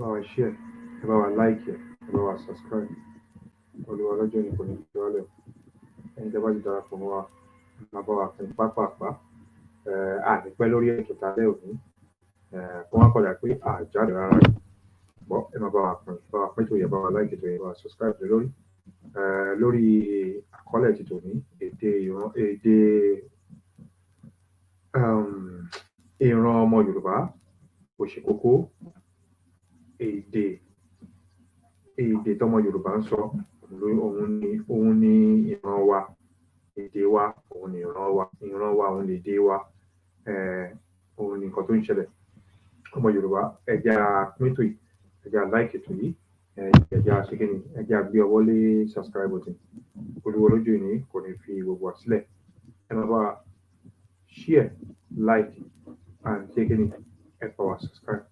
bá wa share, ẹ bá wa like, ẹ bá wa subscribe. Olúwa lọ́jọ́ ní kò ní fi wálẹ̀. Ẹni tẹ́ bá ti darapọ̀ mọ́ wa, máa bá wa pín pápápá. Àdìpẹ́ lórí ètò tálẹ́ òní. Kó wá padà pé àjáde rárá. Bọ́ ẹ máa bá wa pín tó yẹ, bá wa like tó yẹ, bá wa subscribe lórí. Lórí àkọọ́lẹ̀ ti tòní, èdè ìran ọmọ Yorùbá kò ṣe kókó. Èdè tọmọ Yorùbá ń sọ òun ni ìran wa. Èdè wa òun ni ìran wa òun ni èdè wa. Òun ni nǹkan tó ń ṣẹlẹ̀. Ọmọ Yorùbá ẹ jẹ́ á pín tó yìí, ẹ jẹ́ á like ètò yìí, ẹ jẹ́ á ṣe kíni, ẹ jẹ́ á gbé ọwọ́ lé subscribe button. Olúwa lójú ìní kò ní fi gbogbo wa sílẹ̀. Ẹ máa bá wa share, like and ṣe kíni, ẹ bá wa subscribe.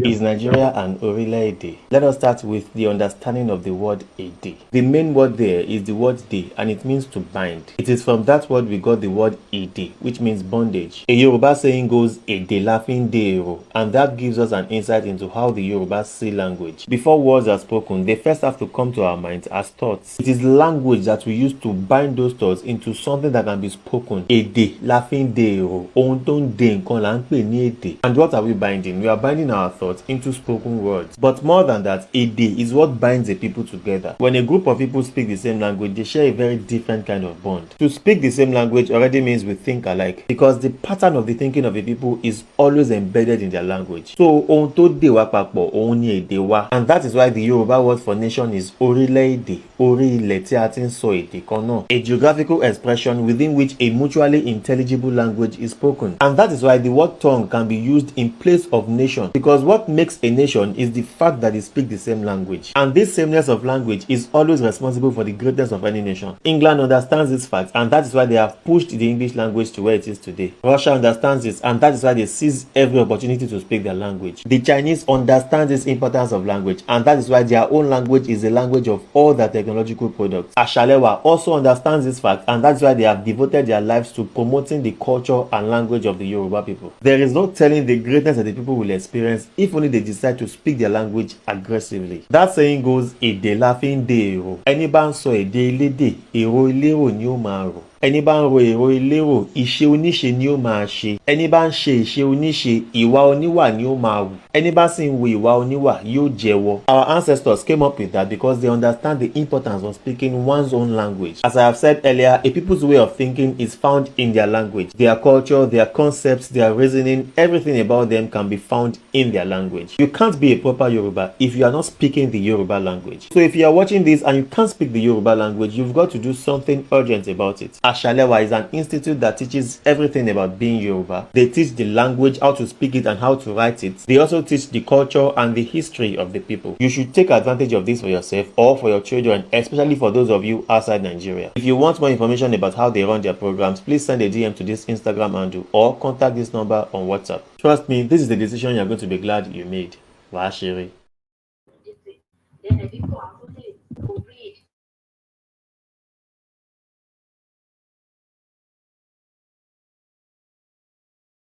Is Nigeria an orílẹ̀-èdè? Let us start with the understanding of the word Ede. The main word there is the word de, and it means to bind. It is from that word we got the word Ede, which means bondage. A Yoruba saying goes Ede láfi dé èrò, and that gives us an insight into how the Yorubas see language. Before words are spoken, they first have to come to our minds as thoughts. It is language that we use to bind those thoughts into something that can be spoken. Ede láfi dé èrò, ohun tó ń de nǹkan là ń pè ní èdè. And what are we binding? We are binding our thoughts into spoken words. But more than that, Ede is what binds a people together. When a group of people speak the same language, they share a very different kind of bond. To speak the same language already means we think alike, because the pattern of the thinking of the people is always embedded in their language. So, ohun tó dè wá papọ̀, òun ni èdè wa. And that is why the Yoruba word for nation is orílẹ̀-èdè, orí ilẹ̀ tí a ti ń sọ èdè kan náà. A geographical expression within which a mutually intelligible language is spoken. And that is why the word tongue can be used in place of nation, because what makes a nation is the fact that they speak the same language, and this sameness of language is always responsible for the greatness of any nation. England understands this fact, and that is why they have pushed the English language to where it is today. Russia understands this, and that is why they seize every opportunity to speak their language. The Chinese understand this importance of language, and that is why their own language is the language of all their technological products. Ashalewa also understands this fact, and that's why they have devoted their lives to promoting the culture and language of the Yoruba people. There is no telling the greatness that the people will experience if only they decide to speak their language aggressively. That saying goes, Ede láfi dé èrò. Ẹni bá ń sọ èdè elédè, èrò elérò ni ó máa rò. Ẹni bá ń ro èrò elérò, ìṣe oníṣe ni ó máa ṣe. Ẹni bá ń ṣe ìṣe oníṣe, ìwà oníwà ni ó máa wù. Ẹni bá sì ń wo ìwà oníwà yóò jẹ́wọ́. Our ancestors came up with that because they understand the importance of speaking one's own language. As I have said earlier, a people's way of thinking is found in their language. Their culture, their concepts, their reasoning, everything about them can be found in their language. You can't be a proper Yoruba if you are not speaking the Yoruba language. So if you are watching this and you can't speak the Yoruba language, you've got to do something urgent about it. Ashalewa is an institute that teaches everything about being Yoruba. They teach the language, how to speak it and how to write it. They also teach the culture and the history of the people. You should take advantage of this for yourself or for your children, especially for those of you outside Nigeria. If you want more information about how they run their programs, please send a DM to this Instagram handle or contact this number on WhatsApp. Trust me, this is the decision you're going to be glad you made. Washiri.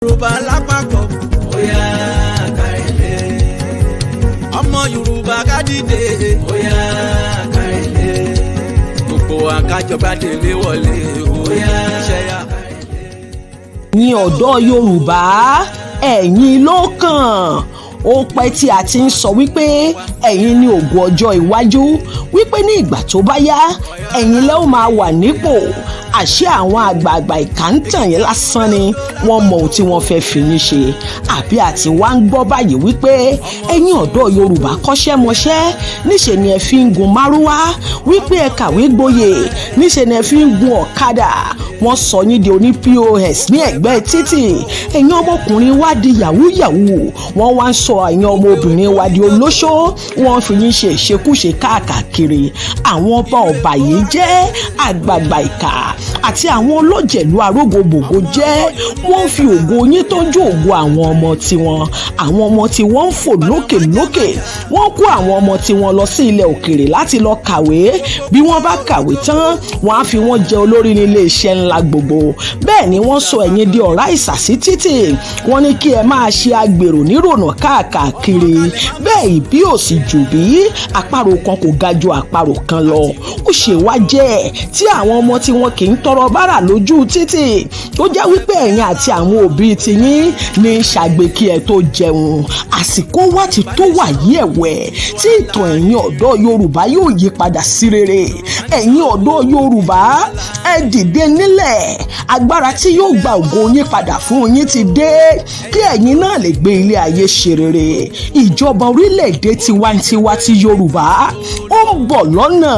Yorùbá lápapọ̀ óyá kárẹ̀lẹ̀, ọmọ Yorùbá ká dìde óyá kárẹ̀lẹ̀, gbogbo àkájọba délé wọlé óyá ṣẹ́yà kárẹ̀lẹ̀. Ní ọ̀dọ́ Yorùbá ẹ̀yin ló kàn. Ó pẹ́ tí a ti ń sọ wípé ẹ̀yin ní ògo ọjọ́ iwájú, wípé ní ìgbà tó bá yá ẹ̀yin lẹ́ ó máa wà nípò. Àṣé àwọn àgbààgbà ìkàntàn yẹn lásán ni wọ́n mọ ohun tí wọ́n fẹ́ fi ní ṣe. Àbí àti wá ń gbọ́ báyìí wípé ẹ̀yin ọ̀dọ́ Yorùbá kọ́ṣẹ́mọṣẹ́, níṣe ni ẹ fi ń gun márúwá, wípé ẹ kàwé gboyè, níṣe ni ẹ fi ń gun ọ̀kadà. Wọ́n sọ yín di oní POS ní ẹ̀gbẹ́ títì. Ẹ̀yin ọmọkùnrin wá di yahoo yahoo, wọ́n wá ń sọ ẹ̀yin ọmọbìnrin wá di olóṣó, wọ́n fi yín ṣe ìṣekúṣe káàkiri. Àwọn ọba yìí jẹ́ àgbààgbà ìkà àti àwọn olójẹ̀lú arógbogbògo jẹ́, wọ́n fi ògo yín tọ́jú ògo àwọn ọmọ tiwọn. Àwọn ọmọ tí wọ́n ń fò lókè lókè, wọ́n kó àwọn ọmọ tí wọ́n lọ sí ilẹ̀ òkèèrè láti lọ kàwé. Bí wọ́n bá kàwé tán, wọ́n á fi wọ́n jẹ olórí nílé iṣẹ́ ńlá gbogbo. Bẹ́ẹ̀ bẹ́ẹ̀ ni wọ́n sọ ẹ̀yin di ọ̀rá ìsàsí títì wọ́n ní kí ẹ máa ṣe agbèrò nírònà káàkiri bẹ́ẹ̀ ìbí ò sì jù bí àparò kan kò ga ju àparò kan lọ ó ṣe wá jẹ́ tí àwọn ọmọ tí wọn kì í tọrọ bárà lójú títì tó jẹ́ wípé ẹ̀yin àti àwọn òbí tiyín ní ṣàgbé kí ẹ tó jẹun àsìkò wá ti tó wà yí ẹ̀wẹ̀ tí ìtàn ẹ̀yin ọ̀dọ́ Yorùbá yóò yí padà sí rere ẹ̀yin ọ̀dọ́ Yorùbá ẹ dìde nílẹ̀ agbára tí yóò gba ògo yín padà fún yín ti dé kí ẹ̀yin náà lè gbé ilé ayé ṣe rere ìjọba orílẹ̀-èdè tiwantiwa ti Yorùbá ó ń bọ̀ lọ́nà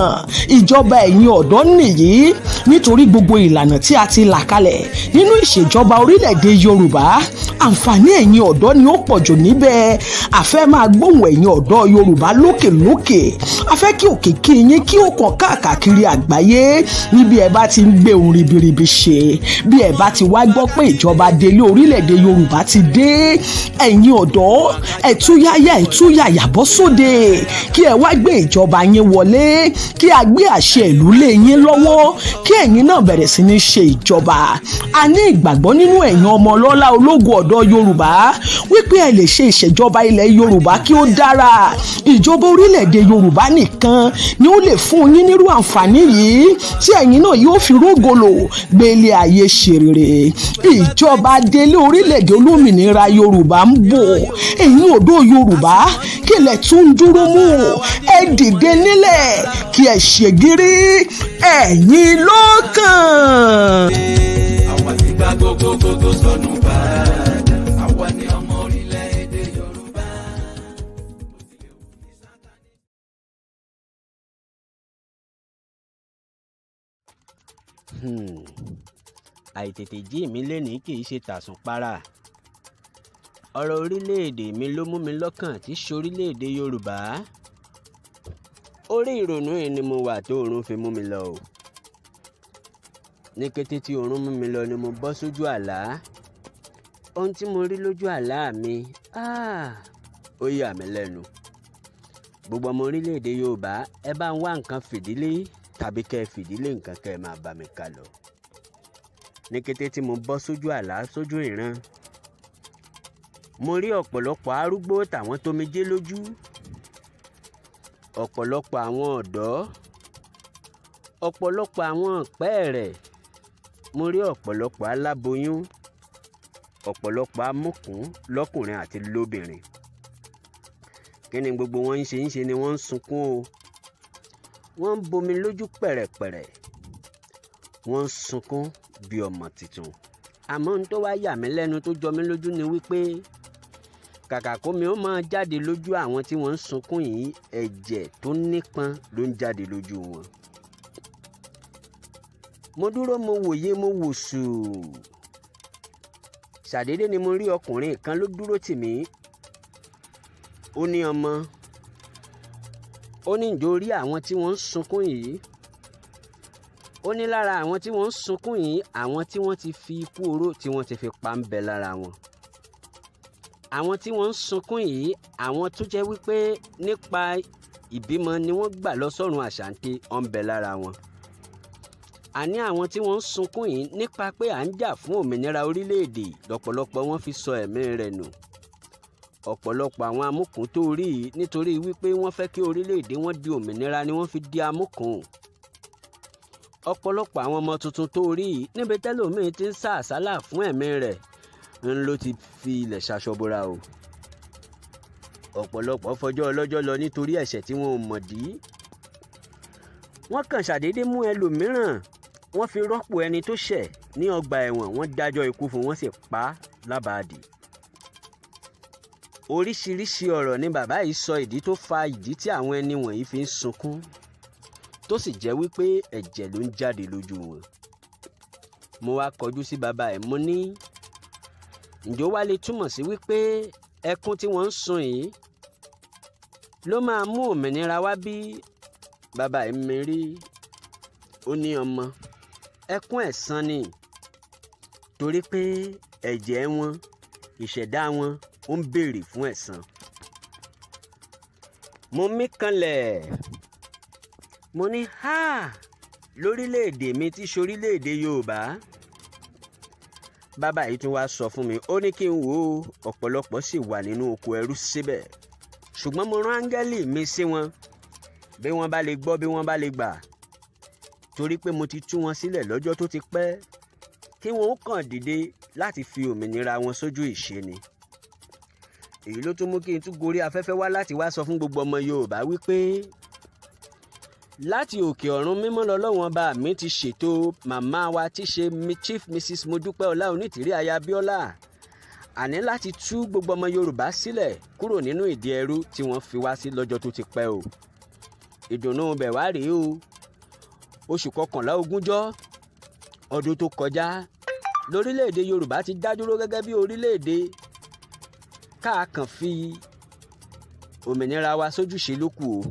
ìjọba ẹ̀yin ọ̀dọ́ nìyí nítorí gbogbo ìlànà tí a ti là kalẹ̀ nínú ìṣèjọba orílẹ̀-èdè Yorùbá àǹfààní ẹ̀yin ọ̀dọ́ ni ó pọ̀ jù níbẹ̀ a fẹ́ máa gbóhùn ẹ̀yin ọ̀dọ́ Yorùbá lókè a fẹ́ kí òkìkí yín kí ó kàn káàkiri àgbáyé níbi ẹ bá ti ń gbé ohun ribiribi ṣe bí ẹ bá ti wá gbọ́ pé ìjọba Adélé orílẹ̀-èdè Yorùbá ti dé ẹ̀yin ọ̀dọ́ ẹ túyàyà bọ́ sóde kí ẹ wá gbé ìjọba yín wọlé kí a gbé àṣẹ ìlú lé yín lọ́wọ́ kí ẹ̀yin náà bẹ̀rẹ̀ sí ní ṣe ìjọba a ní ìgbàgbọ́ nínú ẹ̀yin ọmọ ọlọ́lá ológun ọ̀dọ́ Yorùbá wípé ẹ lè ṣe ìṣèjọba ilẹ̀ Yorùbá kí ó dára ìjọba orílẹ̀-èdè Yorùbá nìkan ni ó lè fún yín nírú àǹfààní yìí tí ẹ̀yin náà yóò fi rógolo gbé ilé ayé ṣe rere ìjọba Adélé orílẹ̀-èdè olómìnira Yorùbá ń bọ̀ ẹ̀yin ọ̀dọ́ Yorùbá kí lẹ tún dúró mú ẹ dìde nílẹ̀ kí ẹ ṣe gírí ẹ̀yin ló kàn. àwa ti gba gbogbo sọnù padà àwa ni ọmọ orílẹ̀-èdè Yorùbá. àìtètè jí mi lénìí kì í ṣe tàsùnpara ọ̀rọ̀ orílẹ̀-èdè mi ló mú mi lọ́kàn tí í ṣe orílẹ̀-èdè Yorùbá orí ìrònú yìí ni mo wà tó oorun fi mú mi lọ o ní kété tí oorun mú mi lọ ni mo bọ́ sójú àlá ohun tí mo rí lójú àlá mi ó yà mí lẹ́nu gbogbo ọmọ orílẹ̀-èdè Yorùbá ẹ bá ń wá nǹkan fìdílé tàbí kẹ́ ẹ fìdílé nǹkan kẹ́ ẹ máa bá mi kà lọ ní kété tí mo bọ́ sójú àlá sójú ìran mo rí ọ̀pọ̀lọpọ̀ arúgbó tàwọn tómijé lójú ọ̀pọ̀lọpọ̀ àwọn ọ̀dọ́ ọ̀pọ̀lọpọ̀ àwọn pẹ́ẹ̀rẹ̀ mo rí ọ̀pọ̀lọpọ̀ aláboyún ọ̀pọ̀lọpọ̀ amúkùn lọ́kùnrin àti lóbìnrin kí ni gbogbo wọn ń ṣe ni wọ́n ń sunkún o wọ́n ń bomi lójú pẹ̀rẹ̀pẹ̀rẹ̀ wọ́n ń sunkún bí ọmọ tuntun àmọ́ ohun tó wá yà mí lẹ́nu tó jọ mí lójú ni wípé kàkà kómi ó máa jáde lójú àwọn tí wọ́n ń sunkún yìí ẹ̀jẹ̀ tó nípọn ló ń jáde lójú wọn. mo dúró mo wòye mo wò sùn ṣàdédé ni mo rí ọkùnrin kan ló dúró tì mí ó ní ọmọ ó ní ǹjọ́ rí àwọn tí wọ́n ń sunkún yìí ó ní lára àwọn tí wọ́n ń sunkún yìí àwọn tí wọ́n ti fi ikú oró tí wọ́n ti fi pa ń bẹ lára wọn àwọn tí wọ́n ń sunkún yìí àwọn tó jẹ́ wípé nípa ìbímọ ni wọ́n gbà lọ sọ́run àṣàǹtẹ̀ ó ń bẹ lára wọn àní àwọn tí wọ́n ń sunkún yìí nípa pé à ń jà fún òmìnira orílẹ̀-èdè lọ́pọ̀lọpọ̀ wọn fi sọ ẹ̀mí rẹ̀ nù ọ̀pọ̀lọpọ̀ àwọn amúkùn tó rí i nítorí wípé wọ́n fẹ́ kí orílẹ̀-èdè wọn di òmìnira ni wọ́n fi di amúkùn ọ̀pọ̀lọpọ̀ àwọn ọmọ tuntun tó rí i níbi tẹ́lòmíín ti ń sá àsálà fún ẹ̀mí rẹ̀ ń ló ti fi ilẹ̀ ṣaṣọbora o ọ̀pọ̀lọpọ̀ fọjọ́ ọlọ́jọ́ lọ nítorí ẹ̀ṣẹ̀ tí wọn ò mọ̀ dí wọ́n kàn ṣàdédé mú ẹlòmíràn wọ́n fi rọ́pò ẹni tó ṣẹ̀ ní ọgbà ẹ̀wọ̀n wọ́n dájọ́ ikú fún wọ́n sì pa á lábàádì oríṣiríṣi ọ̀rọ̀ ni bàbá yìí sọ ìdí tó fa ìdí tí àwọn ẹni wọ̀nyí fi ń sunkún tó sì jẹ́ wípé ẹ̀jẹ̀ ló ń jáde lójú wọn mo wá kọjú sí bàbá ẹ̀ mo ní ǹjọ́ wá lè túmọ̀ sí wípé ẹkún tí wọ́n ń sun yìí ló máa mú òmìnira wá bí bàbá ẹ̀ mi rí ó ní ọmọ ẹkún ẹ̀san ni torí pé ẹ̀jẹ̀ wọn ìṣẹ̀dá wọn ó ń béèrè fún ẹ̀san mo mí kanlẹ̀ mo ní lórílẹ̀‐èdè mi tí ṣorílẹ̀‐èdè Yorùbá bàbá yìí tún wá sọ fún mi, ó ní kí n wò ó, ọ̀pọ̀lọpọ̀ sì wà nínú oko ẹrú síbẹ̀, ṣùgbọ́n mo rán áńgẹ́lì mi sí wọn bí wọ́n bá lè gbọ́ bí wọ́n bá lè gbà, torí pé mo ti tú wọn sílẹ̀ lọ́jọ́ tó ti pẹ́, kí wọ́n ó kàn dìde láti fi òmìnira wọn sójú ìṣe ni. Èyí ló tún mú kí n tún gorí afẹ́fẹ́ wá láti wá sọ fún gbogbo ọmọ Yorùbá wípé láti òkè ọ̀run mímọ́ lọ́lọ́wọ́n bá mi ti ṣètò màmá wa tí ṣe Chief Mrs. Modupeonitirimkoabiola aya Abiola, àní láti tú gbogbo ọmọ Yorùbá sílẹ̀ kúrò nínú ìdí ẹrú tí wọ́n fi wá sí lọ́jọ́ tó ti pẹ́ o. Ìdùnnú bẹ̀ wá rèé o, oṣù kọkànlá ogúnjọ́ ọdún tó kọjá lórílẹ̀‐èdè Yorùbá ti dá dúró gẹ́gẹ́ bí orílẹ̀‐èdè káàkàn fi òmìnira wa sójúṣe lókù o.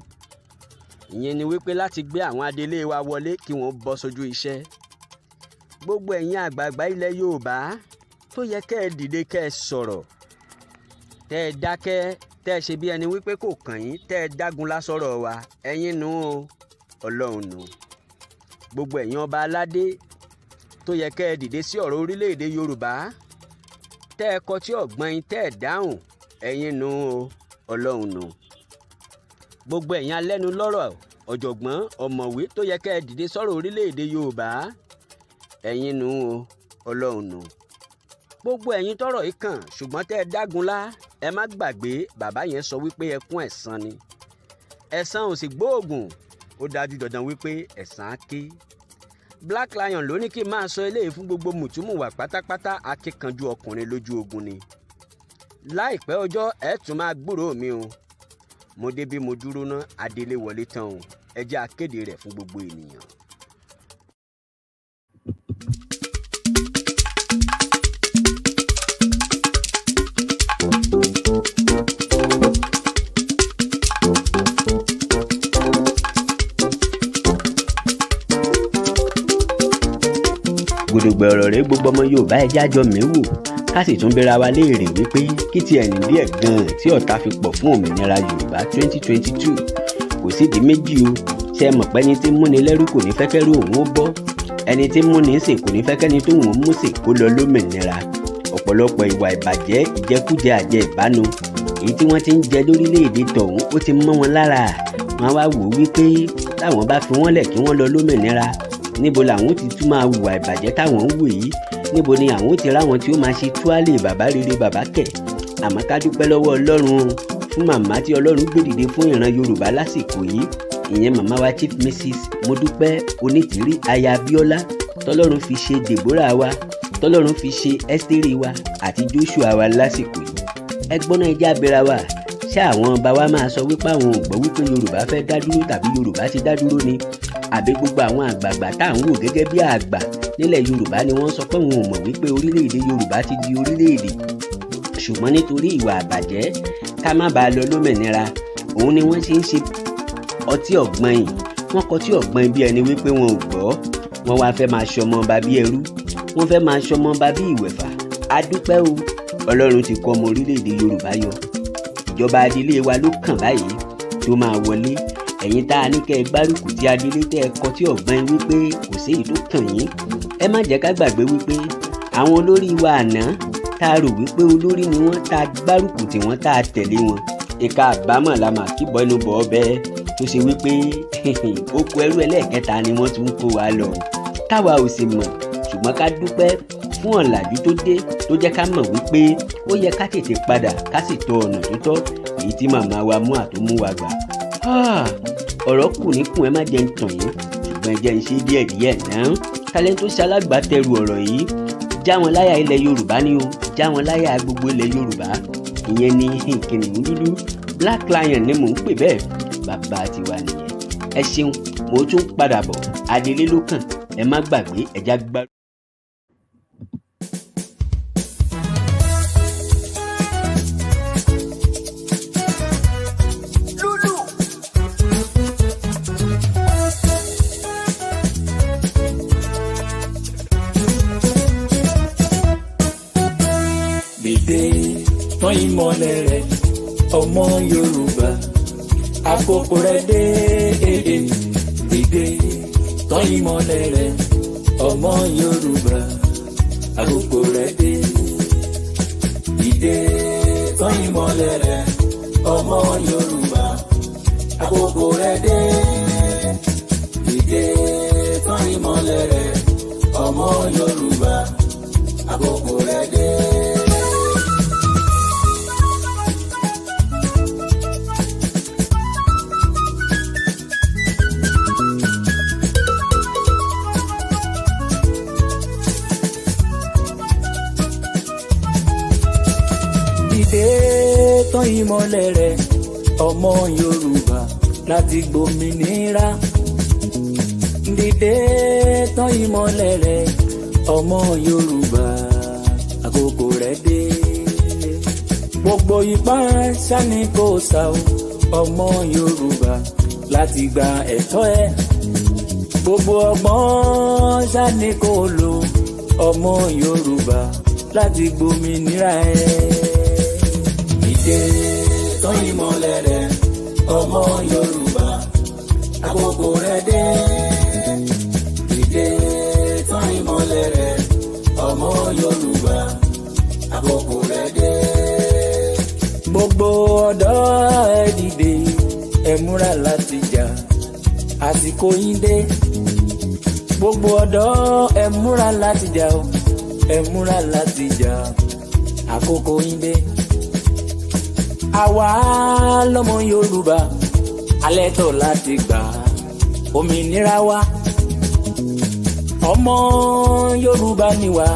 Ìyẹn ni wípé láti gbé àwọn adelé wa wọlé kí wọ́n bọ́ sójú iṣẹ́. Gbogbo ẹ̀yin àgbààgbà ilẹ̀ Yorùbá tó yẹ kẹ́ ẹ dìde kẹ́ ẹ sọ̀rọ̀, tẹ́ ẹ dákẹ́, tẹ́ ẹ ṣe bí ẹni wípé kò kàn yín, tẹ́ ẹ dágun lásọ̀rọ̀ wa, ẹ̀yin nù o, Ọlọ́run nù. Gbogbo ẹ̀yin ọba aládé tó yẹ kẹ́ ẹ dìde sí ọ̀rọ̀ orílẹ̀-èdè Yorùbá, tẹ́ ẹ kọtí ọ̀gbọ́n yín, tẹ́ ẹ dáhùn, ẹ̀yin nù o, Ọlọ́run nù. Gbogbo ẹ̀yin alẹ́nu lọ́rọ̀, ọ̀jọ̀gbọ́n, ọ̀mọ̀wé tó yẹ kẹ́ ẹ dìde sọ̀rọ̀ orílẹ̀-èdè Yorùbá, ẹ̀yin nù o, Ọlọ́run nù. Gbogbo ẹ̀yin tọ́rọ̀ yìí kàn ṣùgbọ́n tẹ́ ẹ dágunlá, ẹ má gbàgbé bàbá yẹn sọ wípé ẹkún ẹ̀san ni. Ẹ̀san ò sì gbóògùn, ó dájú dandan wípé ẹ̀san á ké. Black Lion ló ní kí n máa sọ eléyìí fún gbogbo mùtúmùwà pátápátá, akíkanjú ọkùnrin lójú ogun ni. Láìpẹ́ ọjọ́ ẹ tún máa gbúròó mi o. Mo dé bí mo dúró ná, Adélé wọlé tán o. Ẹ jẹ́ akéde rẹ̀ fún gbogbo ènìyàn. Gbòdògbò ọ̀rọ̀ rẹ̀ gbogbo ọmọ Yorùbá ẹ jájọ mẹ́wò ká sì tún bẹ̀rẹ̀ wa léèrè wípé kí ti ẹ̀yìn díẹ̀ gan-an tí ọ̀tá fi pọ̀ fún òmìnira Yorùbá 2022 kò sídìí méjì o. Ṣé ẹ mọ̀ pé ẹni tí ń múni lẹ́rú kò ní fẹ́ kẹ́rú òun ó bọ́, ẹni tí ń múni ń sè kò ní fẹ́ kẹ́ni tó òun mú sè kó lọ lómìnira. Ọ̀pọ̀lọpọ̀ ìwà ìbàjẹ́, ìjẹkújẹ, àjẹ ìbánu èyí tí wọ́n ti ń jẹ lórílẹ̀‐èdè tọ̀hún ó ti mọ́ wọn lára. Wọ́n wá wò wípé táwọn bá fi wọ́n lẹ̀ kí wọ́n lọ lómìnira, níbo làwọn ti tún máa hùwà ìbàjẹ́ táwọn ń wò yìí, níbo ni àwọn ti ráwọn tí ó máa ṣe túálè bàbá rere bàbá kẹ̀. Àmọ́ ká dúpẹ́ lọ́wọ́ Ọlọ́run fún màmá tí Ọlọ́run gbé dìde fún ìran Yorùbá lásìkò yìí, ìyẹn màmá wa Chief Mrs. Modupeonitirimkoabiola aya Abiola, tọ́lọ́run fi ṣe Deborah wa, tọ́lọ́run fi ṣe Ẹ́sítérì wa àti Joshua wa lásìkò yìí. Ẹgbọ́n náà ẹjẹ́ abẹ́ra wa, ṣé àwọn ọba wa máa sọ wípé àwọn ò gbọ́ wípé Yorùbá fẹ́ dá dúró tàbí Yorùbá ti dá dúró ni? Àbí gbogbo àwọn àgbààgbà tá à ń wò gẹ́gẹ́ bí àgbà nílẹ̀ Yorùbá ni wọ́n sọ pé wọn ò mọ̀ wípé orílẹ̀-èdè Yorùbá ti di orílẹ̀-èdè? Ṣùgbọ́n nítorí ìwà àbàjẹ́ ká má bàa lọ lómìnira, òun ni wọ́n ṣe ń ṣe ọtí ọ̀gbọ́n yìí. Wọ́n kọtí ọ̀gbọ́n bí ẹni wípé wọn ò gbọ́, wọ́n wá fẹ́ máa ṣọmọ ọba bí ẹrú, wọ́n fẹ́ máa ṣọmọ ọba bí ìwẹ̀fà. A dúpẹ́ o, Ọlọ́run ti kó ọmọ orílẹ̀-èdè Yorùbá yọ. Ìjọba Adélé wa ló kàn báyìí tó máa wọlé. Ẹ̀yin tá a ní kẹ́ ẹ gbárùkù tí Adélé tẹ́ ẹ kọtí ọ̀gbọ́n wípé kò sí èyí tó kàn yín. Ẹ má jẹ́ ká gbàgbé wípé àwọn olórí wa àná tá a rò wípé olórí ni wọ́n, tá a gbárùkù tí wọ́n, tá a tẹ̀lé wọn. Ìka àbámọ̀ la máa kíbọ̀ inú bọ̀ ọbẹ̀ tó ṣe wípé oko ẹrú ẹlẹ́ẹ̀kẹta ni wọ́n tún kó wa lọ. Táwa ò sì mọ̀, ṣùgbọ́n ká dúpẹ́ fún ọ̀làjú tó dé tó jẹ́ ká mọ̀ wípé ó yẹ ká tètè padà ká sì tọ ọ̀nà tó tọ́ èyí tí màmá wa mú àtúmú wa gbà. Ọ̀rọ̀ kù níkùn, ẹ má jẹ́ ń tàn yín, ṣùgbọ́n ẹ jẹ́ ń ṣe díẹ̀díẹ̀ náà. Talẹ́ tó ṣe alágbàtẹrù ọ̀rọ̀ yìí, já wọn láyà ilẹ̀ Yorùbá ni o, já wọn láyà gbogbo ilẹ̀ Yorùbá. Ìyẹn ni kìnìún dúdú, Black Lion ni mò ń pè bẹ́ẹ̀, bàbá tiwa nìyẹn. Ẹ ṣeun, mo tún padà bọ̀, Adélé ló kàn, ẹ má gbàgbé ẹja gbá. Tán ìmọ́lẹ̀ rẹ̀ ọmọ Yorùbá, àkókò rẹ̀ dé. Dìde tán ìmọ́lẹ̀ rẹ̀ ọmọ Yorùbá, àkókò rẹ̀ dé. Dìde tán ìmọ́lẹ̀ rẹ̀ ọmọ Yorùbá, àkókò rẹ̀ dé. Dìde tán ìmọ́lẹ̀ rẹ̀ ọmọ Yorùbá, àkókò rẹ̀ dé. Dìde tán ìmọ́lẹ̀ rẹ̀ ọmọ Yorùbá láti gbòmìnira. Dìde tán ìmọ́lẹ̀ rẹ̀ ọmọ Yorùbá, àkókò rẹ̀ dé. Gbogbo ipá ṣáni kò sá o ọmọ Yorùbá láti gba ẹ̀tọ́ ẹ. Gbogbo ọgbọ́n ṣáni kò lò ọmọ Yorùbá láti gbòmìnira ẹ. Dìde tán ìmọ́lẹ̀ rẹ̀ ọmọ Yorùbá, àkókò rẹ̀ dé. Dìde tán ìmọ́lẹ̀ rẹ̀ ọmọ Yorùbá, àkókò rẹ̀ dé. Gbogbo ọ̀dọ́ ẹ dìde, ẹ múra láti jà, àsìkò yín dé. Gbogbo ọ̀dọ́ ẹ múra láti jà o, ẹ múra láti jà, àkókò yín dé. Àwa lọ́mọ Yorùbá, alẹ́ tọ̀ láti gbà òmìnira wa. Ọmọ Yorùbá ni wá,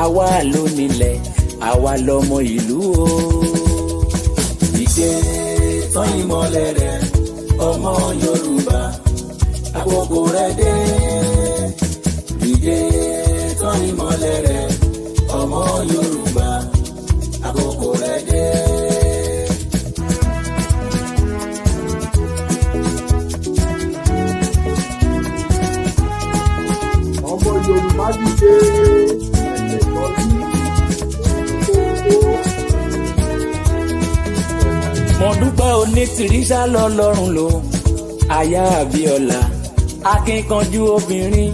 àwa ló nílẹ̀, àwa lọ́mọ ìlú o. Dìde tán ìmọ́lẹ̀ rẹ̀ ọmọ Yorùbá, àkókò rẹ̀ dé. Dìde tán ìmọ́lẹ̀ rẹ̀ ọmọ Yorùbá, àkókò rẹ̀ dé. Yorùbá dìde ẹ̀jẹ̀ tọ́jú Koko. Mo dúpẹ́ onítìrísà lọ́lọ́run lò, aya Abíọ́lá, akínkanjú obìnrin.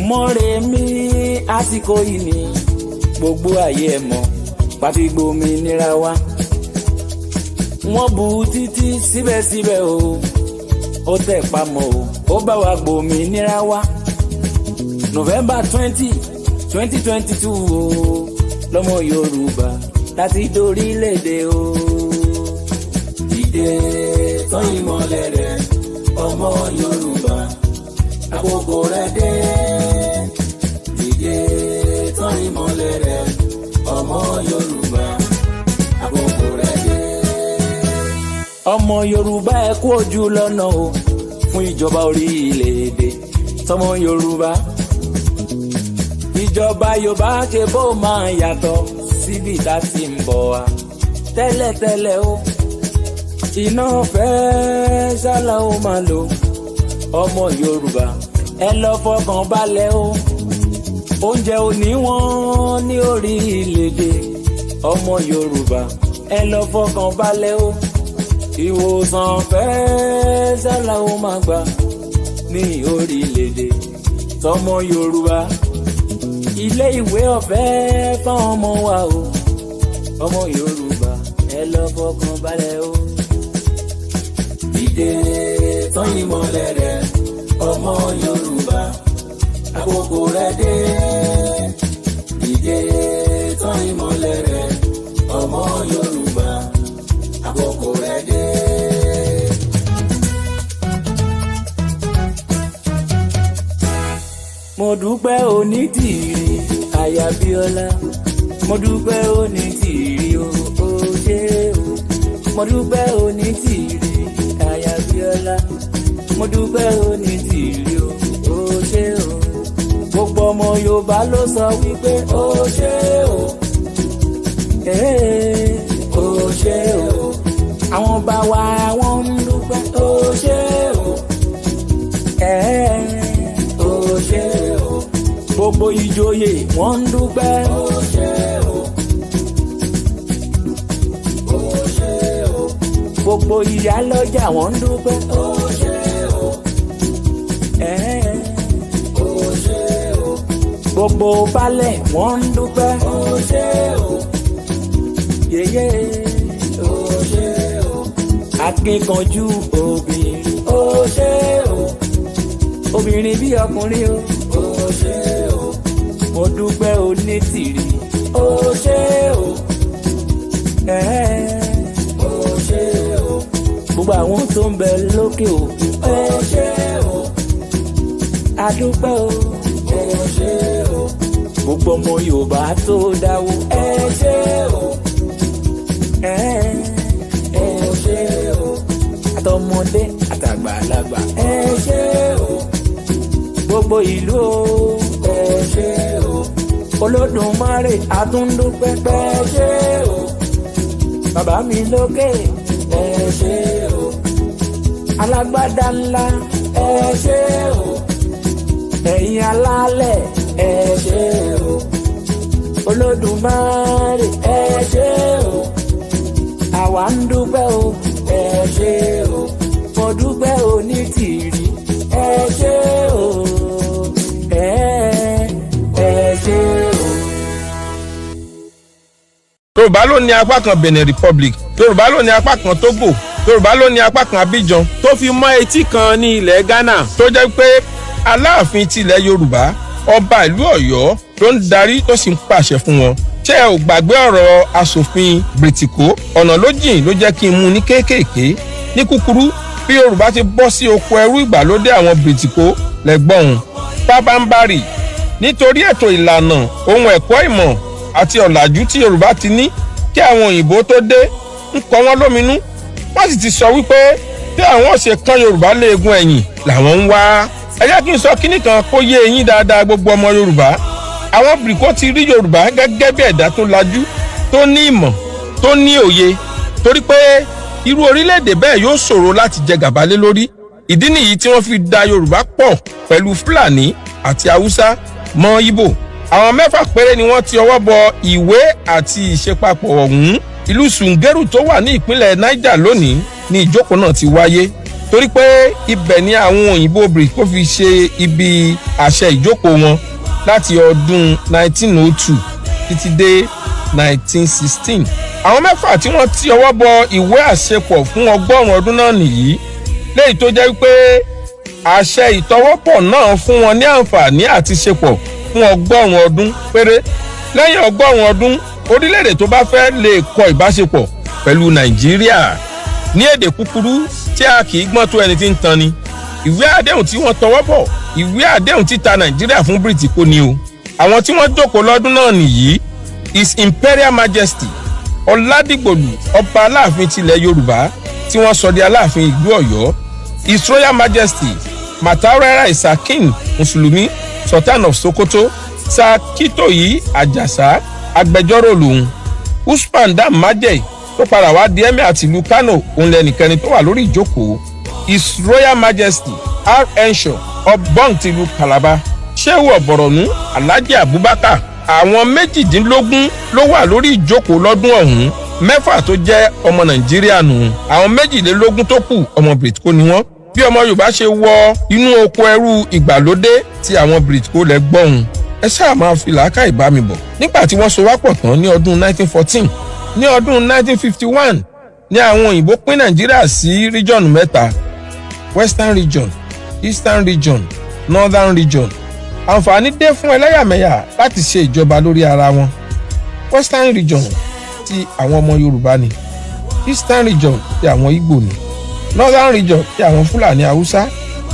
Mọ́remí àsìkò yìí ni gbogbo ayé ẹ̀ mọ̀, pàtí gbòmìnira wa. Wọ́n bù títí síbẹ̀síbẹ̀ o, ó tẹ̀ pamọ́ o, ó bá wa gbòmìnira wa. November 20, 2022 o, lọ́mọ Yorùbá láti dórílẹ̀-èdè o. Dìde tán ìmọ́lẹ̀ rẹ̀ ọmọ Yorùbá, àkókò rẹ̀ dé. Dìde tán ìmọ́lẹ̀ rẹ̀ ọmọ Yorùbá, àkókò rẹ̀ dé. Ọmọ Yorùbá ẹ kú ojú lọ́nà o, fún ìjọba orílẹ̀-èdè tọmọ Yorùbá. Ìjọba Yorùbá ṣe bó máa yàtọ̀ síbi tá ti ń bọ̀ wá tẹ́lẹ̀tẹ́lẹ̀ o. Iná fẹ́ ṣálá ó máa lò ọmọ Yorùbá, ẹ lọ fọkàn balẹ̀ o. Oúnjẹ ò ní wọ́n ní orílẹ̀-èdè ọmọ Yorùbá, ẹ lọ fọkàn balẹ̀ o. Ìwòsàn fẹ́ ṣálá ó máa gbà ní orílẹ̀-èdè tọmọ Yorùbá. Ilé ìwé ọ̀fẹ́ fún ọmọ wa o, ọmọ Yorùbá, ẹ lọ fọkàn balẹ̀ o. Dìde tán ìmọ́lẹ̀ rẹ̀ ọmọ Yorùbá, àkókò rẹ̀ dé. Dìde tán ìmọ́lẹ̀ rẹ̀ ọmọ Yorùbá, àkókò rẹ̀ dé. Mo dúpẹ́ onítìrí aya Abíọ́lá, mo dúpẹ́ onítìrí o, ó ṣé o. Mo dúpẹ́ onítìrí aya Abíọ́lá, mo dúpẹ́ onítìrí o, ó ṣé o. Gbogbo ọmọ Yorùbá ló sọ wípé ó ṣé o, ó ṣé o. Àwọn bá wa wọ́n ń dúpẹ́ ó ṣé o, ó ṣé o. Gbogbo ìjòyè wọ́n ń dúpẹ́ ó ṣé o, ó ṣé o. Gbogbo ìyálọ́jà wọ́n ń dúpẹ́ ó ṣé o, ó ṣé o. gbogbo balẹ̀ wọ́n ń dúpẹ́. ó ṣé o yeye ó ṣé o akíkanjú obìnrin. ó ṣé o obìnrin bí ọkùnrin o. ó ṣé o mo dúpẹ́ onítìrí. ó ṣé o ó ṣé o gbogbo àwọn tó ń bẹ lókè o. ó ṣé o adúpẹ́ o. ó ṣé o gbogbo ọmọ Yorùbá tó dáwó. ẹ ṣé o ó ṣé o àtọmọdé àtàgbàlagbà. ẹ ṣé o gbogbo ìlú o. ẹ ṣé o Olódùmarè àtúndúpẹ́. ẹ ṣé o bàbá mi lókè. ẹ ṣé o alágbádá ńlá. ẹ ṣé o ẹ̀yin alálẹ̀. ẹ ṣé o Olódùmarè. ẹ ṣé o àwa ń dúpẹ́ o. ẹ ṣé o mo dúpẹ́ onítìrí. ẹ ṣé o ẹ ṣé o. Yorùbá ló ní apá kan Benin Republic, Yorùbá ló ní apá kan Togo, Yorùbá ló ní apá kan Abidjan tó fi mọ́ etí kan ní ilẹ̀ Ghana, tó jẹ́ pé Aláàfin tilẹ̀ Yorùbá ọba ìlú Ọ̀yọ́ ló ń darí tó sì ń pàṣẹ fún wọn. Ṣé ẹ ò gbàgbé ọ̀rọ̀ aṣòfin Bìrìtìkó? Ọ̀nà ló jìn ló jẹ́ kí n mú ní kéékèèké. Ní kúkúrú, bí Yorùbá ti bọ́ sí oko ẹrú ìgbàlódé àwọn Bìrìtìkó lẹ́gbọ̀n pábánbárì nítorí ètò ìlànà ohun ẹ̀kọ́ ìmọ̀ àti ọ̀làjú tí Yorùbá ti ní kí àwọn òyìnbó tó dé ń kọ wọ́n lóminú. Wọ́n sì ti sọ wípé bí àwọn ṣe kán Yorùbá léegun ẹ̀yìn làwọn ń wá. Ẹ jẹ́ kí n sọ kíní kan kó yé eyín dáadáa gbogbo ọmọ Yorùbá. Àwọn Bìrìkó ti rí Yorùbá gẹ́gẹ́ bí ẹ̀dá tó lajú, tó ní ìmọ̀, tó ní òye, torí pé irú orílẹ̀-èdè bẹ́ẹ̀ yóò ṣòro láti jẹ gàba lé lórí. Ìdí nìyí tí wọ́n fi da Yorùbá pọ̀ pẹ̀lú Fúlàní àti Haúsá mọ́ Ìgbò. Àwọn 6 péré ni wọ́n ti ọwọ́ bọ ìwé àti ìṣepapọ̀ ọ̀hún. Ìlú Sùngẹ́rù tó wà ní ìpínlẹ̀ Niger lónìí ni ìjókòó náà ti wáyé, torí pé ibẹ̀ ni àwọn òyìnbó Bìrìkó fi ṣe ibi àṣẹ ìjókòó wọn láti ọdún 1902 títí dé 1916. Àwọn 6 tí wọ́n ti ọwọ́ bọ ìwé àṣepọ̀ fún 100 ọdún náà nìyí, léyìí tó jẹ́ wípé àṣẹ ìtọwọ́pọ̀ náà fún wọn ní àǹfààní àti ṣepọ̀ fún 100 ọdún péré. Lẹ́yìn 100 ọdún, orílẹ̀-èdè tó bá fẹ́ lè kọ ìbáṣepọ̀ pẹ̀lú Nàìjíríà. Ní èdè kúkúrú tí a kì í gbọ́n tó ẹni tí ń tan ni, ìwé àdéhùn tí wọ́n tọwọ́ bọ̀, ìwé àdéhùn títa Nàìjíríà fún Bìrìtìkó ni o. Àwọn tí wọ́n jókòó lọ́dún náà nìyí: His Imperial Majesty Ọládìgbòlù ọba Aláàfin tilẹ̀ Yorùbá tí wọ́n sọ di Aláàfin ìlú Ọ̀yọ́, His Royal Majesty Mataurera Isakin Mùsùlùmí Sultan of Sokoto, Sir Kitoyi Àjàsá agbẹjọ́rò lòun, Usman Dam Majey tó padà wá di Emir àtìlú Kano, òun lẹ́nìkẹni tó wà lórí ìjókòó, His Royal Majesty R. Enshaw Obong tìlú Calabar, Shehu Ọ̀bọ̀rọ̀nú Alhaji Abubakar. Àwọn 18 ló wà lórí ìjókòó lọ́dún ọ̀hún, 6 tó jẹ́ ọmọ Nàìjíríà nù, àwọn 22 tó kù ọmọ Bìrìtìkó ni wọ́n. Bí ọmọ Yorùbá ṣe wọ inú oko ẹrú ìgbàlódé tí àwọn Bìrìtìkó lẹ́gbọ̀n, ẹ ṣáà máa fi làákàyè bá mi bọ̀. Nígbà tí wọ́n so wá pọ̀ tán ní ọdún 1914, ní ọdún 1951 ní àwọn òyìnbó pín Nàìjíríà sí ríjọ̀nù 3: Western Region, Eastern Region, Northern Region. Àǹfààní dé fún ẹlẹ́yàmẹ̀yà láti ṣe ìjọba lórí ara wọn. Western Region ti àwọn ọmọ Yorùbá ni, Eastern Region ti àwọn Ìgbò ni, Northern Region ti àwọn Fúlàní Haúsá.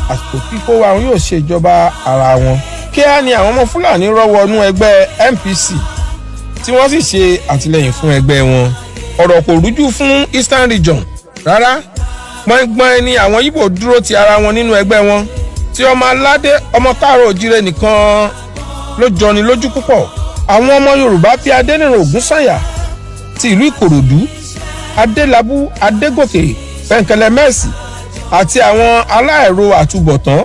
Àsìkò kíkó wa yóò ṣe ìjọba ara wọn. Kíá ni àwọn ọmọ Fúlàní rọ́wọ́ inú ẹgbẹ́ MPC tí wọ́n sì ṣe àtìlẹ́yìn fún ẹgbẹ́ wọn. Ọ̀rọ̀ kò rújú fún Eastern Region rárá. Gbọ̀ngbọ̀n ni àwọn Ìgbò dúró ti ara wọn nínú ẹgbẹ́ wọn, tí ọmọ aládé ọmọ káàrọ̀ òjíire nìkan ló jọni lójú púpọ̀. Àwọn ọmọ Yorùbá bíi Adéníran Ògúnsànyà ti ìlú Ìkòròdú, Adélabú Adégòkè Pẹ̀ǹkẹ̀lẹ̀ Mẹ́sì àti àwọn aláìro àtúbọ̀tán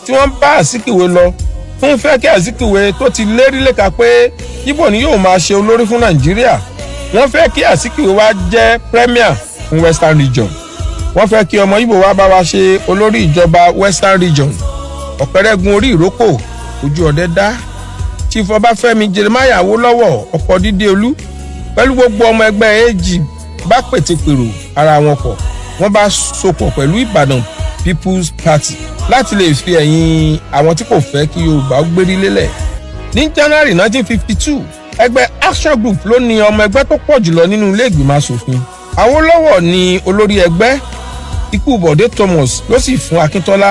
tí wọ́n bá Azikiwe lọ fún fẹ́ kí Azikiwe tó ti lérí léka pé Ìgbò ni yóò máa ṣe olórí fún Nàìjíríà. Wọ́n fẹ́ kí Azikiwe wá jẹ́ premier fún Western Region. Wọ́n fẹ́ kí ọmọ Ìgbò wá bá wa ṣe olórí ìjọba Western Region. Ọ̀pẹ̀rẹ̀gun orí ìrókò ojú ọdẹ dá. Chief Ọbáfẹ́mi Jeremiah Awólọ́wọ̀ ọkọ̀ dídé olú pẹ̀lú gbogbo ọmọ ẹgbẹ́ AG bá pètèpèrò ara wọn pọ̀ wọ́n bá sopọ̀ pẹ̀lú Ìbàdàn People's Party láti lè fi ẹ̀yìn àwọn tí kò fẹ́ kí Yorùbá gbérí lélẹ̀. Ní January 1952 ẹgbẹ́ Action Group ló ní ọmọ ẹgbẹ́ tó pọ̀ jùlọ nínú ilé ìgbìmọ̀ asòfin. Awólọ́wọ̀ ni olórí ẹgbẹ́. Ikú Bọ̀dé Thomas ló sì fún Akíntọ́lá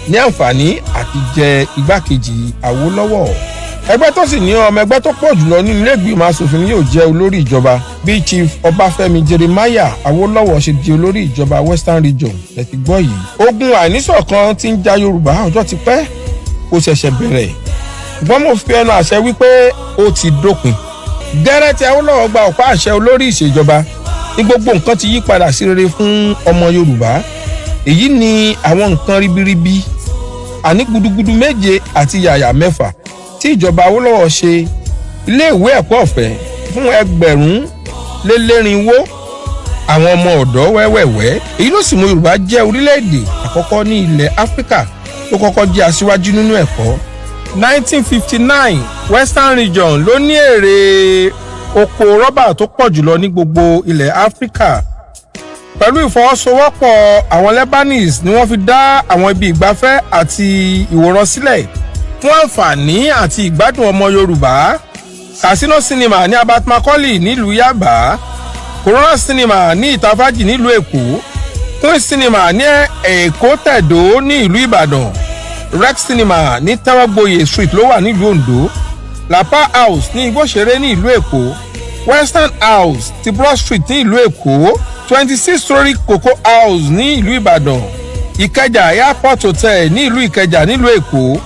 ní àǹfààní àti jẹ igbákejì Awólọ́wọ̀. Ẹgbẹ́ tó sì ní ọmọ ẹgbẹ́ tó pọ̀ jùlọ nínú ilé ìgbìmọ̀ asòfin yóò jẹ́ olórí ìjọba bí Chief Ọbáfẹ́mi Jeremiah Awólọ́wọ̀ ṣe di olórí ìjọba Western Region ẹ ti gbọ́ yìí. Ogun àìníṣọ̀kan tí ń ja Yorùbá ọjọ́ ti pẹ́ kó ṣẹ̀ṣẹ̀ bẹ̀rẹ̀. Ṣùgbọ́n mo fi ẹnu àṣẹ wípé ó ti dópin. Gẹ́rẹ́ tí Awólọ́wọ̀ gba ọ̀pá àṣẹ olórí ìṣèjọba ní gbogbo nǹkan ti yí padà sí rere fún ọmọ Yorùbá. Èyí ni àwọn nǹkan ribiribi àní gudugudu méje àti yàyà mẹ́fà tí ìjọba Awólọ́wọ̀ ṣe. Ilé ìwé ẹ̀kọ́ ọ̀fẹ́ fún ẹgbẹ̀rún lélẹ́rìnwó àwọn ọmọ ọ̀dọ́ wẹ́wẹ́wẹ́. Èyí ló sì mú Yorùbá jẹ́ orílẹ̀-èdè àkọ́kọ́ ní ilẹ̀ Áfíríkà tó kọ́kọ́ jẹ́ aṣíwájú nínú ẹ̀kọ́. 1959 Western Region ló ní èrè oko rọ́bà tó pọ̀ jùlọ ní gbogbo ilẹ̀ Áfíríkà. Pẹ̀lú ìfọwọ́sowọ́pọ̀ àwọn Lebanese ni wọ́n fi dá àwọn ibi ìgbafẹ́ àti ìwòran sílẹ̀ fún àǹfààní àti ìgbádùn ọmọ Yorùbá. Casino Cinema ní Abat Macaulay nílùú Yaba, Corona Cinema ní Ìtafájì nílùú Èkó, Queen Cinema ní Èkó Tẹ̀dó ní ìlú Ìbàdàn, Rex Cinema ní Tẹ́wọ́gboyè Street ló wà nílùú Oǹdó, Lapa House ní Igbóṣeré ní ìlú Èkó, Western House ti Broad Street ní ìlú Èkó, 26-story Koko House ní ìlú Ìbàdàn, Ìkẹjà Airport Hotel ní ìlú Ìkẹjà nílùú Èkó,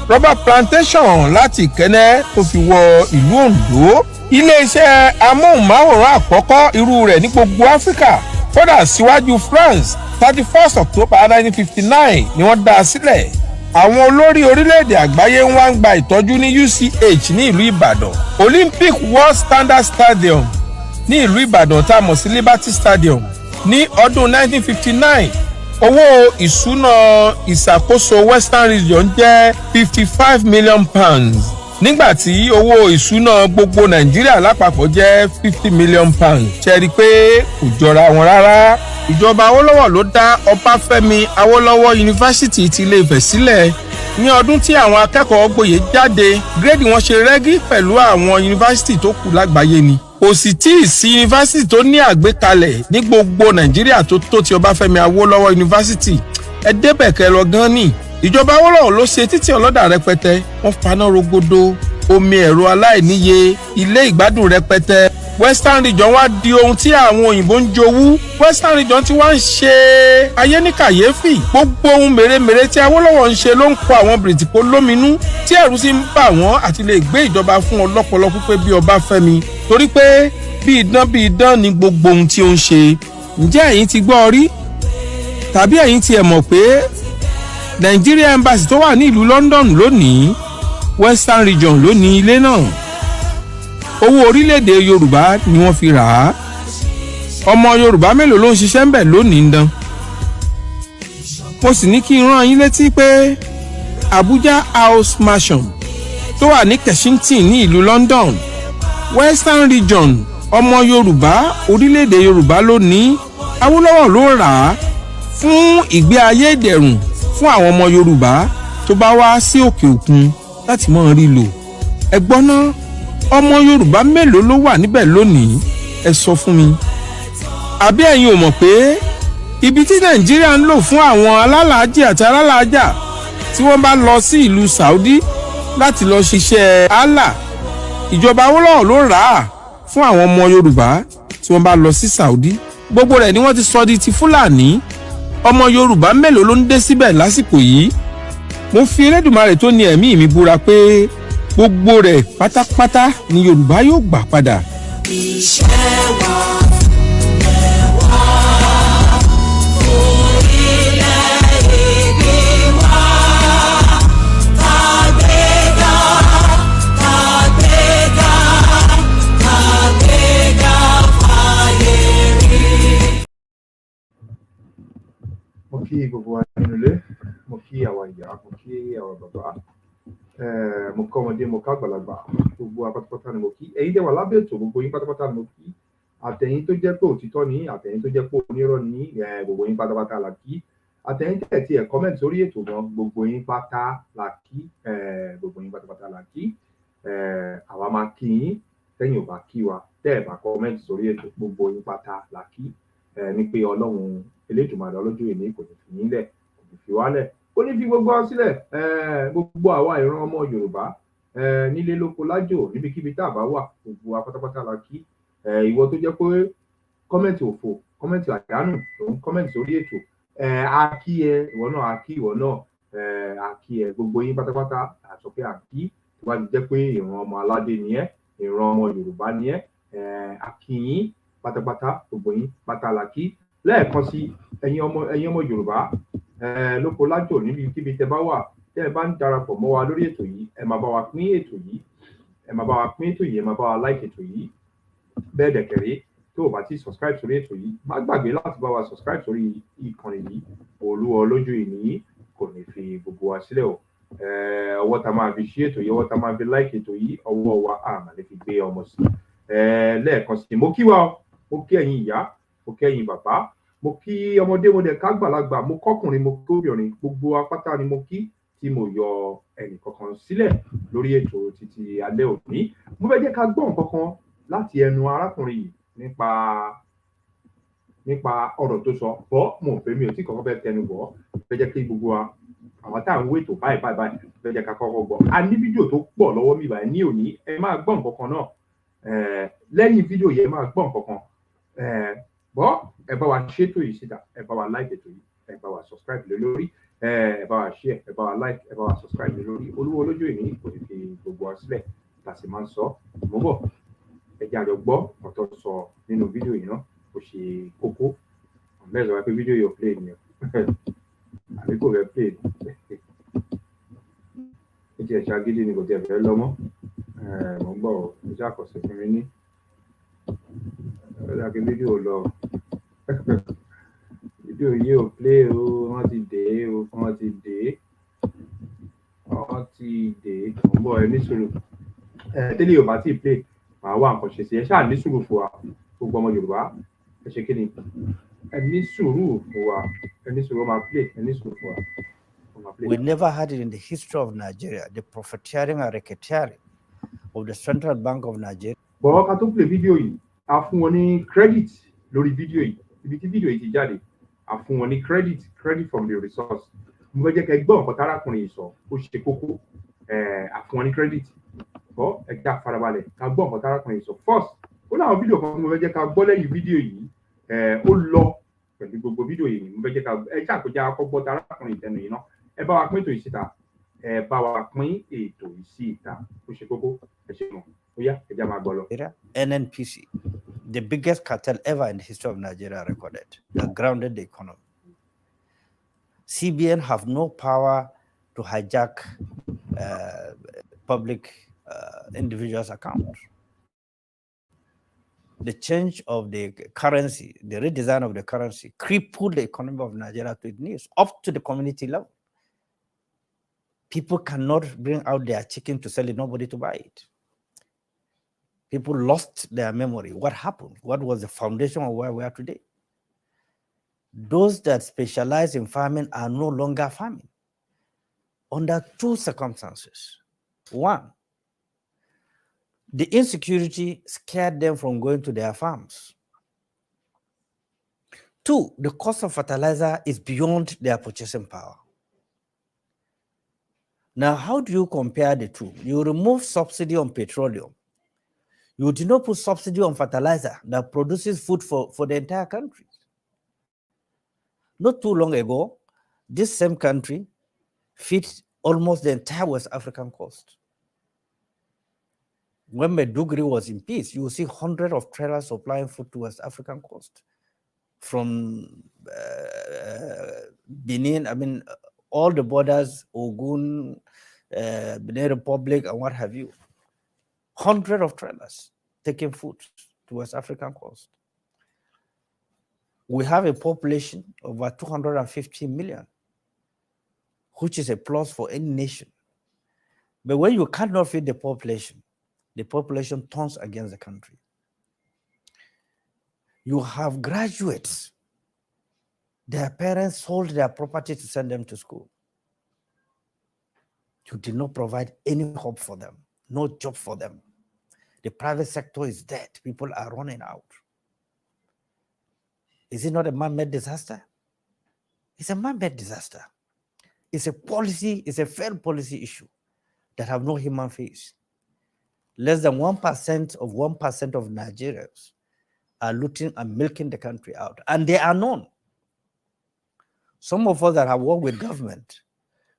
Rubber Plantation láti Ìkẹ́nẹ́ tó fi wọ ìlú Oǹdó. Ilé-iṣẹ́ amóhùnmáwòrán àkọ́kọ́ irú rẹ̀ ní gbogbo Áfíríkà kódà síwájú France 31 October 1959 ni wọ́n dá a sílẹ̀. Àwọn olórí orílẹ̀-èdè àgbáyé ń wá ń gba ìtọ́jú ní UCH ní ìlú Ìbàdàn. Olympic World Standard Stadium ní ìlú Ìbàdàn tá a mọ̀ sí Liberty Stadium ní ọdún 1959. Owó ìṣúná ìṣàkóso Western Region jẹ́ £55 million nígbà tí owó ìṣúná gbogbo Nàìjíríà lápapọ̀ jẹ́ £50 million. Ṣe rí i pé kò jọra wọn rárá. Ìjọba Awólọ́wọ̀ ló dá Ọbáfẹ́mi Awólọ́wọ̀ Yunifásítì ti Ilé-Ifẹ̀ sílẹ̀ ní ọdún tí àwọn akẹ́kọ̀ọ́ gboyè jáde. Gírèdì wọn ṣe rẹ́gí pẹ̀lú àwọn yunifásítì tó kù lágbàáyé ni. Kò sì tí ì sí yunifásítì tó ní àgbékalẹ̀ ní gbogbo Nàìjíríà tó ti Ọbáfẹ́mi Awólọ́wọ̀ Yunifásítì. Ẹ débẹ̀ kẹ́ lọ gan ni. Ìjọba Awólọ́wọ̀ ló ṣe títì ọlọ́dà rẹpẹtẹ, wọ́n faná rogodo, omi ẹ̀rọ aláìníye, ilé ìgbádùn rẹpẹtẹ. Western Region wá di ohun tí àwọn òyìnbó ń jowú. Western Region ti wá ń ṣe ayé ní kàyéfì. Gbogbo ohun mèremère tí Awólọ́wọ̀ ń ṣe ló ń kọ àwọn bìrìtìkó lóminú tí ẹ̀rù sì ń bà wọ́n àti lè gbé ìjọba fún ọlọ́pọlọ pípé bí Ọbáfẹ́mi. Torí pé bí idán ni gbogbo ohun tí ó ń ṣe. Ǹjẹ́ ẹ̀yin ti gbọ́ rí? Tàbí ẹ̀yin ti ẹ̀ mọ̀ pé Nigeria Embassy tó wà ní ìlú London lónìí Western Region ló ní ilé náà. Owó orílẹ̀-èdè Yorùbá ni wọ́n fi rà á. Ọmọ Yorùbá mélòó ló ń ṣiṣẹ́ ń bẹ̀ lónìí ń dán. Mo sì ní kí n rán yín létí pé Abuja House Mansion tó wà ní Kensington ní ìlú London Western Region ọmọ Yorùbá orílẹ̀-èdè Yorùbá ló ní. Awólọ́wọ̀ ló rà á fún ìgbé ayé ìdẹ̀rùn fún àwọn ọmọ Yorùbá tó bá wá sí òkè òkun láti mọ̀ rí lò. Ẹ gbọ́ ná, ọmọ Yorùbá mélòó ló wà níbẹ̀ lónìí? Ẹ sọ fún mi. Àbí ẹ̀yin ò mọ̀ pé ibi tí Nàìjíríà ń lò fún àwọn alálàájì àti alálàájà tí wọ́n bá lọ sí ìlú Saudi láti lọ ṣiṣẹ́ àlà, ìjọba Awólọ́wọ̀ ló rà á fún àwọn ọmọ Yorùbá tí wọ́n bá lọ sí Saudi. Gbogbo rẹ̀ ni wọ́n ti sọ di ti Fúlàní. Ọmọ Yorùbá mélòó ló ń dé síbẹ̀ lásìkò yìí? Mo fi Elédùmarè tó ní ẹ̀mí mi búra pé gbogbo rẹ̀ pátápátá ni Yorùbá yóò gbà padà. Iṣẹ́ wa ẹ̀wà orílẹ̀-èdè wa kàgbéga kàgbéga kàgbéga fàyè rí. Mo kí gbogbo wa nínú ilé, mo kí àwa ìyá, mo kí àwa bàbá. mo kọ́ ọmọdé mo ká àgbàlagbà gbogbo apátápátá ni mo kí ẹ̀yin tẹ́ wà lábẹ́ ètò gbogbo yín pátápátá ni mo kí àtẹ̀yin tó jẹ́ pé òtítọ́ ní àtẹ̀yin tó jẹ́ pé onírọ́ ní gbogbo yín pátápátá la kí àtẹ̀yin tẹ̀ tí ẹ̀ kọ́mẹ̀ntì sórí ètò gan gbogbo yín pátá la kí gbogbo yín pátápátá la kí àwa máa kí yín tẹ́yin ò bá kí wa tẹ́ ẹ̀ bá kọ́mẹ̀ntì sórí ètò gbogbo yín pátá la kí ní pé Ọlọ́run Elédùmarè ọlọ́jọ́ èní kò ní fi yín lẹ̀ kò ní fi wá lẹ̀ ó ní fi gbogbo wa sílẹ̀ gbogbo àwa ìran ọmọ Yorùbá nílé lóko lájò níbikíbi tá a bá wà gbogbo wa pátápátá la kí ìwọ tó jẹ́ pé kọ́mẹ̀ntì òfò kọ́mẹ̀ntì àdánù tó ń kọ́mẹ̀ntì sórí ètò a kí ẹ ìwọ náà a kí ìwọ náà a kí ẹ gbogbo yín pátápátá àsọ pé a kí tó bá ti jẹ́ pé ìran ọmọ aládé ni ẹ́ ìran ọmọ Yorùbá ni ẹ́ a kí yín pátápátá gbogbo yín pátá la kí lẹ́ẹ̀kan sí ẹ̀yin ọmọ Yorùbá lóko lájò níbikíbi tẹ́ bá wà tẹ́ ẹ bá ń darapọ̀ mọ́ wa lórí ètò yìí ẹ máa bá wa pín ètò yìí ẹ máa bá wa pín ètò yìí ẹ máa bá wa like ètò yìí bẹ́ẹ̀ dẹ̀kẹ̀rẹ́ tó o bá ti subscribe sórí ètò yìí má gbàgbé láti bá wa subscribe sórí ìkànnì yìí Olúwa Olójú Ìní kò ní fi gbogbo wa sílẹ̀ o ọwọ́ tá máa fi ṣí ètò yìí ọwọ́ tá máa fi like ètò yìí ọwọ́ wa àmà lè fi gbé ọmọ sí lẹ́ẹ̀kan sí mo kí wa mo kí ẹ̀yin ìyá mo kí ẹ̀yin bàbá mo kí ọmọdé mo dẹ̀ ká gbàlagbà mo kọ́kùnrin mo kí obìnrin gbogbo apáta ni mo kí tí mo yọ ẹnì kankan sílẹ̀ lórí ètò títí alẹ́ òní mo fẹ́ jẹ́ ká gbọ́ nǹkan kan láti ẹnu arákùnrin yìí nípa ọ̀rọ̀ tó sọ bọ́ mo fẹ́ mi ò tí kọ́kọ́ fẹ́ tẹnu bọ̀ fẹ́ jẹ́ kí gbogbo wa àwọn tá à ń wé ètò báyìí fẹ́ jẹ́ ká kọ́kọ́ gbọ́ a ní fídíò tó pọ̀ lọ́wọ́ mi báyìí ní òní ẹ máa gbọ́ nǹkan kan náà lẹ́yìn fídíò yẹn máa gbọ́ nǹkan kan bọ́ ẹ bá wa ṣètò yìí síta ẹ bá wa like ètò yìí ẹ bá wa subscribe lé lórí ẹ bá wa share ẹ bá wa like ẹ bá wa subscribe lé lórí Olúwa Olójú Ìní kò ní fi gbogbo wa sílẹ̀ tá a sì máa ń sọ mo bọ̀ ẹ jẹ́ àjọ gbọ́ ọ̀tọ̀ sọ nínú fídíò yìí náà ó ṣe kókó ọ̀mẹ́sọ̀ wá pé fídíò yóò play ni àbí kò fẹ́ play ó ti ẹ̀ ṣàgídí ni kò tiẹ̀ fẹ́ lọ́mọ́ mo ń bọ̀ ó ṣàkọsí fún mi ní ọ̀dàkì fídíò lọ fídíò yìí ò play o wọ́n ti dé mo ń bọ̀ ẹ ní sùúrù tẹ́lẹ̀ yóò bá ti play màá wá nǹkan ṣe sí ẹ ṣáà ní sùúrù fún wa gbogbo ọmọ Yorùbá ẹ ṣe kí ni ẹ ní sùúrù fún wa ẹ ní sùúrù máa play ẹ ní sùúrù fún wa. We never had it in the history of Nigeria, the profiteering and racketeering of the Central Bank of Nigeria. Bọ̀wọ́ ká tó play fídíò yìí a fún wọn ní credit lórí fídíò yìí ibi tí fídíò yìí ti jáde a fún wọn ní credit from the resource mo fẹ́ jẹ́ kẹ́ gbọ́ nǹkan tárákùnrin yìí sọ ó ṣe kókó a fún wọn ní credit bọ́ ẹ já farabalẹ̀ ká gbọ́ nǹkan tárákùnrin yìí sọ first ó láwọn fídíò kan tí mo fẹ́ jẹ́ ká gbọ́ lẹ́yìn fídíò yìí ó lọ pẹ̀lú gbogbo fídíò yìí mo fẹ́ jẹ́ ká ẹ já àkójá akọ́gbọ́ tárákùnrin ìtẹnu yìí náà ẹ bá wa pín ètò yìí síta ẹ bá wa pín ètò yìí síta ó ṣe kókó ẹ ṣe mọ̀ ó yá ẹ já máa gbọ́ lọ. NNPC, the biggest cartel ever in the history of Nigeria recorded, that grounded the economy. CBN have no power to hijack public individuals' accounts. The change of the currency, the redesign of the currency, crippled the economy of Nigeria to its knees, up to the community level. People cannot bring out their chicken to sell it, nobody to buy it. People lost their memory. What happened? What was the foundation of where we are today? Those that specialize in farming are no longer farming under two circumstances. One, the insecurity scared them from going to their farms. Two, the cost of fertilizer is beyond their purchasing power. Now, how do you compare the two? You remove subsidy on petroleum. You do not put subsidy on fertilizer that produces food for the entire country. Not too long ago, this same country feeds almost the entire West African coast. When Maiduguri was in peace, you will see hundreds of trailers supplying food to West African coast. From Benin, I mean, all the borders, Ogun, Benin Republic, and what have you. Hundreds of trailers taking food to West African coast. We have a population of about 250 million, which is a plus for any nation. But when you cannot feed the population turns against the country. You have graduates, their parents sold their property to send them to school. You did not provide any hope for them, no job for them. The private sector is dead. People are running out. Is it not a man-made disaster? It's a man-made disaster. It's a policy, it's a failed policy issue that have no human face. Less than 1% of Nigerians are looting and milking the country out, and they are known. Some of us that have worked with government,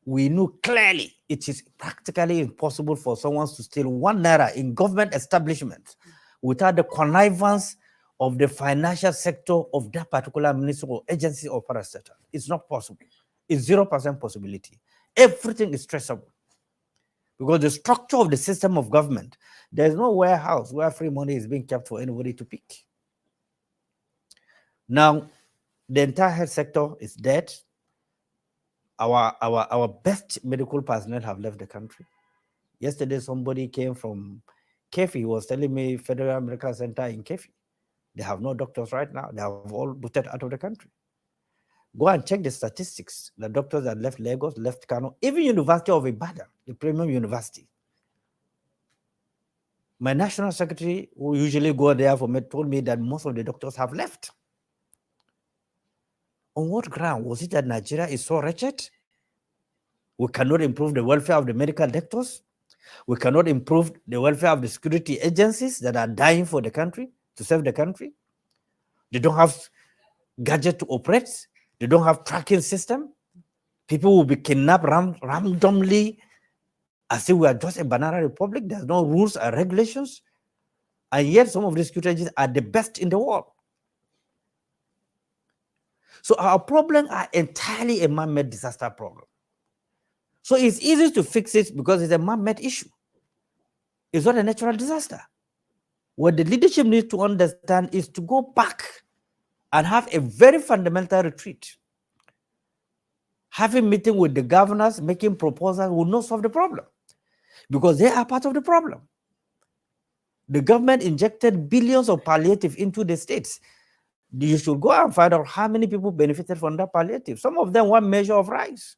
we knew clearly it is practically impossible for someone to steal 1 naira in government establishment without the connivance of the financial sector of that particular ministry or agency or parastatal. It's not possible. It's 0% possibility. Everything is traceable. Because the structure of the system of government, there's no warehouse where free money is being kept for anybody to pick. Now, the entire health sector is dead. Our best medical personnel have left the country. Yesterday, somebody came from Kefi, was telling me Federal Medical Center in Kefi. They have no doctors right now. They have all booted out of the country. Go and check the statistics. The doctors that left Lagos, left Kano, even University of Ibadan, the premium university. My national secretary, who usually go there for me, told me that most of the doctors have left. On what ground? Was it that Nigeria is so wretched? We cannot improve the welfare of the medical doctors. We cannot improve the welfare of the security agencies that are dying for the country, to save the country. They don't have gadget to operate. They don't have tracking system. People will be kidnapped randomly as if we are just a banana republic. There's no rules and regulations. And yet some of these security agencies are the best in the world. So our problems are entirely a man-made disaster problem. So it's easy to fix it because it's a man-made issue. It's not a natural disaster. What the leadership needs to understand is to go back and have a very fundamental retreat. Having meeting with the governors, making proposals will not solve the problem because they are part of the problem. The government injected billions of palliative into the states. You should go and find out how many people benefited from that palliative. Some of them 1 measure of rice.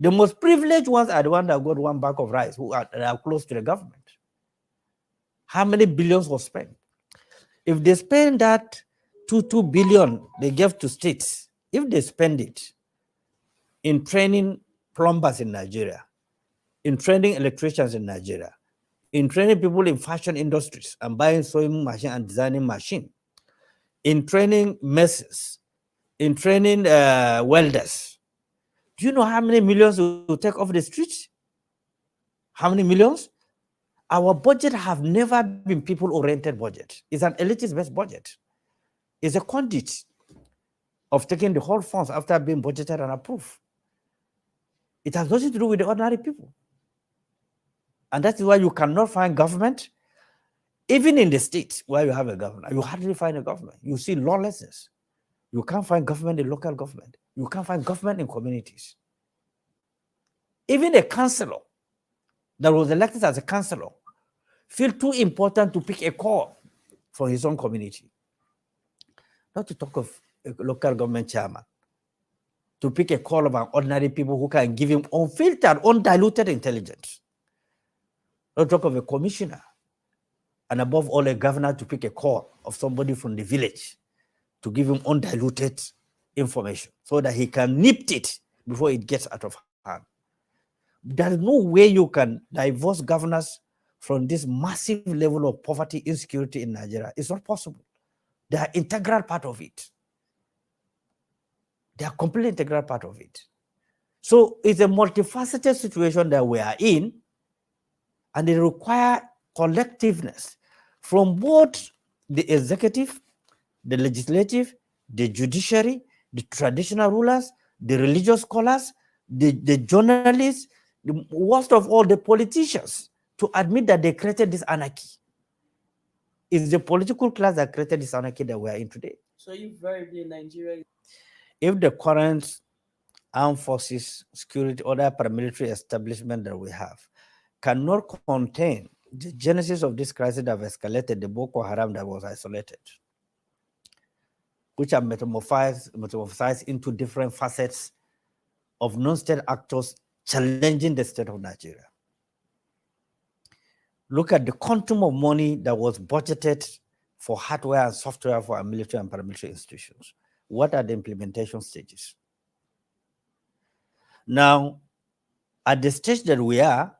The most privileged ones are the ones that got 1 bag of rice, who are close to the government. How many billions was spent? If they spend that 2 billion they gave to states, if they spend it in training plumbers in Nigeria, in training electricians in Nigeria, in training people in fashion industries and buying sewing machine and designing machine, in training messes, in training welders, do you know how many millions will take off the streets? How many millions? Our budget have never been people-oriented budget. It's an elitist-based budget. It's a conduit of taking the whole funds after being budgeted and approved. It has nothing to do with the ordinary people. And that is why you cannot find government, even in the states where you have a government. You hardly find a government. You see lawlessness. You can't find government in local government. You can't find government in communities. Even a councillor that was elected as a councillor feel too important to pick a call for his own community. Not to talk of a local government chairman, to pick a call of an ordinary people who can give him unfiltered, undiluted intelligence. Not talk of a commissioner, and above all, a governor to pick a call of somebody from the village to give him undiluted information so that he can nip it before it gets out of hand. There is no way you can divorce governors from this massive level of poverty, insecurity in Nigeria. It's not possible. They are integral part of it. They are completely integral part of it. So it's a multifaceted situation that we are in, and it requires collectiveness from both the executive, the legislative, the judiciary, the traditional rulers, the religious scholars, the journalists, the worst of all, the politicians, to admit that they created this anarchy. It's the political class that created this anarchy that we are in today. So if in Nigeria, if the current armed forces, security, other paramilitary establishment that we have cannot contain the genesis of this crisis that have escalated the Boko Haram that was isolated, which are metamorphosized into different facets of non-state actors challenging the state of Nigeria. Look at the quantum of money that was budgeted for hardware and software for our military and paramilitary institutions. What are the implementation stages? Now, at the stage that we are,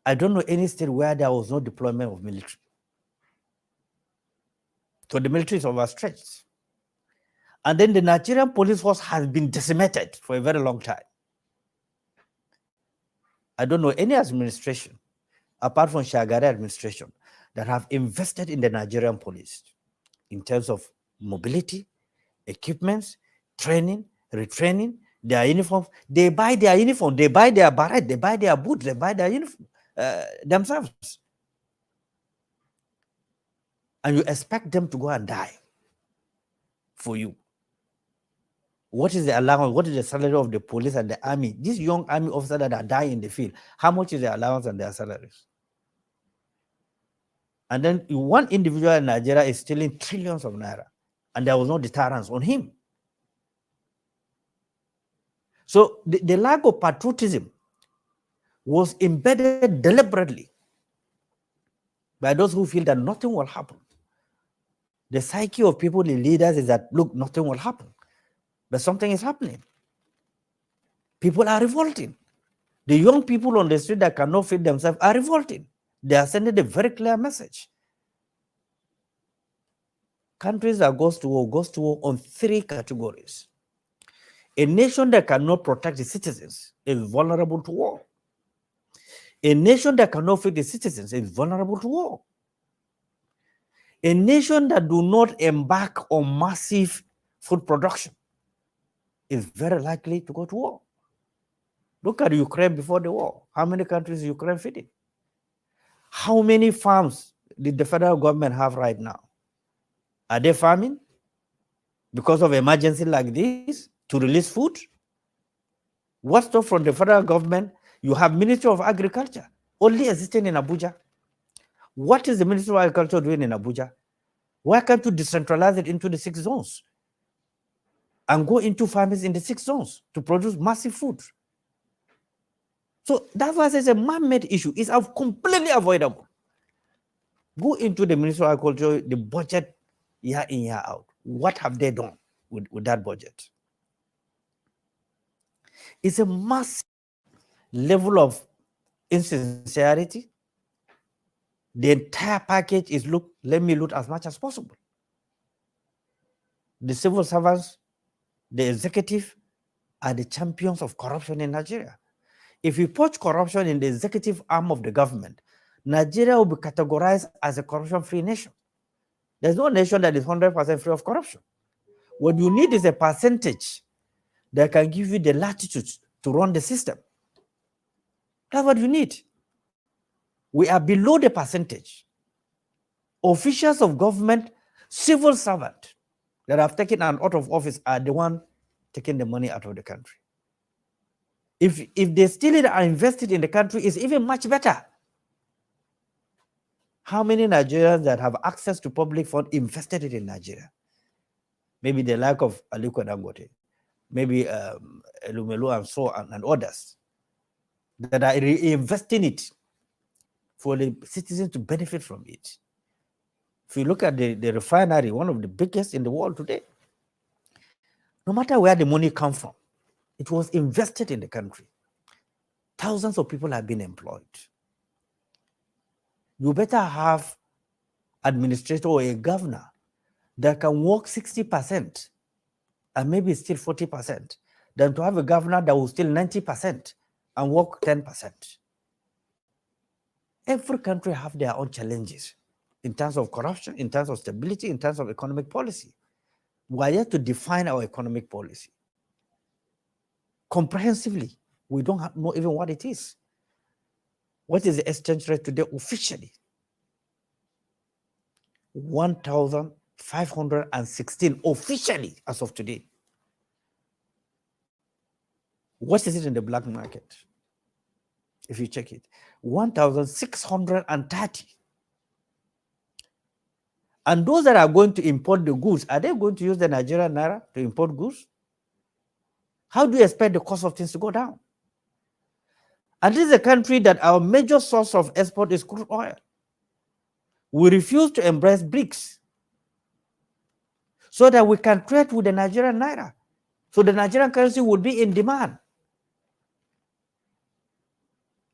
I don't know any state where there was no deployment of military. So the military is overstretched. And then the Nigerian police force has been decimated for a very long time. I don't know any administration, apart from Shagari administration, that have invested in the Nigerian police in terms of mobility, equipments, training, retraining, their uniforms. They buy their uniform, they buy their beret, they buy their boots, they buy their uniform themselves. And you expect them to go and die for you. What is the allowance? What is the salary of the police and the army? These young army officers that are dying in the field, how much is their allowance and their salaries? And then one individual in Nigeria is stealing trillions of naira, and there was no deterrence on him. So the lack of patriotism was embedded deliberately by those who feel that nothing will happen. The psyche of people, the leaders, is that, look, nothing will happen. But something is happening. People are revolting. The young people on the street that cannot feed themselves are revolting. They are sending a very clear message. Countries that goes to war on three categories. A nation that cannot protect its citizens is vulnerable to war. A nation that cannot feed its citizens is vulnerable to war. A nation that do not embark on massive food production is very likely to go to war. Look at Ukraine before the war. How many countries is Ukraine feeding? How many farms did the federal government have right now? Are they farming because of emergency like this to release food? What's up from the federal government? You have Ministry of Agriculture only existing in Abuja. What is the Ministry of Agriculture doing in Abuja? Why can't you decentralize it into the 6 zones and go into farmers in the 6 zones to produce massive food? So that's why I say it's a man-made issue. It's completely avoidable. Go into the Ministry of Agriculture, the budget year in, year out. What have they done with that budget? It's a massive level of insincerity. The entire package is, look, let me loot as much as possible. The civil servants, the executive are the champions of corruption in Nigeria. If you put corruption in the executive arm of the government, Nigeria will be categorized as a corruption-free nation. There's no nation that is 100% free of corruption. What you need is a percentage that can give you the latitude to run the system. That's what you need. We are below the percentage. Officials of government, civil servants that have taken an oath of office are the one taking the money out of the country. If they still are invested in the country, it's even much better. How many Nigerians that have access to public funds invested it in Nigeria? Maybe the lack of Aliko Dangote, maybe Elumelu and so on, and others that are reinvesting it for the citizens to benefit from it. If you look at the refinery, one of the biggest in the world today, no matter where the money comes from, it was invested in the country. Thousands of people have been employed. You better have administrator or a governor that can work 60% and maybe still 40% than to have a governor that will still 90% and work 10%. Every country have their own challenges in terms of corruption, in terms of stability, in terms of economic policy. We are yet to define our economic policy comprehensively. We don't know even what it is. What is the exchange rate today officially? 1,516 officially as of today. What is it in the black market? If you check it, 1,630. And those that are going to import the goods, are they going to use the Nigerian naira to import goods? How do you expect the cost of things to go down? And this is a country that our major source of export is crude oil. We refuse to embrace BRICS so that we can trade with the Nigerian naira. So the Nigerian currency would be in demand.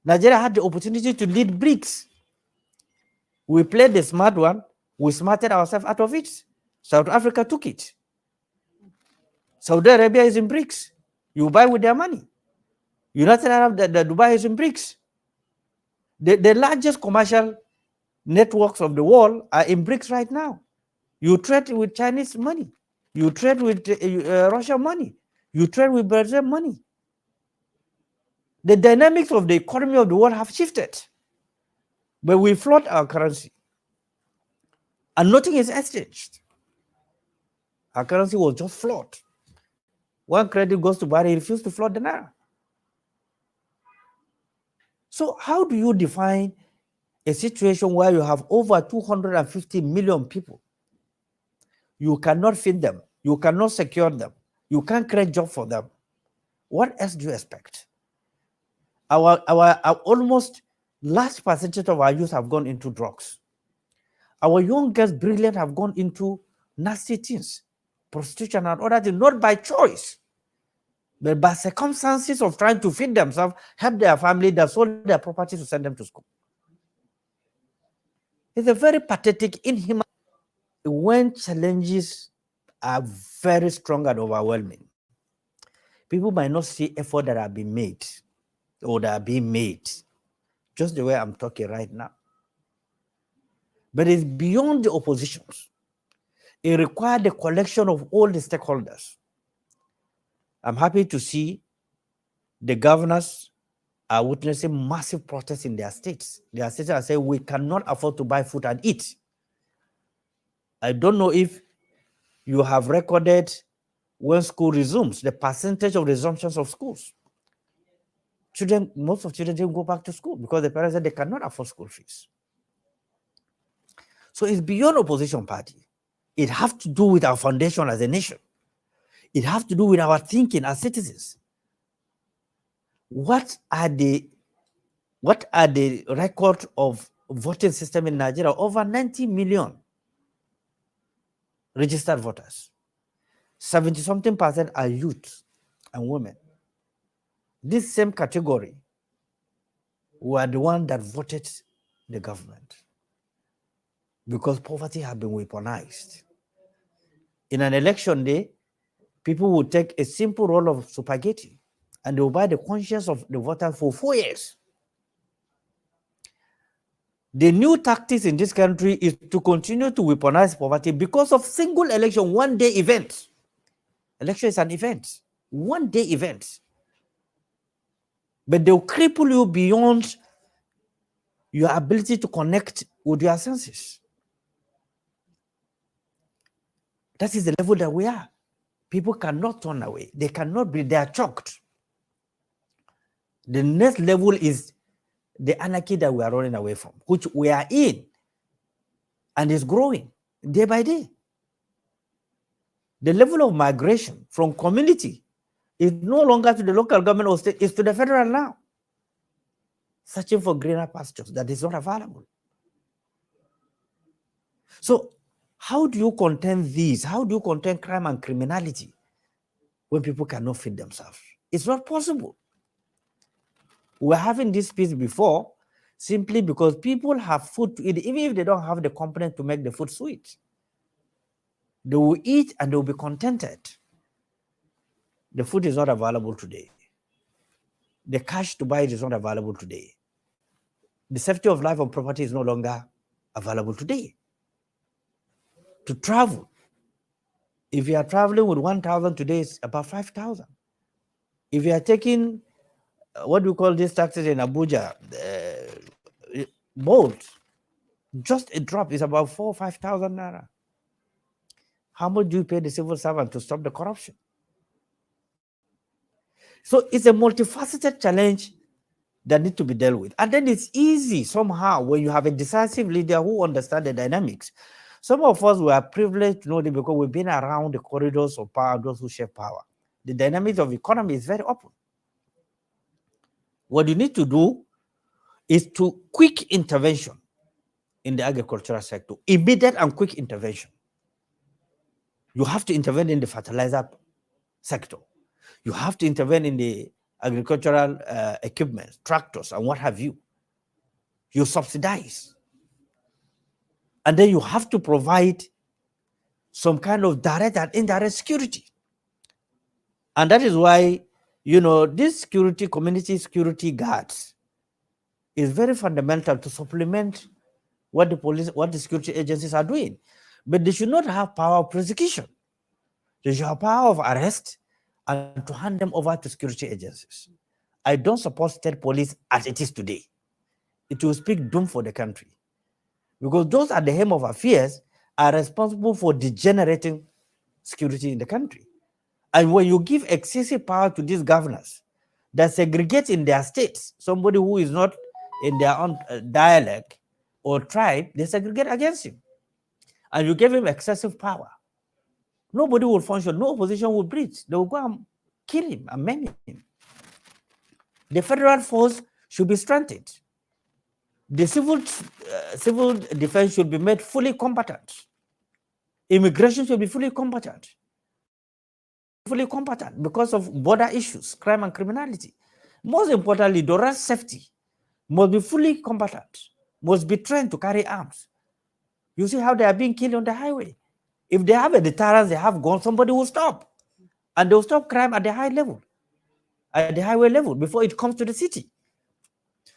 Nigeria had the opportunity to lead BRICS. We played the smart one. We smarted ourselves out of it. South Africa took it. Saudi Arabia is in BRICS. You buy with their money. United Arab, the Dubai is in BRICS. The largest commercial networks of the world are in BRICS right now. You trade with Chinese money. You trade with Russian money. You trade with Brazil money. The dynamics of the economy of the world have shifted. But we float our currency. And nothing is exchanged. Our currency was just float. One credit goes to Bari, he refused to float the naira. So how do you define a situation where you have over 250 million people? You cannot feed them. You cannot secure them. You can't create jobs for them. What else do you expect? Our almost large percentage of our youth have gone into drugs. Our youngest brilliant have gone into nasty things, prostitution and other things, not by choice, but by circumstances of trying to feed themselves, help their family, that sold their property to send them to school. It's a very pathetic, inhuman. When challenges are very strong and overwhelming, people might not see effort that have been made or that are being made, just the way I'm talking right now. But it's beyond the oppositions. It required the collection of all the stakeholders. I'm happy to see the governors are witnessing massive protests in their states. Their states are saying, we cannot afford to buy food and eat. I don't know if you have recorded when school resumes, the percentage of resumptions of schools. Most of children didn't go back to school because the parents said they cannot afford school fees. So it's beyond opposition party. It has to do with our foundation as a nation. It has to do with our thinking as citizens. What are the record of voting system in Nigeria? Over 90 million registered voters. 70-something% are youth and women. This same category were the one that voted the government because poverty had been weaponized. In an election day, people would take a simple roll of spaghetti and they will buy the conscience of the voters for 4 years. The new tactics in this country is to continue to weaponize poverty because of single election, one-day event. Election is an event, one-day event. But they'll cripple you beyond your ability to connect with your senses. That is the level that we are. People cannot turn away. They cannot breathe. They are choked. The next level is the anarchy that we are running away from, which we are in, and is growing day by day. The level of migration from community is no longer to the local government or state, it's to the federal now. Searching for greener pastures that is not available. So how do you contain these? How do you contain crime and criminality when people cannot feed themselves? It's not possible. We're having this peace before simply because people have food to eat, even if they don't have the component to make the food sweet. They will eat and they will be contented. The food is not available today. The cash to buy it is not available today. The safety of life and property is no longer available today. To travel, if you are traveling with 1,000 today, it's about 5,000. If you are taking, what do you call these taxes in Abuja, boat, just a drop is about 4,000 or 5,000 naira. How much do you pay the civil servant to stop the corruption? So it's a multifaceted challenge that need to be dealt with. And then it's easy somehow when you have a decisive leader who understands the dynamics. Some of us were privileged to know them because we've been around the corridors of power, those who shape power. The dynamics of the economy is very open. What you need to do is to quick intervention in the agricultural sector, immediate and quick intervention. You have to intervene in the fertilizer sector. You have to intervene in the agricultural equipment, tractors, and what have you. You subsidize. And then you have to provide some kind of direct and indirect security. And that is why, this security, community security guards is very fundamental to supplement what the police, what the security agencies are doing. But they should not have power of prosecution. They should have power of arrest and to hand them over to security agencies. I don't support state police as it is today. It will speak doom for the country. Because those at the helm of affairs are responsible for degenerating security in the country. And when you give excessive power to these governors that segregate in their states, somebody who is not in their own dialect or tribe, they segregate against him. And you give him excessive power. Nobody will function. No opposition will breathe. They will go and kill him and maim him. The federal force should be strengthened. The civil defense should be made fully competent. Immigration should be fully competent because of border issues, crime and criminality. Most importantly, the road safety must be fully competent, must be trained to carry arms. You see how they are being killed on the highway. If they have a deterrence, they have guns, somebody will stop. And they will stop crime at the high level, at the highway level, before it comes to the city.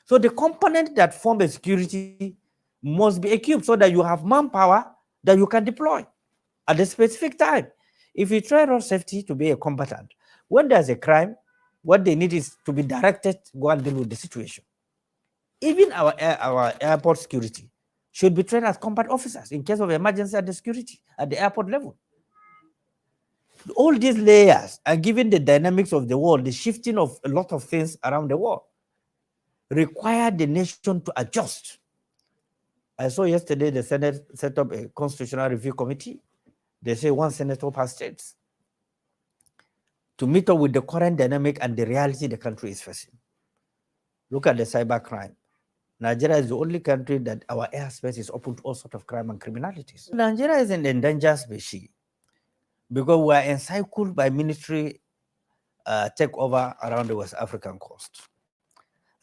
So the components that form a security must be equipped so that you have manpower that you can deploy at a specific time. If you try road safety to be a combatant, when there's a crime, what they need is to be directed to go and deal with the situation. Even our airport security should be trained as combat officers in case of emergency at the security at the airport level. All these layers are given the dynamics of the world, the shifting of a lot of things around the world, require the nation to adjust. I saw yesterday the Senate set up a constitutional review committee. They say one senator per state to meet up with the current dynamic and the reality the country is facing. Look at the cyber crime. Nigeria is the only country that our airspace is open to all sorts of crime and criminalities. Nigeria is an endangered species because we are encircled by military takeover around the West African coast.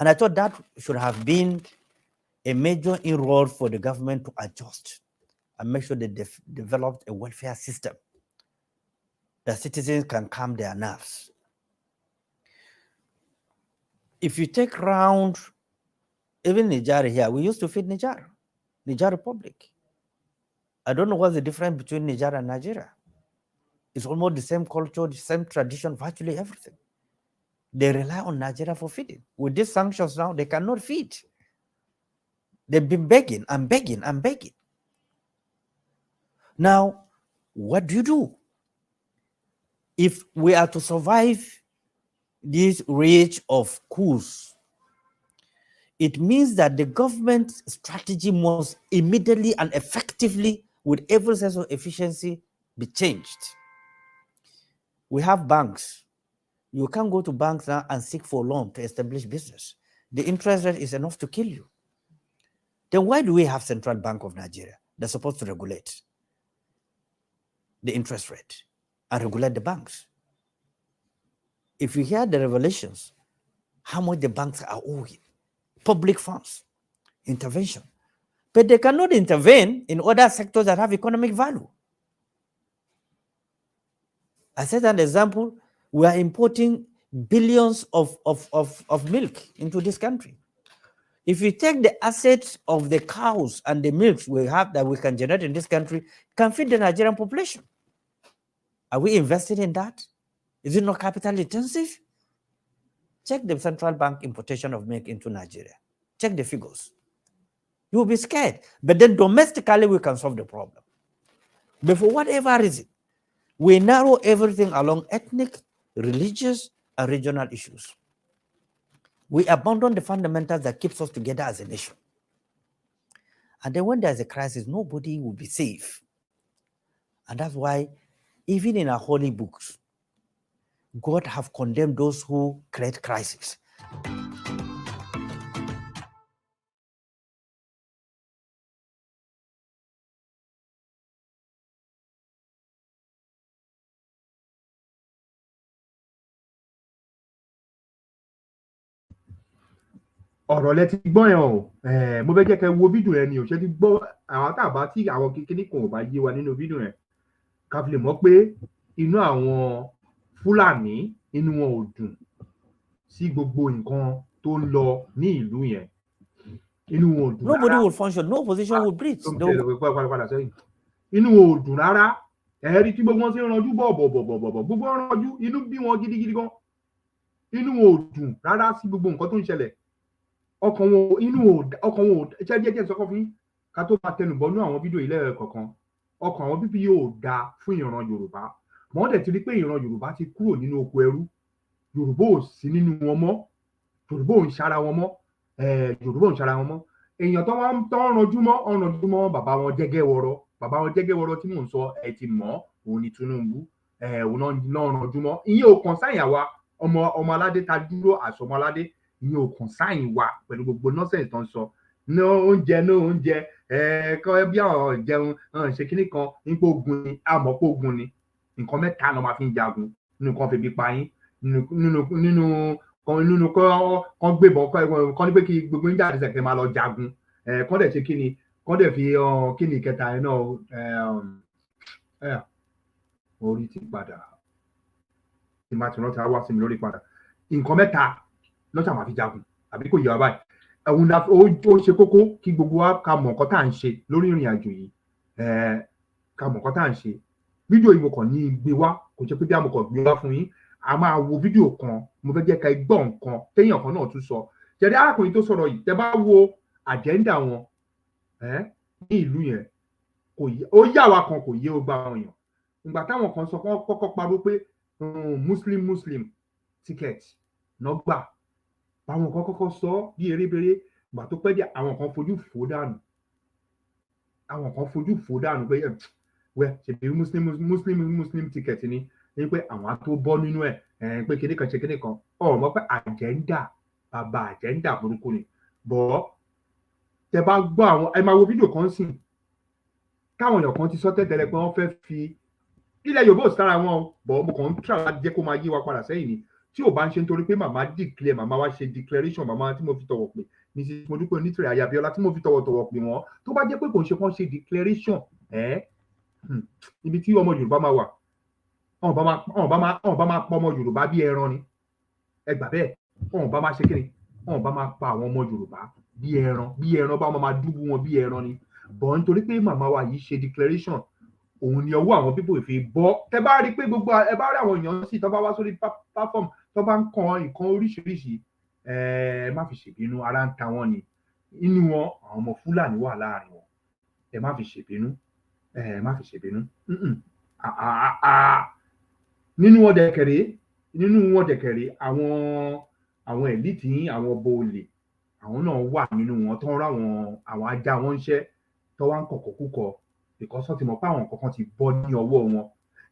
And I thought that should have been a major inroad for the government to adjust and make sure they developed a welfare system that citizens can calm their nerves. If you take round, even Niger here, we used to feed Niger Republic. I don't know what's the difference between Niger and Nigeria. It's almost the same culture, the same tradition, virtually everything. They rely on Nigeria for feeding. With these sanctions now, they cannot feed. They've been begging and begging and begging. Now, what do you do? If we are to survive this rage of coups, it means that the government strategy must immediately and effectively, with every sense of efficiency, be changed. We have banks. You can't go to banks now and seek for loan to establish business. The interest rate is enough to kill you. Then why do we have Central Bank of Nigeria that's supposed to regulate the interest rate and regulate the banks? If you hear the revelations, how much the banks are owing, public funds, intervention, but they cannot intervene in other sectors that have economic value. I said an example, we are importing billions of milk into this country. If you take the assets of the cows and the milks we have that we can generate in this country, can feed the Nigerian population. Are we investing in that? Is it not capital intensive? Check the central bank importation of milk into Nigeria. Check the figures. You will be scared. But then domestically, we can solve the problem. But for whatever reason, we narrow everything along ethnic, religious, and regional issues. We abandon the fundamentals that keeps us together as a nation. And then when there's a crisis, nobody will be safe. And that's why, even in our holy books, God have condemned those who create crisis. ọ̀rọ̀ lẹ ti gbọ́ yẹn o mo fẹ́ jẹ́ kẹ́ wo fídíò yẹn ni ò ṣe ti gbọ́ àwọn tàbá tí àwọn kékeré kan ò bá yé wa nínú fídíò yẹn ká fi lè mọ̀ pé inú àwọn Fúlàní inú wọn ò dùn sí gbogbo nǹkan tó ń lọ ní ìlú yẹn inú wọn ò dùn rárá. Nobody will function, no opposition will breathe. Inú wọn ò dùn rárá ẹ̀rí tí gbogbo wọn ṣe ń ranjú bọ̀bọ̀bọ̀bọ̀bọ̀ gbogbo wọn ranjú inú bí wọn gidigidi gan inú wọn ò dùn rárá sí gbogbo nǹkan tó ń ṣẹlẹ̀ ọkàn wọn jẹ́ sọ́kọ́ fún ká tó máa tẹnubọ̀ nú àwọn fídíò ilé kọ̀ọ̀kan ọkàn àwọn pípí yóò dáa fún ìran Yorùbá wọ́n dẹ̀ ti rí pé ìran Yorùbá ti kúrò nínú oko ẹrú Yorùbá ò sí nínú wọn mọ́ Yorùbá ò ń ṣara wọn mọ́ èèyàn tó wọ́n ń ranjú mọ́ bàbá wọn jẹ́gẹ́wọ́rọ́ tí mò ń sọ ẹ ti mọ̀ òun ni Tinubu òun náà ranjú mọ́ ìyẹn ò kàn sáyìn àwa ọmọ aládé ta dúró àṣọmọ aládé ìyẹn ò kàn sáyìn wa pẹ̀lú gbogbo nọ́ọ̀sẹ̀ tó ń sọ ní oúnjẹ kọ́ bí àwọn jẹun ṣe kíní kan nípa ogun ni àmọ́ pé ogun ni nǹkan mẹ́ta ló máa fi ń jagun nínú kan febi pa yín nínú kan gbébọn kan ní pé kí gbogbo ń jáde sẹ̀kẹ́ máa lọ jagun kan dẹ̀ ṣe kíni kan dẹ̀ fi kíni kẹta yẹn náà orí ti padà tí máa ti rántí á wá sí mi lórí padà nǹkan mẹ́ta lọ́sà máa fi jagun àbí kò yẹ wa báyìí ẹ̀hún náà ó ṣe kókó kí gbogbo wa ká mọ̀ nǹkan tá à ń ṣe lórí ìrìn àjò yìí ká mọ̀ nǹkan tá à ń ṣe fídíò yìí mo kàn ní gbé wá kò ṣe pé bí àmọ̀kàn gbé wá fún yín a máa wo fídíò kan mo fẹ́ jẹ́ ká gbọ́ nǹkan téèyàn kan náà tún sọ jẹ́rí arákùnrin tó sọ̀rọ̀ yìí tẹ́ bá wo àjẹ́ńdà wọn ní ìlú yẹn kò yé ó yà wá kan kò yé ó gba àwọn èèyàn ìgbà táwọn kan sọ kọ́kọ́ pariwo pé muslim ticket náà gbà àwọn kan kọ́kọ́ sọ bí eréberé ìgbà tó pẹ́ díẹ̀ àwọn kan fojú fò dànù pé wẹ́ ṣèbí muslim ticket ni pé àwọn á tó bọ́ nínú ẹ̀ pé kíní kan ṣe kíní kan mọ̀ pé àjẹ́ńdà burúkú ni bọ́ tẹ bá gbọ́ àwọn ẹ máa wo fídíò kan sìn káwọn èèyàn kan ti sọ tẹ́tẹ́lẹ̀ pé wọ́n fẹ́ fi ilẹ̀ Yorùbá ò sára wọn bọ̀ mo kàn ń tíra láti jẹ́ kó máa yí wa padà sẹ́yìn ni tí ò bá ń ṣe nítorí pé màmá wa ṣe declaration màmá tí mo fi tọ̀wọ̀ pé mrsmudupeonitirimkoabiola tí mo fi tọ̀wọ̀tọ̀wọ̀ pé wọ́n tó bá jẹ́ pé kò ń ṣe kán ṣe declaration ibi tí ọmọ Yorùbá máa wà ọ̀n bá máa pa ọmọ Yorùbá bí ẹran ni ẹ gbà bẹ́ẹ̀ ọ̀n bá máa ṣe kíni ọ̀n bá máa pa àwọn ọmọ Yorùbá bí ẹran bá máa dúbú wọn bí ẹran ni bọ̀ nítorí pé màmá wa yìí ṣe declaration òun ni ọwọ́ àwọn pípò ìfi bọ́ tẹ bá rí pé gbogbo ẹ bá rí àwọn èèyàn sì tó bá wá sórí platform tó bá ń kan nǹkan oríṣiríṣi má fi ṣèbínú ara ń ta wọn ni inú wọn àwọn ọmọ Fúlàní wà láàrin wọn ẹ má fi ṣèbínú nínú wọn dẹ̀kẹ̀rẹ̀ àwọn elite yín àwọn ọba olè àwọn náà wà nínú wọn tó ń rá àwọn ajá wọn ń ṣẹ́ tó wá ń kọ̀kọ̀ kúkọ ìkọ́sọ́ ti mọ̀ pé àwọn kankan ti bọ́ ní ọwọ́ wọn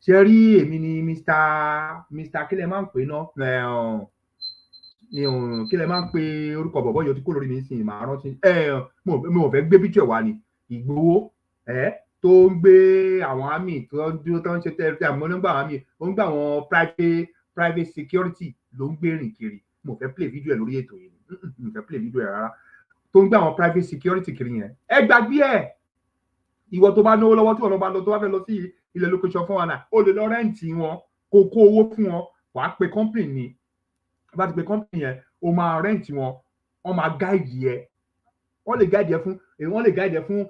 ṣe rí èmi ni mr kílẹ̀ máa ń pè náà kílẹ̀ máa ń pe orúkọ bọ̀bọ̀ yóò ti kó lórí mi sí màá rántí mo ò fẹ́ gbé picture wa ni Ìgbòho tó ń gbé àwọn army tó ń ṣe tẹ́lẹ̀ àmọ́ ló ń gbà àwọn army ó ń gbà àwọn private security ló ń gbé rìn kiri mo fẹ́ play video ẹ̀ lórí ètò yìí mo fẹ́ play video ẹ̀ rárá tó ń gbà àwọn private security kiri yẹn ẹ gbàgbé ẹ̀ ìwọ tó bá náwó lọ́wọ́ tí wọn bá lọ tó bá fẹ́ lọ sí ilẹ̀ location fún wa náà ó lè lọ rẹ́ǹtì wọn kó kó owó fún wọn wàá pe company ni bá ti pe company yẹn ó máa rẹ́ǹtì wọn wọ́n máa gáìdì ẹ wọ́n lè gáìdì ẹ fún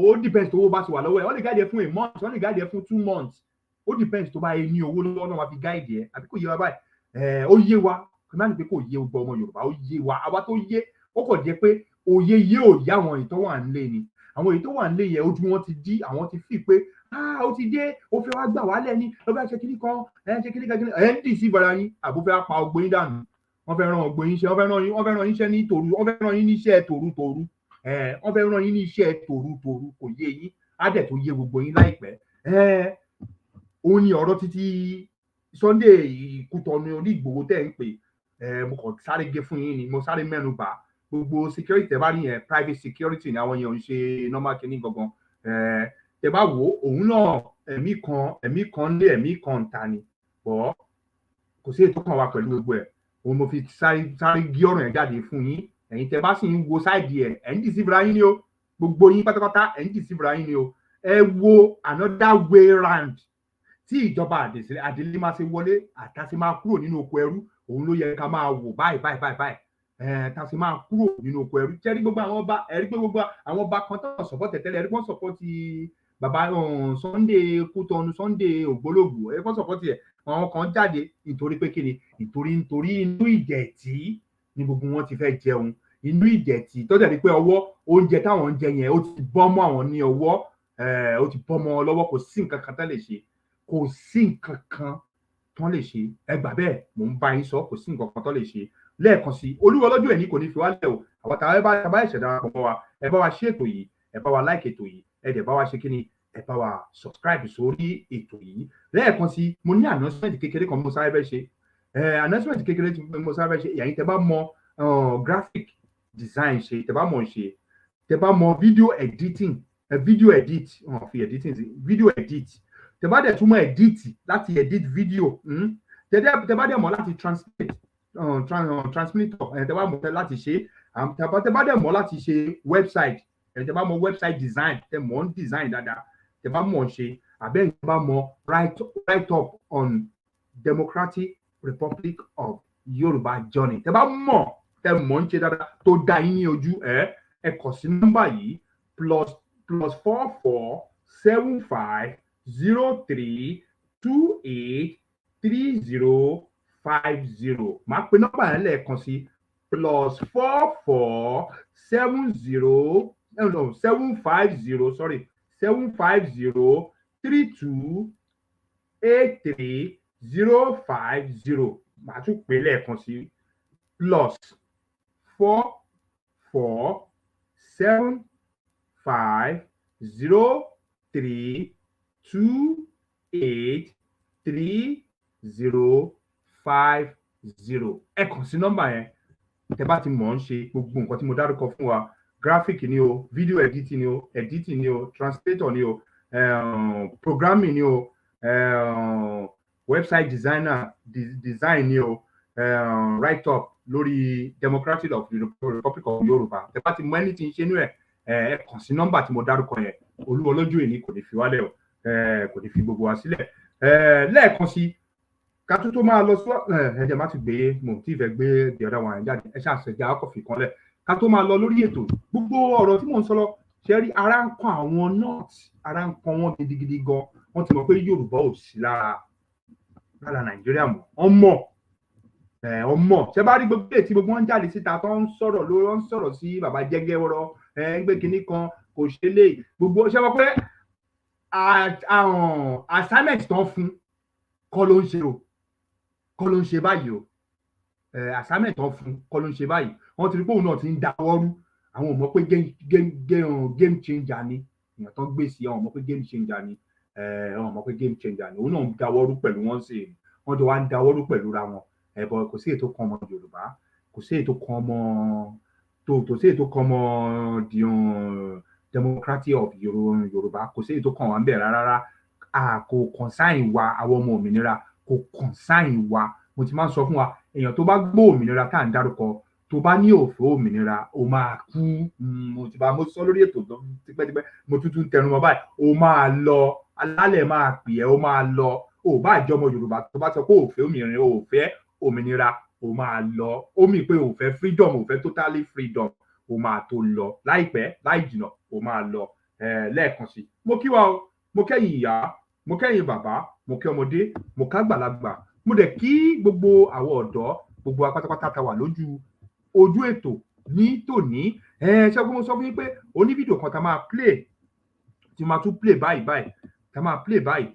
ó depends tó owó bá ti wà lọ́wọ́ ẹ wọ́n lè gáìdì ẹ fún a month wọ́n lè gáìdì ẹ fún 2 months ó depends tó bá yẹ ní owó lọ́wọ́ náà wọ́n fi gáìdì ẹ àbí kò yé wa báyìí ó yé wa kò má ní pé kò yé gbogbo ọmọ Yorùbá ó yé wa àwa tó yé ó kàn jẹ́ pé òye yé ò yá àwọn ìtọ́wà ńlé ni àwọn èyí tó wà nílé yẹn ojú wọn ti dí àwọn ti fi pé ó ti dé ó fẹ́ wá gbà wá lẹ́ni ló fẹ́ ṣe kíní kan ṣe kíní kan ń dì sí ìbára yín àbó fẹ́ pa ọgbọ́n yín dànù wọ́n fẹ́ rán ọgbọ́n yín iṣẹ́, wọ́n fẹ́ rán yín iṣẹ́ ní tòru, wọ́n fẹ́ rán yín ní iṣẹ́ tòru, wọ́n fẹ́ rán yín ní iṣẹ́ tòru kò yé yín, á dẹ̀ tó yé gbogbo yín láìpẹ́. Òun ni ọ̀rọ̀ títí Sunday Kútọ̀nù Onígbòho tẹ́ ń pè, mo kàn sáré gé fún yín ni, mo sáré mẹ́nu bà. Gbogbo security tẹ́ bá rí yẹn, private security ni àwọn yẹn ò ń ṣe normal kìíní gangan. Tẹ́ bá wò òun náà ẹ̀mí kan lé ẹ̀mí kan ta ni, bọ́ kò sí ètò kan wà pẹ̀lú gbogbo ẹ̀. Òun mo fi sáré gé ọ̀rọ̀ yẹn jáde fún yín. Ẹ̀yin tẹ́ bá sì ń wo sáìdì ẹ̀ ń deceive yín ni o, gbogbo yín pátápátá ẹ̀ ń deceive yín ni o. Ẹ wo another way round tí ìjọba Adélé máa ṣe wọlé àtàṣe máa kúrò nínú oko ẹrú, òun ló yẹ ká máa wò báyìí. Tàṣe máa kúrò nínú oko ẹrú. Jẹ́rí gbogbo àwọn ọba, ẹ̀rí pé gbogbo àwọn ọba kan tó support tẹ́lẹ̀, ẹ̀rí wọ́n support bàbá Sunday Kútọ̀nù, Sunday Ògbólógbò, ẹ̀rí wọ́n support ẹ̀. Àwọn kan jáde nítorí pé kíni, nítorí inú ìdẹ̀tí ni gbogbo wọn ti fẹ́ jẹun. Inú ìdẹ̀tí tó dẹ̀ rí pé ọwọ́ oúnjẹ táwọn ń jẹ yẹn ó ti bọ́ mọ́ àwọn ní ọwọ́, ó ti bọ́ mọ́ ọ lọ́wọ́, kò sí nǹkan kan tó lè ṣe, kò sí nǹkan kan tó lè ṣe. Ẹ gbà bẹ́ẹ̀, mò ń bá yín sọ, kò sí nǹkan kan tó lè ṣe. Lẹ́ẹ̀kan sí, Olúwa lọ́jọ́ ẹ̀ní kò ní fi wálẹ̀ o. Àwọn tàbá ìṣẹ̀dá pọ̀ mọ́ wa, ẹ bá wa share ètò yìí, ẹ bá wa like ètò yìí, ẹ dẹ̀ bá wa ṣe kíni, ẹ bá wa subscribe sórí ètò yìí. Lẹ́ẹ̀kan sí, mo ní announcement kékeré kan mo sáré fẹ́ ṣe. Announcement kékeré tí mo sáré fẹ́ ṣe, ẹ̀yin tẹ́ bá mọ graphic design ṣe, tẹ́ bá mọ̀ ṣe, tẹ́ bá mọ video editing, video edit, video edit, tẹ́ bá dẹ̀ tún mọ edit láti edit video, tẹ́ bá dẹ̀ mọ̀ láti transmitter, tẹ́ bá mọ̀ láti ṣe, tẹ́ bá dẹ̀ mọ̀ láti ṣe website, tẹ́ bá mọ̀ website design, tẹ́ mọ̀ design dáadáa, tẹ́ bá mọ̀ ṣe, àbẹ́ tẹ́ bá mọ̀ write up on Democratic Republic of Yoruba journey, tẹ́ bá mọ̀ ń ṣe dáadáa tó dá yín ní ojú, ẹ kàn sí nọ́mbà yìí +447503283050. Màá pe nọ́mbà yẹn lẹ́ẹ̀kan sí +75032833050. Màá tún pè lẹ́ẹ̀kan sí +447503283050. Ẹ kàn sí nọ́mbà yẹn tẹ́ bá ti mọ̀ ń ṣe gbogbo nǹkan tí mo dárúkọ fún wa, graphic ni o, video editing ni o, translator ni o, programming ni o, website design ni o, write up lórí Democratic Republic of Yoruba. Tẹ́ bá ti mọ̀ anything ṣe nú ẹ̀, ẹ kàn sí nọ́mbà tí mo dárúkọ yẹn. Olúwa lọ́jọ́ èní kò ní fi wálẹ̀ o, kò ní fi gbogbo wa sílẹ̀. Lẹ́ẹ̀kan sí, ká tó máa lọ sí ẹ̀jẹ̀ má ti gbé, mo tí ì fẹ́ gbé the other one jáde, ẹ ṣàṣẹjà ọkọ̀ fi kan lẹ̀. Ká tó máa lọ lórí ètò, gbogbo ọ̀rọ̀ tí mò ń sọ lọ, ṣe rí ara ń kan àwọn north, ara ń kan wọn gidigidi gan. Wọ́n ti mọ̀ pé Yorùbá ò sí lára Nàìjíríà mọ́. Ọmọ ṣe bá rí gbogbo ètí gbogbo wọn jáde síta tó ń sọ̀rọ̀ lórí, wọ́n ń sọ̀rọ̀ sí bàbá Jẹ́gẹ́wọ́rọ́, gbé kinní kan kò ṣe lè, gbogbo ṣe wọ́n pé assignment tó ń fún kọ́ ló ń ṣe o, kọ́ ló ń ṣe báyìí o, assignment tó ń fún kọ́ ló ń ṣe báyìí. Wọ́n ti rí pé òun náà ti ń dáwọ́rú, àwọn ò mọ̀ pé game changer ni èèyàn tó ń gbé sí, àwọn ò mọ̀ pé game changer ni, òun náà ń dáwọ́rú pẹ̀lú wọn sí, wọ́n jọ wá ń dáwọ́rú pẹ̀lú ra wọn. Ẹ̀bọ̀ kò sí ètò kan ọmọ Yorùbá, kò sí ètò kan ọmọ Democratic of Yorùbá, kò sí ètò kan wà ń bẹ̀ rárá. Kò consign wa, àwọn ọmọ òmìnira kò consign wa. Mo ti máa ń sọ fún wa, èèyàn tó bá gbọ́ òmìnira tá à ń dárúkọ, tó bá ní òfò òmìnira, ó máa kú. Mo sọ lórí ètò tipẹ́tipẹ́, mo tún tẹnu mọ́ báyìí, ó máa lọ, alálẹ̀ máa pè ẹ́, ó máa lọ. Ó bá ìjọmọ Yorùbá tó bá sọ pé òfẹ́ òmìnira, ó máa lọ. Ó mì pé òfẹ́ freedom, òfẹ́ totally freedom, ó máa tó lọ láìpẹ́ láì jìnà, ó máa lọ. Lẹ́ẹ̀kan sí, mo kí wa o, mo kẹ́yìn ìyá, mo kẹ́yìn bàbá, mo kí ọmọdé, mo kágbàlagbà, mo dẹ̀ kí gbogbo àwọn ọ̀dọ́, gbogbo apátápátá ta wà lójú ètò ní tòní. Ṣé mo sọ fún yín pé oní fídíò kan ta máa play, tí máa tún play báyìí, ta máa play báyìí.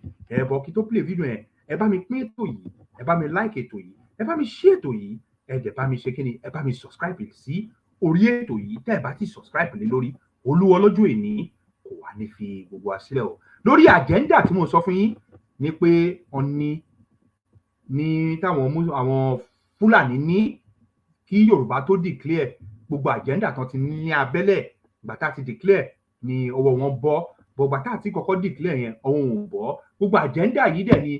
Bọ̀ kí tó play fídíò yẹn, ẹ bá mi pín ètò yìí, ẹ bá mi like ètò yìí, ẹ bá mi share ètò yìí, ẹ dẹ̀ bá mi ṣe kí ni, ẹ bá mi subscribe sí orí ètò yìí. Tẹ́ ẹ bá ti subscribe lé lórí, Olúwa lọ́jọ́ èní kò wá ní fi gbogbo wa sílẹ̀ o. Lórí agenda tí mo sọ fún yín ni pé wọ́n ní àwọn Fúlàní ní kí Yorùbá tó declare gbogbo agenda tán ti ní abẹ́lẹ̀, ìgbà tá ti declare ni ọwọ́ wọn bọ́, ìgbà tá ti kọ́kọ́ declare yẹn ọwọ́ wọn ò bọ́. Gbogbo agenda yìí dẹ̀ ni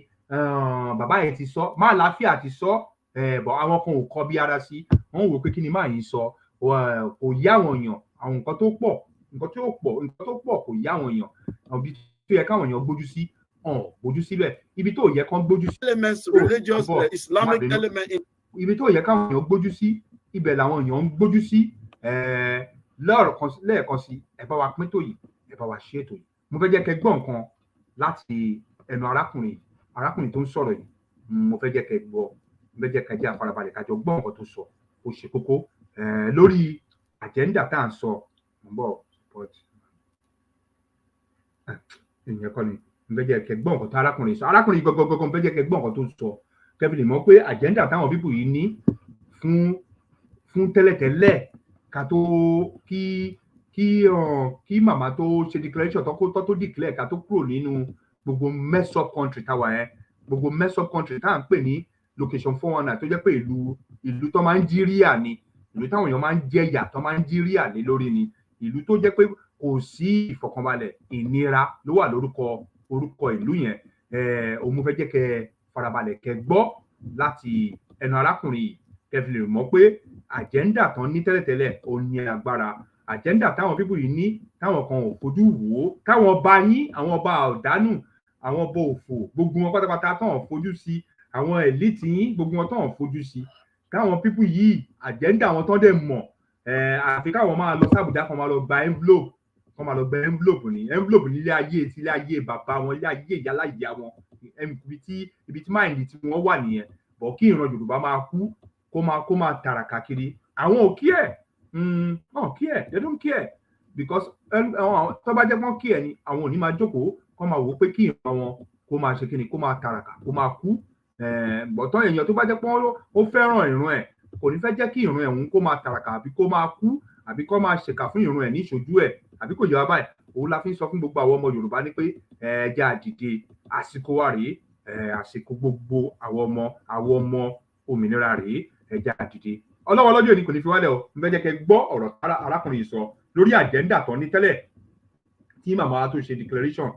bàbá yẹn ti sọ, Máa Láfíà ti sọ, bọ̀ àwọn kan ò kọ bí ara sí, wọ́n wò pé kí ni máa yín sọ, kò yá àwọn èèyàn, àwọn nǹkan tó pọ̀ kò yá àwọn èèyàn, ibi tó yẹ káwọn èèyàn gbójú sí gbójú síbẹ̀, ibi tó yẹ kán gbójú sí. Elements, religious, Islamic element. Ibi tó yẹ káwọn èèyàn gbójú sí, ibẹ̀ làwọn èèyàn ń gbójú sí. Lẹ́ẹ̀kan sí, ẹ bá wa pín tó yìí, ẹ bá wa ṣe ètò yìí. Mo fẹ́ jẹ́ kẹ́ gbọ́ nǹkan láti ẹnu arákùnrin tó ń sọ̀rọ̀ yìí. Mo fẹ́ jẹ́ kẹ́ gbọ́, mo fẹ́ jẹ́ kẹ́ jẹ́ àfarabalẹ̀ kájọ gbọ́ nǹkan tó sọ, ó ṣe kókó lórí agenda tá à ń sọ. Mo ń bọ̀ support ìyẹn kọ́ ni, mo fẹ́ jẹ́ kẹ́ gbọ́ nǹkan tó arákùnrin sọ. Arákùnrin gọ́gọ́gọ́gọ́ mo fẹ́ jẹ́ kẹ́ gbọ́ nǹkan tó sọ, kẹ́ fi lè mọ̀ pé agenda táwọn pípù yìí ní fún tẹ́lẹ̀tẹ́lẹ̀ ká tó kí màmá tó ṣe declaration tó declare ká tó kúrò nínú gbogbo mess up country táwa yẹn, gbogbo mess up country tá à ń pè ní location 419 tó jẹ́ pé ìlú tó máa ń jíríà ni, ìlú táwọn èèyàn máa ń jẹyà tó máa ń jíríà lé lórí ni, ìlú tó jẹ́ pé kò sí ìfọ̀kànbalẹ̀, ìnira ló wà orúkọ ìlú yẹn. Òun mo fẹ́ jẹ́ kẹ́ farabalẹ̀ kẹ́ gbọ́ láti ẹnu arákùnrin yìí, kẹ́ fi lè mọ̀ pé agenda tán ní tẹ́lẹ̀tẹ́lẹ̀ ó ní agbára. Agenda táwọn pípù yìí ní táwọn kan ò fojú wò ó, táwọn ọba yín, àwọn ọba ọ̀dánù, àwọn ọba òfò, gbogbo wọn pátápátá tán ò fojú sí, àwọn elite yín gbogbo wọn tán ò fojú sí, káwọn pípù yìí agenda wọn tán dẹ̀ mọ̀, àfi káwọn máa lọ sábùjá kan máa lọ gba envelope nílé ayé bàbá wọn, ilé ayé ìyálà ìyá wọn, ibi tí máìlì tí wọ́n wà nìyẹn. Bọ̀ kí ìran Yorùbá máa kú kó máa tàràkà kiri, àwọn ò kí ẹ̀, they don't care, because tó bá jẹ́ wọ́n kí ẹ̀ ni àwọn ò ní máa jókòó kó máa wò pé kí ìran wọn kó máa ṣe kíni, kó máa tàràkà, kó máa kú. Bọ̀tán èèyàn tó bá jẹ́ pé ó fẹ́ràn ìran ẹ̀ kò ní fẹ́ jẹ́ kí ìran ẹ̀hún kó máa tàràkà àbí kó máa kú àbí kó máa ṣèkà fún ìran ẹ̀ ní ìṣojú ẹ̀, àbí kò yẹ wá báyìí. Òun la fi ń sọ fún gbogbo àwọn ọmọ Yorùbá ní pé ẹ jẹ́ á dìde, àsìkò wa rèé, àsìkò gbogbo àwọn ọmọ òmìnira rèé, ẹ jẹ́ á dìde. Ọlọ́wọ́ lọ́jọ́ òní kò ní fi wálẹ̀ o. Mo fẹ́ jẹ́ kẹ́ gbọ́ ọ̀rọ̀ arákùnrin yìí sọ lórí agenda tán ní tẹ́lẹ̀ tí màmá wa tó ṣe declaration,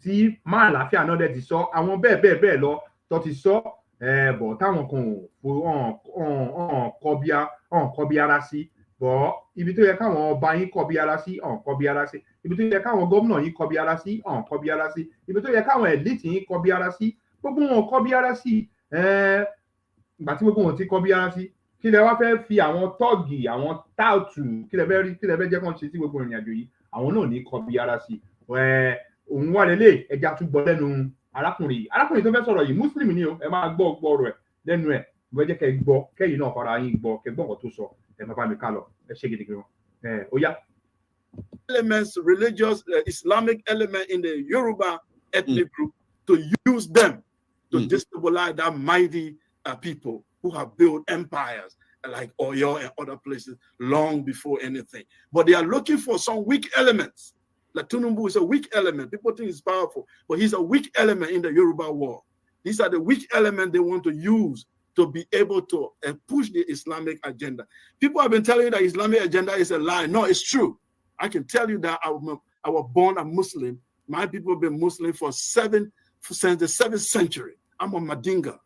tí Máa Láfíà náà dẹ̀ ti sọ, àwọn bẹ́ẹ̀ lọ tó ti sọ, bọ̀ táwọn kan kọ bí ara sí, bọ̀ ibi tó yẹ káwọn ọba yín kọ bí ara sí, kọ bí ara sí, ibi tó yẹ káwọn gómìnà yín kọ bí ara sí, kọ bí ara sí, ibi tó yẹ káwọn elite yín kọ bí ara sí, gbogbo wọn kọ bí ara sí. Ìgbà tí gbogbo wọn ti kọ bí ara sí, kí lẹ wá fẹ́ fi àwọn tọ́ọ̀gì, àwọn táùtù, kí lẹ fẹ́ jẹ́ kán ṣe sí gbogbo ìrìn àjò yìí, àwọn náà ní kọ bí ara sí. Òun wà lélẹ̀, ẹja tún gbọ́ lẹ́nu arákùnrin tó fẹ́ sọ̀rọ̀ yìí, Muslim ni o, ẹ máa gbọ́ ọ̀rọ̀ ẹ̀ lẹ́nu ẹ̀. Mo fẹ́ jẹ́ kẹ́ gbọ́, kẹ́yìn náà fara yín gbọ́, kẹ́ gbọ́ nǹkan tó sọ, ẹ má bá mi ká lọ, ẹ ṣe gidigidi wọn. Ó yá. Elements, religious, Islamic element in the Yoruba ethnic group to use them to destabilize that mighty people who have built empires like Oyo and other places long before anything. But they are looking for some weak elements. Like Tinubu is a weak element. People think he's powerful, but he's a weak element in the Yoruba war. These are the weak elements they want to use to be able to push the Islamic agenda. People have been telling you that Islamic agenda is a lie. No, it's true. I can tell you that I was born a Muslim. My people have been Muslim since the 7th century. I'm a Madinga.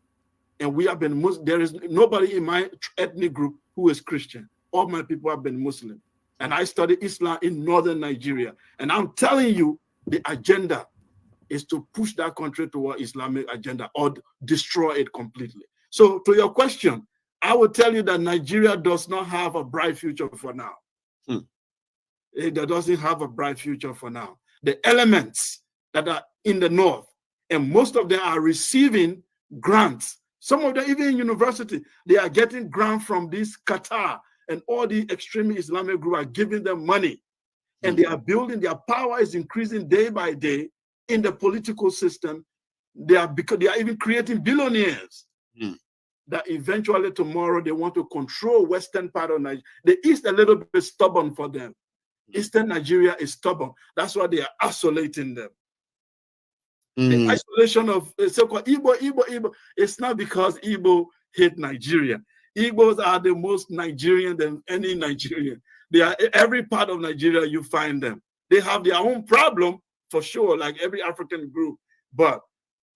And we have been Muslim. There is nobody in my ethnic group who is Christian. All my people have been Muslim. And I studied Islam in northern Nigeria. And I'm telling you, the agenda is to push that country toward Islamic agenda or destroy it completely. So to your question, I will tell you that Nigeria does not have a bright future for now. It doesn't have a bright future for now. The elements that are in the north, and most of them are receiving grants. Some of them, even in university, they are getting grants from this Qatar, and all the extreme Islamic group are giving them money. And they are building, their power is increasing day by day in the political system. They are even creating billionaires. that eventually tomorrow they want to control western part of Nigeria. The East a little bit stubborn for them. Eastern Nigeria is stubborn. That's why they are isolating them. The isolation of so-called Igbo, it's not because Igbo hate Nigeria. Igbos are the most Nigerian than any Nigerian. They are every part of Nigeria you find them. They have their own problem for sure, like every African group. But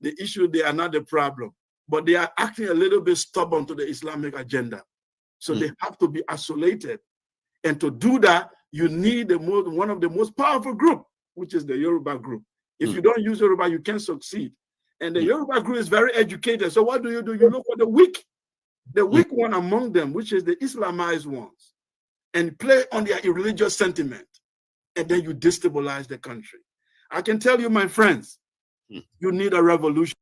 the issue, they are not the problem. But they are acting a little bit stubborn to the Islamic agenda. So they have to be isolated. And to do that, you need one of the most powerful group, which is the Yoruba group. If you don't use Yoruba, you can't succeed. And the Yoruba group is very educated. So what do? You look for the weak one among them, which is the Islamized ones, and play on their religious sentiment. And then you destabilize the country. I can tell you, my friends, you need a revolution.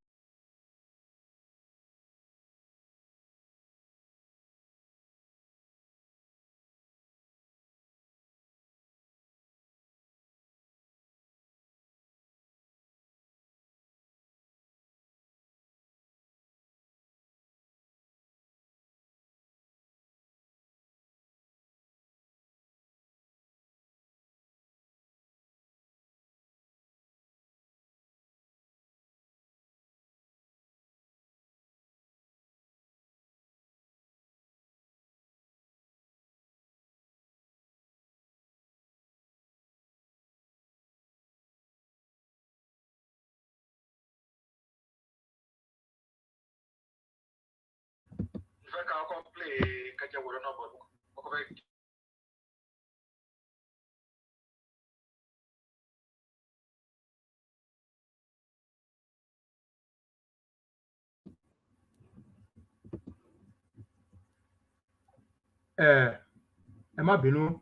Ẹ má bínú,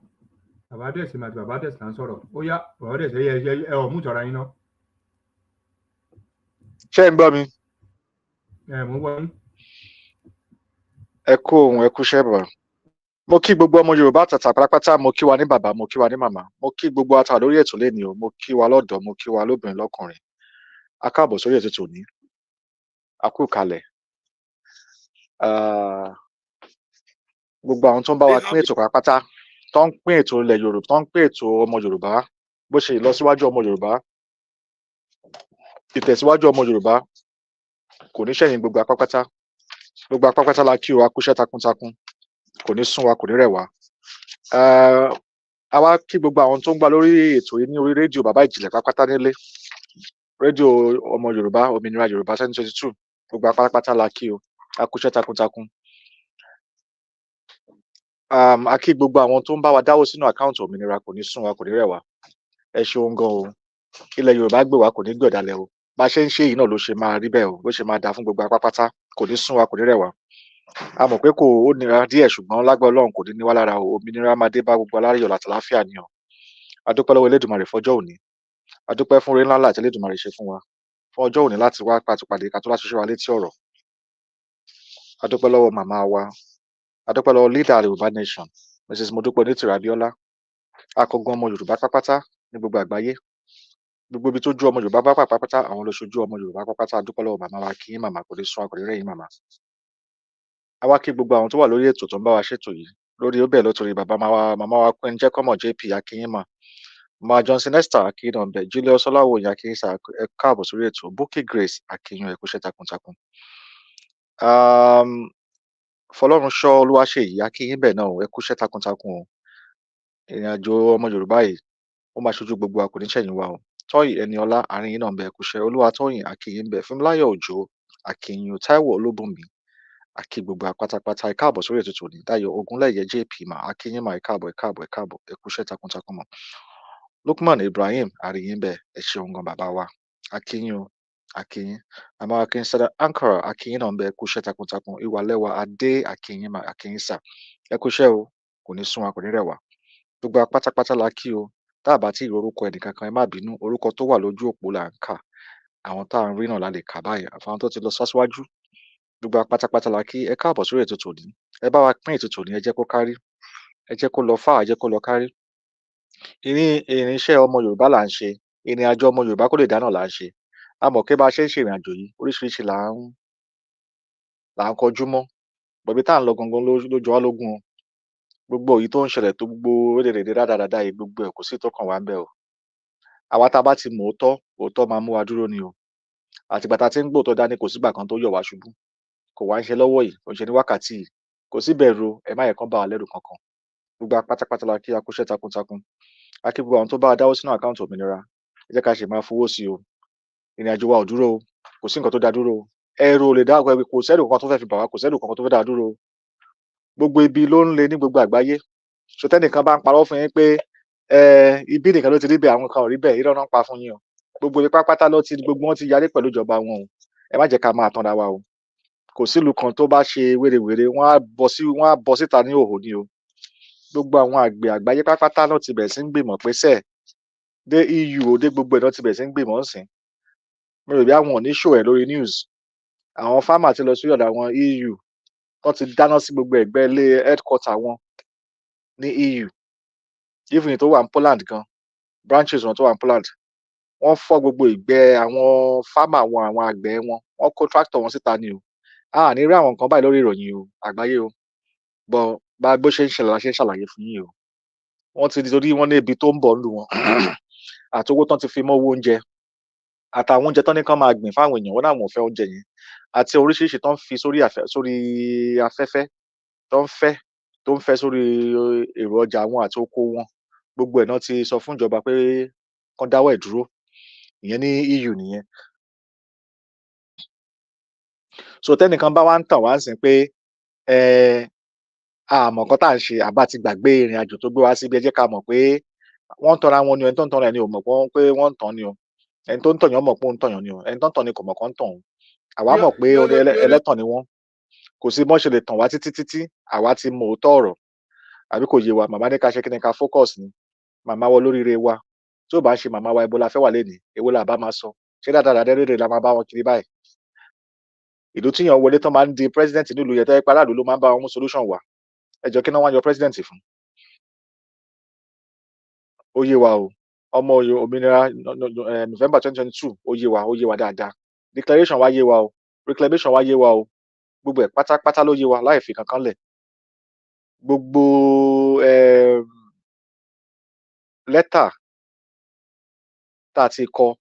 bàbá Dẹ̀sí àti bàbá Dẹ̀sí là ń sọ̀rọ̀. Ó yá, bàbá Dẹ̀sí ẹ mú ìtọ́ra yín náà. Ṣé ń gbọ́ mi? Mo ń gbọ́ yín. Ẹ kú ohun, ẹ kú iṣẹ́ bàbá. Mo kí gbogbo ọmọ Yorùbá àtàtà pátápátá, mo kí wa ní bàbá, mo kí wa ní màmá, mo kí gbogbo ata lórí ètò lẹ́ni o, mo kí wa lọ́dọ̀, mo kí wa lóbìnrin lọ́kùnrin. A káàbọ̀ sórí ètò tòní. A kú kalẹ̀. Gbogbo àwọn tó ń bá wa pín ètò pátápátá, tó ń pín ètò ilẹ̀ Yorùbá, tó ń pín ètò ọmọ Yorùbá, bó ṣe ìlọsíwájú ọmọ Yorùbá, ìtẹ̀síwájú ọmọ Yorùbá kò ní ṣẹ̀yìn gbogbo apápátá. Gbogbo apápátá la kí o, a kúṣẹ́ takuntakun, kò ní sún wa, kò ní rẹ̀ wá. A wá kí gbogbo àwọn tó ń gbà lórí ètò yìí ní orí rédíò Bàbá Ìjìnlẹ̀ pápátá nílé, rédíò ọmọ Yorùbá, òmìnira Yorùbá 2022, gbogbo apápátá la kí o, a kúṣẹ́ takuntakun. A kí gbogbo àwọn tó ń bá wa dáwó sínú àkáǹtì òmìnira, kò ní sún wa, kò ní rẹ̀ wá. Ẹ ṣeun gan o, ilẹ̀ Yorùbá gbé wa, kò ní gbọ̀dálẹ̀ o. Bá ṣe ń ṣe yìí náà ló ṣe máa rí bẹ́ẹ̀ o, ló ṣe máa dá fún gbogbo apápátá, kò ní sún wa, kò ní rẹ̀ wá. A mọ̀ pé ó nira díẹ̀, ṣùgbọ́n lágbára Ọlọ́run kò ní ní wá lára o. Òmìnira máa dé bá gbogbo aláyọ̀ àti àlàáfíà ni o. A dúpẹ́ lọ́wọ́ Elédùmarè fọjọ́ òní. A dúpẹ́ fún oore ńlá ńlá tí Elédùmarè ṣe fún wa fún ọjọ́ òní láti wá pàtùpàdé ká tó láti ṣe wa létí ọ̀rọ̀. A dúpẹ́ lọ́wọ́ màmá wa. A dúpẹ́ lọ́wọ́ leader yorubanation, mrsmudupeonitirimkoabiola. Akọgun ọmọ Yorùbá pápátá ní gbogbo àgbáyé. Gbogbo ibi tó ju ọmọ Yorùbá bá pápátá, àwọn ló ṣojú ọmọ Yorùbá pápátá. A dúpẹ́ lọ́wọ́ màmá wa, kí yín màmá, kò ní sún wa, kò ní rẹ̀ yín màmá. A wá kí gbogbo àwọn tó wà lórí ètò tó ń bá wa ṣètò yìí lórí ó bẹ̀ lótorí màmá wa Queen Jẹ́kọ́mọ̀ JP akínyìnmọ̀, màmá Johnson Esther akínyìnbẹ̀, Julius Ọláwòyìn akínyìnsà, ẹ káàbọ̀ sórí ètò, Bukky Grace akínyìn, ẹ kúṣẹ́ takuntakun. Fọlọ́runṣọ́ Olúwaṣèyí akínyìnbẹ̀ náà, ẹ kúṣẹ́ takuntakun o. Ìrìn àjò ọmọ Yorùbá yìí ó máa ṣojú gbogbo wa, kò ní ṣẹ̀yìn wa o. Tóyìn Ẹniọlá àárín yín náà ń bẹ, ẹ kúṣẹ́. Olúwatóyìn akínyìnbẹ̀, Fúnmiláyọ̀ Òjó akínyìn, Táíwò Olúbùnmi àkí gbogbo apátápátá. Ẹ káàbọ̀ sórí ètò tòní. Dáyọ̀ Ògúnlẹ̀yẹ JP mà akínyìn mà, ẹ káàbọ̀, ẹ káàbọ̀, ẹ káàbọ̀, ẹ kúṣẹ́ takuntakun mọ̀. Lukman Ibrahim àríyìn bẹ, ẹ ṣeun gan bàbá wa, akínyìn o, akínyìn. Màmá akínyìn Sada Ankara akínyìn náà ń bẹ, ẹ kúṣẹ́ takuntakun. Ìwàlẹ́wà Adé akínyìn mà, akínyìn sà, ẹ kúṣẹ́ o, kò ní sún wa, kò ní rẹ̀ wá. Gbogbo apátápátá la kí o. Tá a bá tí orúkọ ẹnìkankan, ẹ má bínú, orúkọ tó wà lójú òpó là ń kà. Àwọn tá à ń rí náà la lè kà báyìí, àwọn tó ti lọ síwájú. Gbogbo apátápátá la kí, ẹ káàbọ̀ sórí ètò tòní. Ẹ bá wa pín ètò tòní, ẹ jẹ́ kó kárí, ẹ jẹ́ kó lọ fà, ẹ jẹ́ kó lọ kárí. Irinṣẹ́ ọmọ Yorùbá là ń ṣe, ìrìn àjò ọmọ Yorùbá kó lè dáná là ń ṣe. A mọ̀ pé bá a ṣe ń ṣe ìrìn àjò yìí, oríṣiríṣi là ń kọjú mọ́. bọ̀bí tá à ń lọ gangan ló jọ wá lógún o. Gbogbo èyí tó ń ṣẹlẹ̀ tó gbogbo rédèrèdè rádaràda yìí gbogbo ẹ̀ kò sí tó kàn wá ń bẹ̀ o. Àwa tá a bá ti mọ̀ òótọ́ máa mú wa dúró ni o. Àtìgbà tá a ti ń gbóòótọ́ dání kò sígbà kan tó yọ̀ wá ṣubú. Kò wá ń ṣe lọ́wọ́ yìí, kò ń ṣe ní wákàtí yìí. Kò sí bẹ̀rù o, ẹ má yẹ kán bà wá lẹ́rù kankan. Gbogbo wa pátápátá la kí a kú iṣẹ́ takuntakun. A kí gbogbo àwọn tó bá wa dáwó sínú àkáùntì òmìnira. Ẹ jẹ́ ká ṣì máa fowó sí o. Ìrìnàjò wa ò dúró o. Kò sí nǹkan tó dá dúró o. Ẹrù ò lè dá kò sẹ́rù kankan tó fẹ́ fi bà wá, kò sẹ́rù kankan tó fẹ́ dá dúró o. Gbogbo ibi ló ń le ní gbogbo àgbáyé. So tẹ́nìkan bá ń parọ́ fún yín pé ibi nìkan ló ti rí bẹ́ẹ̀, àwọn kan ò rí bẹ́ẹ̀, irọ́ náà ń pa fún yín o. Gbogbo ibi pátápátá gbogbo wọn ti yarí pẹ̀lú ìjọba wọn o. Ẹ má jẹ́ ká máa tanra wa o. Kò sílùú kan tó bá ṣe wérewère wọ́n á bọ́ síta ní ìhòhò ni o. Gbogbo àwọn àgbẹ̀ àgbáyé pátápátá náà ti bẹ̀rẹ̀ sí ń gbìmọ̀ pé sẹ́ẹ̀ dé EU o, dé gbogbo ẹ̀ náà ti bẹ̀rẹ̀ sí ń gbìmọ̀ ńsìn. Mo rò bí àwọn ò ní show ẹ̀ lórí news. Àwọn farmer ti lọ sí ọ̀dọ̀ àwọn EU wọ́n ti dáná sí gbogbo ẹ̀gbẹ́ ilé headquarter wọn ní EU. Even tó wà ní Poland gan, branches wọn tó wà ní Poland, wọ́n fọ́ gbogbo ìgbẹ́ àwọn farmer wọn, àwọn àgbẹ̀ wọn, wọ́n kó tractor wọn síta ni o. A ní rí àwọn nǹkan báyìí lórí ìròyìn o àgbáyé o. But bá bó ṣe ń ṣẹlẹ̀ la ṣe ń ṣàlàyé fún yín o. Wọ́n ti torí wọ́n ní ibi tó ń bọ̀ nílùú wọn àti owó tán ti fi mọ́ owó oúnjẹ àtàwọn oúnjẹ tán ní kán máa gbìn fáwọn èèyàn, wọ́n náà wọn ò fẹ́ oúnjẹ yẹn àti oríṣiríṣi tán fi sórí afẹ́fẹ́ tó ń fẹ́ sórí èrò ọjà wọn àti oko wọn. Gbogbo ẹ̀ náà ti sọ fún ìjọba pé kán dáwọ́ ẹ̀ dúró. Ìyẹn ní EU nìyẹn. So tẹ́nìkan bá wá ń tàn wá ń sìn pé àmọ́ nǹkan tá à ń ṣe àbá ti gbàgbé ìrìn àjò tó gbé wá síbi, ẹ jẹ́ ká mọ̀ pé wọ́n ń tanra wọn ni o, ẹni tó ń tanra ẹni ò mọ̀ pé wọ́n ń tàn ni o. Ẹni tó ń tọ̀yàn mọ̀ pé ó ń tọ̀yàn ni o. Ẹni tó ń tàn ni kò mọ̀ kán tàn òun. Àwa mọ̀ pé ẹlẹ́tàn ni wọ́n. Kò sí bọ́n ṣe lè tàn wá títí àwa ti mọ òótọ́ ọ̀rọ̀. Àbí kò yé wa, màmá ní ká ṣe kí ni ká focus ni. Màmá wa olóríire wa. Tí ò bá ṣe màmá wa, ibo la fẹ́ wà lénìí? Èwo la bá máa sọ? Ṣé dáadáa rere la máa bá wọn kiri báyìí? Ìlú tíyàn wọlé tán máa ń di president nílùú yẹn tó jẹ́ pé aráàlú ló máa ń bá wọn mú solution wá. Ẹ jọ̀ọ́ kí náà wá yọ president fún? Ó yé wa o. Ọmọ òmìnira November 2022 ó yé wa dáadáa. Declaration wa yé wa o. Reclamation wa yé wa o. Gbogbo ẹ̀ pátápátá ló yé wa láì fi kankan lẹ̀. Gbogbo lẹ́tà tá a ti kọ,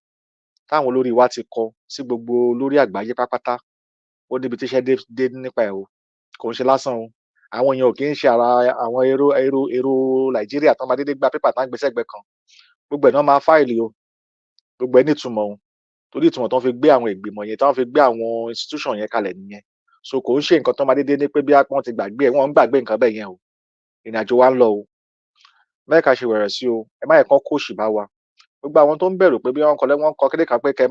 táwọn olórí wa ti kọ sí gbogbo olórí àgbáyé pátápátá, ó níbi tíṣẹ́ dé nípa ẹ̀ o. Kò ń ṣe lásán o. Àwọn èèyàn ò kí ń ṣe ara àwọn èrò Nàìjíríà tán máa dédé gba pépà tán gbé sẹ́gbẹ̀ẹ́ kan. Gbogbo ẹ̀ náà máa fáìlì o. Gbogbo ẹ̀ nítumọ̀ o. Torí ìtumọ̀ tán fi gbé àwọn ìgbìmọ̀ yẹn, tán fi gbé àwọn institution yẹn kalẹ̀ nìyẹn. So kò ń ṣe nǹkan tán máa dédé ní pé bí wọ́n ti gbàgbé ẹ̀, wọ́n ń gbàgbé nǹkan bẹ́ẹ̀ yẹn o. Ìrìnàjò wa ń lọ o. Má jẹ́ ká ṣe wẹ̀rẹ̀ sí o. Ẹ má jẹ́ kán kóòṣì bá wa. Gbogbo àwọn tó ń bẹ̀rù pé bí wọ́n kọ kíní kan pé kẹ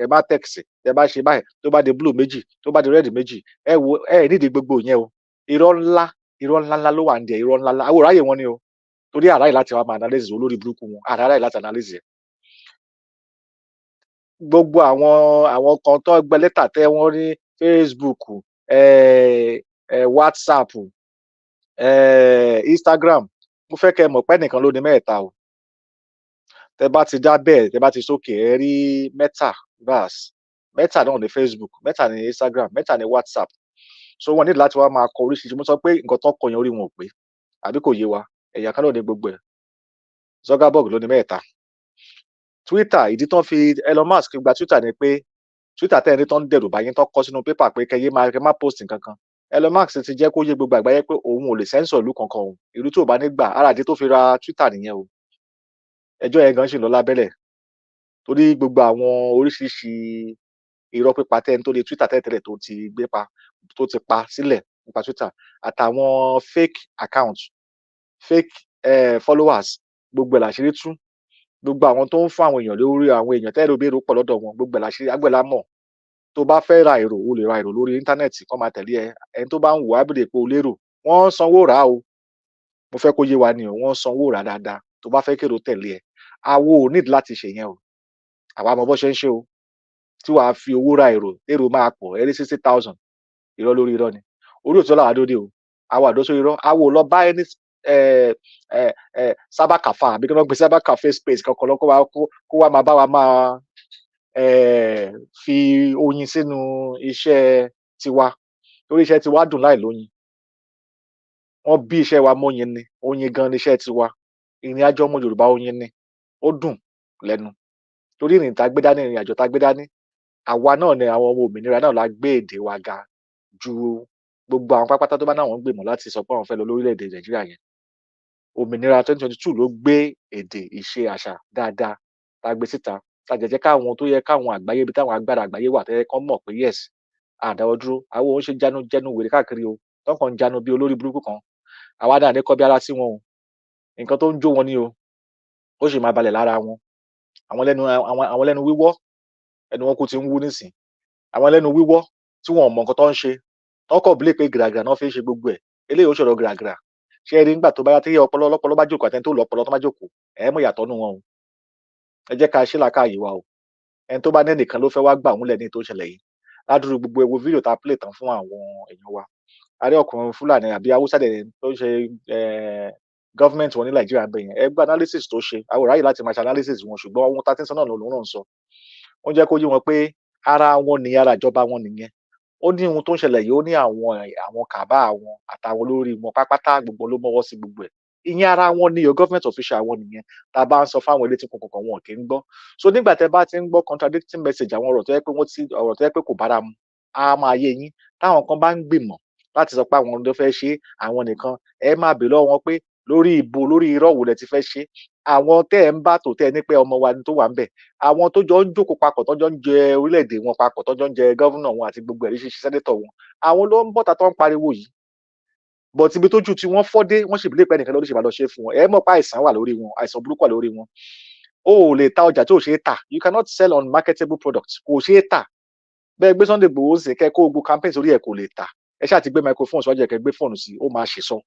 má text, tẹ bá ṣe báyìí, tó bá di blue méjì, tó bá di red méjì, ẹ wo nídìí gbogbo yẹn o. Irọ́ ńlá ló wà nídìí ẹ̀, irọ́ ńlá. Àwọn ò ráyè wọn ni o. Torí àráyè láti wá máa analyze olórí burúkú wọn. Àráyè láti analyze ẹ̀. Gbogbo àwọn kan tó gbẹ lẹ́tà tẹ wọ́n ní Facebook, WhatsApp, Instagram. Mo fẹ́ kẹ́ mọ̀ pé ẹnìkan ló ní mẹ́ẹ̀ta o. Tẹ bá ti dá bẹ́ẹ̀, tẹ bá ti sókè, ẹ rí Meta náà ní Facebook, Meta ní Instagram, Meta ní WhatsApp. So wọ́n nílò láti wá máa kọ oríṣiríṣi. Mo sọ pé nǹkan tó kọ yẹn orí wọn ò pé. Àbí kò yé wa? Ẹ̀yà kan náà ní gbogbo ẹ̀. Zuckerberg ló ní mẹ́ẹ̀ta. Twitter, ìdí tán fi Elon Musk gba Twitter ni pé Twitter tẹ́ni tán ń dẹ̀rù báyìí tán kọ sínú pépà pé kẹ má post nǹkan kan. Elon Musk ti jẹ́ kó yé gbogbo àgbáyé pé òun ò lè censor ìlú kankan o. Ìlú tí ò bá ní gbà, ara ìdí tó fi ra Twitter nìyẹn o. Ẹjọ́ yẹn gan ṣì ń lọ lábẹ́lẹ̀. Torí gbogbo àwọn oríṣiríṣi irọ́ pípa tẹ́ni tó lè Twitter tẹ́lẹ̀ tó ti pa sílẹ̀ nípa Twitter àtàwọn fake account, fake followers, gbogbo ẹ̀ làṣírí tú. Gbogbo àwọn tó ń fún àwọn èèyàn lórí àwọn èèyàn tẹ́lẹ̀ òbí pọ̀ lọ́dọ̀ wọn, gbogbo ẹ̀ làṣírí agbẹ̀lá mọ̀. Tó bá fẹ́ ra èrò, o lè ra èrò lórí íńtánẹ́ẹ̀tì kán máa tẹ̀lé ẹ. Ẹni tó bá ń wò á bèrè pé o lérò. Wọ́n sanwó rà o. Mo fẹ́ kó yé wa ni o. Wọ́n sanwó rà dáadáa. Tó bá fẹ́ kérò tẹ̀lé ẹ. Àwa ò need láti ṣe yẹn o. Àwa mọ bó ṣe ń ṣe o. Tí wàá fi owó ra èrò máa pọ̀, ẹ rí 60,000. Irọ́ lórí irọ́ ni. Orí òtítọ́ làwa dóde o. Àwa àdó sórí irọ́. Àwa ò lọ bá ẹni cyber cafe àbí kí wọ́n gbé cyber cafe space kankan lọ kó wá máa bá wa máa fi oyin sínú iṣẹ́ tiwa. torí iṣẹ́ ti wá dùn láì lóyin. Wọ́n bí iṣẹ́ wa mọ́yin ni, oyin gan ni iṣẹ́ tiwa. Ìrìn àjò ọmọ Yorùbá oyin ni, ó dùn lẹ́nu. Torí ìrìn tá gbé dání, ìrìn àjò tá gbé dání, àwa náà ni àwọn ọmọ òmìnira náà la gbé èdè wa ga ju gbogbo àwọn pápátá tó bá náà wọ́n gbìmọ̀ láti sọ pé àwọn fẹ́ lọ lórílẹ̀-èdè Nàìjíríà yẹn. Òmìnira 2022 ló gbé èdè, ìṣe, àṣà dáadáa tá gbé síta. Tá jẹ́ káwọn tó yẹ káwọn àgbáyé ibi táwọn agbára àgbáyé wà tẹ́lẹ̀ kán mọ̀ pé yes, àdáwọ́ dúró. Àwọn òun ṣe jẹ́nu wèrè káàkiri o. Tán kàn ń jánu bí olórí burúkú kan. Àwa náà ní kọ́ bí ara sí wọn o. Nǹkan tó ń jó wọn ni o. Ó sì máa balẹ̀ lára wọn. Àwọn lẹ́nu wíwọ́, ẹnu wọn kò ti ń wú nísìn. Àwọn lẹ́nu wíwọ́ tí wọn ò mọ nǹkan tó ń ṣe. Tán kàn believe pé gìràgìrà náà fi ń ṣe gbogbo ẹ̀. Eléyìí ó ṣọ̀rọ̀ gìràgìrà. Ṣé ẹ rí nígbà tó bá yá tí ọlọ́pọlọ bá jókòó àti ẹni tó lọ́pọlọ tó bá jókòó, ẹ mọ̀ ìyàtọ̀ nínú wọn o. Ẹ jẹ́ ká ṣí làákàyè wa o. Ẹni tó bá ní ẹnìkan ló fẹ́ wá gbà òun lẹ́ni tó ṣẹlẹ̀ yìí. Ládùúrú gbogbo ewu fídíò tá play tán fún àwọn èèyàn wa. A rí ọkùnrin Fúlàní àbí Haúsá dẹ̀ tó ṣe government wọn ní Nàìjíríà bẹ́ẹ̀ yẹn. Ẹ gbọ́ analysis tó ṣe. A ò ráyè láti máa ṣe analysis wọn ṣùgbọ́n ohun tá tí ń sọ náà lòun náà ń sọ. Ó jẹ́ kó yé wọn pé ara wọn nìyẹn, ara ìjọba wọn nìyẹn. Ó ní ohun tó ń ṣẹlẹ̀ yìí, ó ní àwọn kàbá àwọn àtàwọn olórí wọn pápátá gbogbo ló mọ́wọ́ sí gbogbo ẹ̀. Ìyẹn ara wọn ni o, government official wọn nìyẹn. Tá bá ń sọ fáwọn elétí kọ̀ọ̀kan wọn kì í gbọ́. So nígbà tẹ́ bá ti ń gbọ́ contradicting message àwọn ọ̀rọ̀ tó yẹ pé kò bára mu, á máa yé yín. Táwọn kan bá ń gbìmọ̀ láti sọ pé àwọn ló fẹ́ ṣe, àwọn nìkan, ẹ máa bèèrè lọ́wọ́ wọn pé lórí ibo, lórí irọ́ wo lẹ ti fẹ́ ṣe. Àwọn tẹ́ ẹ ń bá tò tẹ́ ẹ ní pé ọmọ wa ni tó wà ń bẹ̀. Àwọn tó jọ ń jókòó papọ̀, tó jọ ń jẹ orílẹ̀-èdè wọn papọ̀, tó jọ ń jẹ governor wọn àti gbogbo ẹ̀rí ṣíṣe senator wọn. Àwọn ló ń bọ́ta tó ń pariwo yìí. But ibi tójú tí wọ́n fọ́ dé, wọ́n sì believe pé ẹnìkan ló lè ṣe máa lọ ṣe fún wọn. Ẹ mọ̀ pé àìsàn wà lórí wọn, àìsàn burúkú wà lórí wọn. O ò lè ta ọjà tí ò ṣe é tà. You cannot sell unmarketable products. Kò ṣe é tà. Bẹ́ẹ̀ gbé Sunday Igboho ń sìn kẹ́ kó gbogbo campaign sórí ẹ̀ kò lè tà. Ẹ ṣáà ti gbé microphone síwájú ẹ̀ kẹ́ gbé fóònù sí, ó máa ṣe sọ.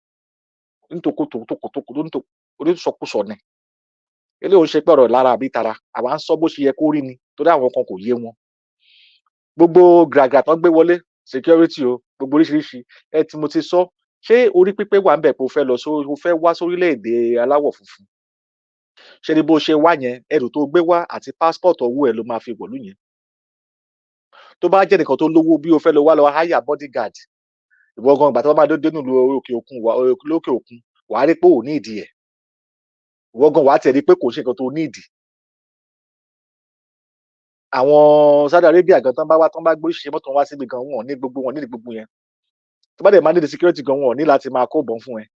Oníṣọkúsọ ni. Eléyìí ò ń ṣe pé ọ̀rọ̀ lára àbí tara. Àwa ń sọ bó ṣe yẹ kó rí ni torí àwọn kan kò yé wọn. Gbogbo gìràgìrà tán gbé wọlé, security o, gbogbo oríṣiríṣi. Ẹ tí mo ti sọ, ṣé orí pípé wà ń bẹ̀ pé o fẹ́ wá sórílẹ̀-èdè aláwọ̀ funfun? Ṣé ní bó ṣe wá yẹn, ẹrù tó gbé wá àti passport ọwọ́ ẹ̀ ló máa fi wọ̀lú yẹn? Tó bá jẹ́ nìkan tó lówó bí o fẹ́ lọ wá lọ hire bodyguard, ìwọ gan ìgbà tó bá máa dé nílùú lókè òkun, wàá rí pé ò ní ìdí ẹ̀. Ìwọ gan wàá tiẹ̀ rí pé kò ṣe nǹkan tó ní ìdí. Àwọn Saudi Arabia gan tán bá gbé oríṣiríṣi mọ́tò wá síbi gan, wọn ò ní gbogbo yẹn. Tó bá dẹ̀ máa ní the security gan, wọn ò ní láti máa kó ìbọn fún ẹ.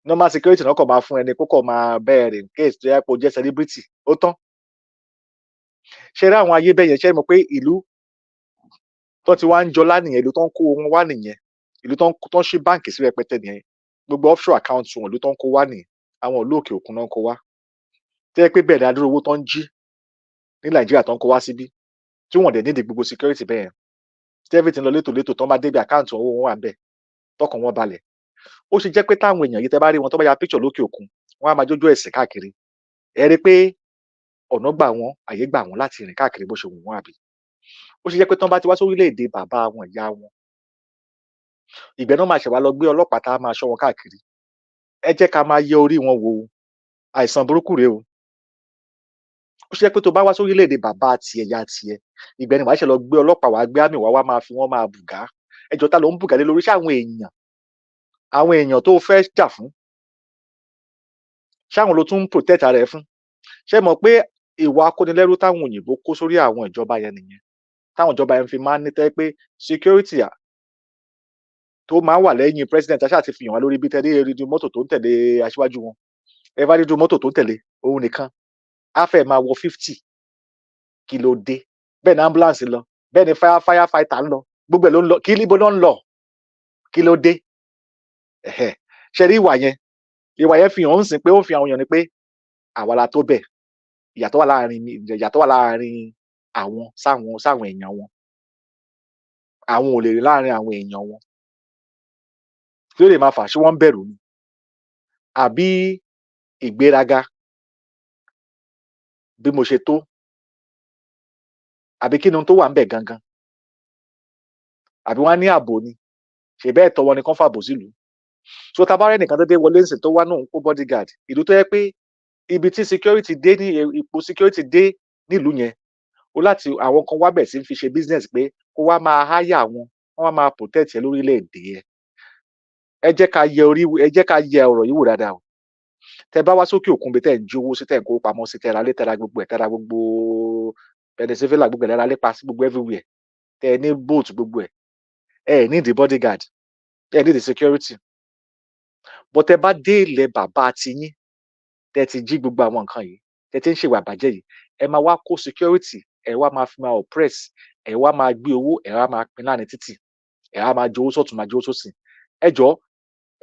Normal security náà kàn máa fún ẹ ní kó kàn máa bẹ́ẹ̀ rìn case tó yẹ kó jẹ́ celebrity, ó tán. Ṣé rí àwọn ayé bẹ́ẹ̀ yẹn, ṣé ẹ mọ̀ pé ìlú tó ti wá ń jọlá nìyẹn, ìlú tó ń kó wọn wá nìyẹn, ìlú tó ń ṣí báǹkì sí rẹpẹtẹ nìyẹn, gbogbo offshore account wọn ìlú tó ń kó wá nìyẹn, àwọn ìlú òkè òkun náà ń kó wá. Tó yẹ pé bẹ́ẹ̀ ni adúrú owó tó ń jí ní Nàìjíríà tó ń kó wá síbí, tí wọ́n dẹ̀ nídìí gbogbo security bẹ́ẹ̀ yẹn. Tí everything lọ létòlétò tó ń bá débi account owó wọn wà ń bẹ̀, tọkàn wọn balẹ̀. Ó ṣe jẹ́ pé táwọn èèyàn yìí tẹ́ bá rí wọn tó bá ya picture lókè òkun, wọ́n á máa jójó ẹ̀sìn káàkiri. Ẹ rí pé ọ̀nà gbà wọ́n, àyè gbà wọ́n láti rìn káàkiri bó ṣe wù wọ́n àbí. Ó ṣe jẹ́ pé tán bá ti wá sórílẹ̀-èdè bàbá wọn, ìyá wọn, ìgbẹ́ náà máa ṣẹ̀ wá lọ gbé ọlọ́pàá tá a máa ṣọ́ wọn káàkiri. Ẹ jẹ́ ká máa yẹ orí wọn wò ó. Àìsàn burúkú rèé o. Ó ṣe jẹ́ pé tó bá wá sórílẹ̀-èdè bàbá tiẹ̀, ìyá tiẹ̀, ìgbẹ́ ni wàá ṣẹ̀ lọ gbé ọlọ́pàá wá, gbé àmì wá máa fi wọ́n máa bùgá. Ẹjọ́ ta ló ń bùgá lé lórí? Ṣé àwọn èèyàn tó fẹ́ jà fún? Ṣé àwọn ló tún ń protect ara ẹ fún? Ṣé mọ̀ pé ìwà akónilẹ́rú táwọn òyìnbó kó sórí àwọn ìjọba yẹn nìyẹn? Táwọn ìjọba yẹn fi máa ń ní tẹ́ pé security tó máa ń wà lẹ́yìn president aṣáà ti fi hàn wá lórí bí tẹ́lẹ̀ rídu mọ́tò tó ń tẹ̀lé aṣíwájú wọn. Ẹ bá rídu mọ́tò tó ń tẹ̀lé òun nìkan, á fẹ́ máa wọ 50. Kí ló dé? Bẹ́ẹ̀ ni ambulance lọ, bẹ́ẹ̀ ni firefighter ń lọ, gbogbo ẹ̀ ló ń lọ. Kí níbo ló ń lọ? Kí ló dé? Ṣé rí ìwà yẹn fi hàn ń sìn pé ó fi àwọn èèyàn ni pé àwa la tó bẹ̀. Ìyàtọ̀ wà láàrin àwọn sáwọn èèyàn wọn. Àwọn ò lè rí láàrin àwọn èèyàn wọn. Kí ló lè máa fà? Ṣé wọ́n ń bẹ̀rù ni? Àbí ìgbéraga bí mo ṣe tó? Àbí kí ni ohun tó wà ń bẹ̀ gangan? Àbí wọ́n á ní ààbò ni? Ṣé bẹ́ẹ̀ tọ́ wọn ni kán fàbò sílùú? So tá bá rẹ́ nìkan dédé wọlé ńsìn tó wá náà ń kó bodyguard, ìlú tó yẹ pé ibi tí security dé ní ipò security dé nílùú yẹn, ó láti àwọn kan wá bẹ̀ sí fi ṣe business pé kó wá máa háyà wọn wá máa protect ẹ lórílẹ̀-èdè ẹ. Ẹ jẹ́ ká yẹ ọ̀rọ̀ yìí wò dáadáa o. Tẹ bá wá sókè òkun bí tẹ́ ń jí owó sí tẹ́ ń kó pamọ́ sí tẹ́ra lé tẹ́ra gbogbo ẹ̀ tẹ́ra gbogbo Venezuela gbogbo ẹ̀ lẹ́ra lé pa sí gbogbo everywhere tẹ́ ní boat gbogbo ẹ̀ ẹ need the bodyguard ẹ need the security. But tẹ bá dé ilẹ̀ bàbá tiyín tẹ́ ti jí gbogbo àwọn nǹkan yìí tẹ́ ti ń ṣèwà àbàjẹ́ yìí ẹ máa wá kó security ẹ wá máa fi máa oppress ẹ wá máa gbé owó ẹ wá máa pín láàrin títì ẹ wá máa jowó sọ́tún máa jowó sósì. Ẹ jọ̀ọ́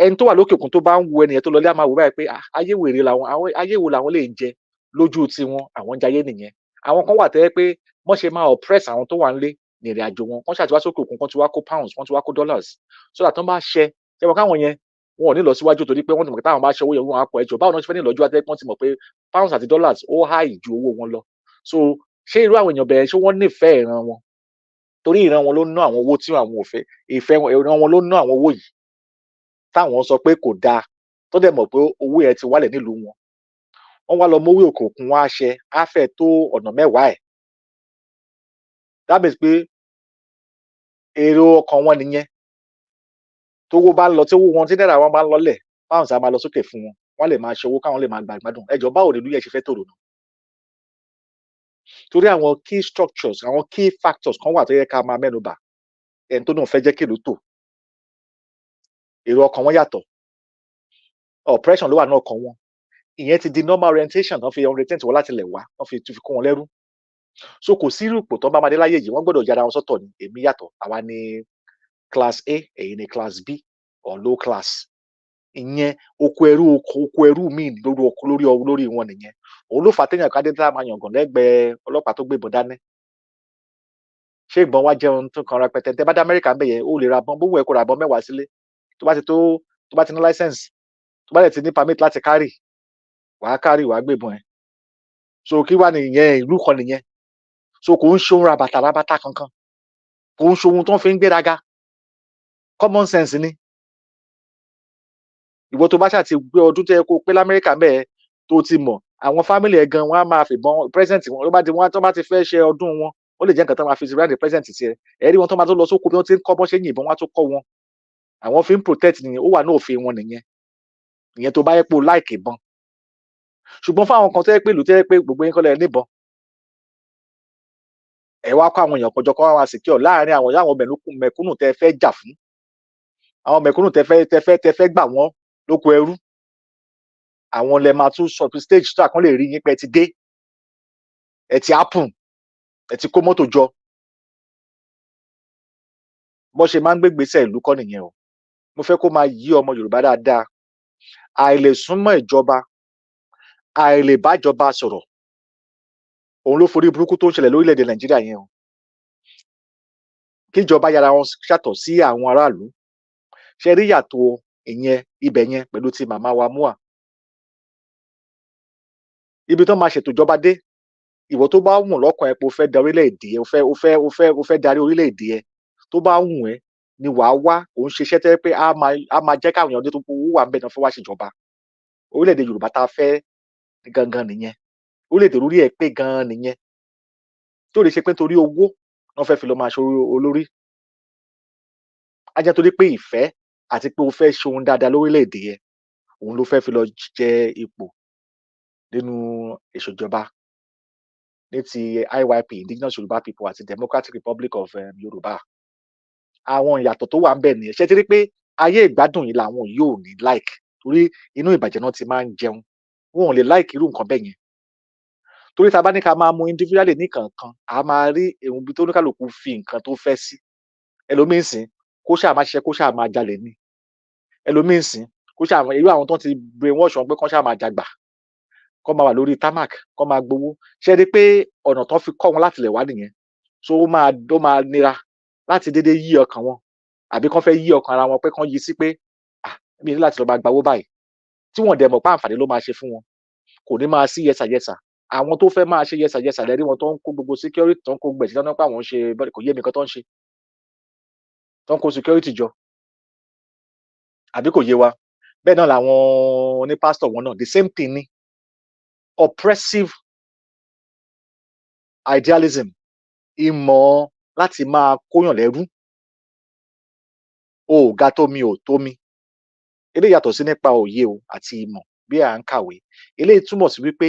ẹni tó wà lókè òkun tó bá ń wo ẹnìyẹn tó lọlé á máa wò báyìí pé ayé wèrè làwọn ayé wo làwọn lè jẹ lójú tiwọn àwọn jayé nìyẹn. Àwọn kan wà tẹ́ pé wọ́n ṣe máa oppress àwọn tó wà nílé ní ìrìn àjò wọn wọ́n ṣàtiwá sókè òkun kan ti wá kó pounds wọ́n ti wá kó dollars so that wọ́n bá ṣe wọn káwọn yẹn wọn ò ní lọ síwájú torí pé wọ́n ti mọ̀ pé táwọn bá ṣe owó yẹn wọn á pọ̀ ẹjọ́ báwo ni wọ́n ṣe fẹ́ ní ìlọ́jú àti wọ́n ti mọ̀ pé pounds àti dollars ó high ju owó wọn lọ. So ṣé irú àwọn èèyàn bẹ̀rẹ̀ ṣé wọ́n nífẹ̀ẹ́ ìran wọn torí ìran wọn ló ná àwọn owó tí àwọn ò fẹ́ ìfẹ́ ìran wọn ló ná àwọn owó yìí táwọn sọ pé kò dáa tó dẹ̀ mọ̀ pé owó yẹn ti wálẹ̀ nílùú wọn wọ́n wá lọ mówó òkè òkun wá ṣe á fẹ́ tó ọ̀nà mẹ́wàá ẹ̀. That means pé èrò ọkàn wọn nìyẹn tówó bá ń lọ tí owó wọn tí náírà wọn bá ń lọlẹ̀ pounds á máa lọ sókè fún wọn wọ́n lè máa ṣe owó káwọn lè máa gba ìgbádùn. Ẹ jọ̀ọ́ báwo ni ìlú yẹn ṣe fẹ́ tòrò náà torí àwọn key structures àwọn key factors kan wà tó yẹ ká máa mẹ́nu bà ẹni tó náà fẹ́ jẹ́ kí ìlú tò èrò ọkàn wọn yàtọ̀ oppression ló wà ní ọkàn wọn ìyẹn ti di normal orientation tó fi orientate wọn láti lẹ̀ wá wọ́n fi kó wọn lẹ́rú. So kò sí irúpò tó bá máa dé láyé yìí wọ́n gbọ́dọ̀ yára wọn sọ́tọ̀ ni èmi yàtọ̀ àwa ni class A èyí ni class B or low class ìyẹn oko ẹrú míì lórí wọn nìyẹn òun ló fà á téèyàn kádé tá a máa yàngàn lẹ́gbẹ̀ẹ́ ọlọ́pàá tó gbé ìbọn dání ṣé ìbọn wá jẹun tó kan rẹpẹtẹ tẹ bá dé Amẹ́ríkà ń bẹ̀ yẹn ó lè ra bọ́n bówó ẹ̀ kó ra bọ́n 10 sílé tó bá ti ní license tó bá dẹ̀ ti ní permit láti kárì wàá kárì wàá gbé ìbọn ẹ̀ so kí wá nìyẹn ìlú kan nìyẹn so kò ń ṣohun rabata kankan kò ń ṣohun tó ń fi ń gbéraga common sense ni ìwọ tó bá ṣáà ti gbé ọdún tẹ́ kó pé l'Amẹ́ríkà bẹ́ẹ̀ tó ti mọ̀ àwọn family ẹ̀ gan wọ́n á máa fìbọn present wọn tó bá ti fẹ́ ṣe ọdún wọn ó lè jẹ́ nǹkan tó máa fi brand present tiẹ̀ ẹ̀rí wọn tó máa tó lọ sóko bí wọ́n ti ń kọ́ bọ́n ṣe yìnbọn wọn á tó kọ́ wọn àwọn fi ń protect nìyẹn ó wà ní òfin wọn nìyẹn ìyẹn tó bá yẹ pé o like ìbọn ṣùgbọ́n fáwọn kan tó yẹ pé ìlú tó yẹ pé gbogbo yín kọ́ lẹ̀ níbọn ẹ wá kó àwọn èèyàn kọjọ kọ́ wá secure láàárín àwọn mẹ̀kúnnù tẹ́ fẹ́ jà fún àwọn mẹ̀kúnnù tẹ́ fẹ́ gbà wọ́n lóko ẹrú àwọn lẹ máa tún sọ stage tó àkàn lè rí yín pé ẹ ti dé ẹ ti happen ẹ ti kó mọ́tò jọ bó ṣe máa ń gbégbèsè ìlú kọ́ nìyẹn o mo fẹ́ kó máa yí ọmọ Yorùbá dáadáa àìlè súnmọ́ ìjọba àìlè bájọba sọ̀rọ̀ òun ló forí burúkú tó ń ṣẹlẹ̀ lórílẹ̀‐èdè Nàìjíríà yẹn o kíjọba yára wọn ṣàtọ̀ sí àwọn aráàlú ṣe rí yàtọ̀ ìyẹn ibẹ̀ yẹn pẹ̀lú ti màmá wa Mua ibi tó máa ṣètò ìjọba dé ìwọ tó bá wùn lọ́kàn ẹ pé o fẹ́ darí orílẹ̀-èdè ẹ o fẹ́ darí orílẹ̀-èdè ẹ tó bá wùn ẹ ni wàá wá òun ṣiṣẹ́ tẹ́ pé a máa jẹ́ káwọn èèyàn dé tó owó wà ń bẹ̀ náà fẹ́ wá ṣèjọba orílẹ̀-èdè Yorùbá tá a fẹ́ gangan nìyẹn orílẹ̀-èdè orí ẹ̀ pé gan nìyẹn tó lè ṣe pé torí owó wọ́n fẹ́ fi lọ máa ṣe olórí á jẹ́ torí pé ìfẹ́ àti pé o fẹ́ ṣe ohun dáadáa lórílẹ̀-èdè yẹn òun ló fẹ́ fi lọ jẹ ipò nínú ìṣèjọba ní ti IYP Indigenous Yorùbá People àti Democratic Republic of Yorùbá àwọn ìyàtọ̀ tó wà ń bẹ̀ nìyẹn ṣé ti rí pé ayé ìgbádùn yìí làwọn yóò ní like torí inú ìbàjẹ́ náà ti máa ń jẹun wọn ò lè like irú nǹkan bẹ́ẹ̀ yẹn torí tá a bá ní ká máa mú individually ní kankan a máa rí èhun bí tó ní kálukú fi nǹkan tó fẹ́ sí ẹlòmíín sìn kó ṣáà máa ṣiṣẹ́ kó ṣáà máa jalè ní ẹlòmíín sìn kó ṣáà irú àwọn tó ti brainwash wọn pé kán ṣáà máa jagbà kán máa wà lórí tarmac kán máa gbowó ṣe rí pé ọ̀nà tán fi kọ́ wọn láti lẹ̀ wá nìyẹn so ó máa nira láti dédé yí ọkàn wọn àbí kán fẹ́ yí ọkàn ara wọn pé kán yí sí pé mi ní láti lọ máa gbawó báyìí tí wọ́n dẹ̀ mọ̀ pé àǹfààní ló máa ṣe fún wọn kò ní máa sí yẹsàyẹsà àwọn tó fẹ́ máa ṣe yẹsàyẹsà lẹ́rí wọn tó ń kó gbogbo security tó ń kó gbẹ̀sí lọ́nà pé àwọn ṣe kò yé mi kan tó ń ṣe tó ń kó security jọ àbí kò yé wa bẹ́ẹ̀ náà làwọn ní pastor wọn náà the same thing ni oppressive idealism ìmọ̀ láti máa kóyàn lẹ́rú. O ò ga tó mi, ò tó mi. Eléyìí yàtọ̀ sí nípa òye o àti ìmọ̀ bí à ń kàwé. Eléyìí túmọ̀ sí wípé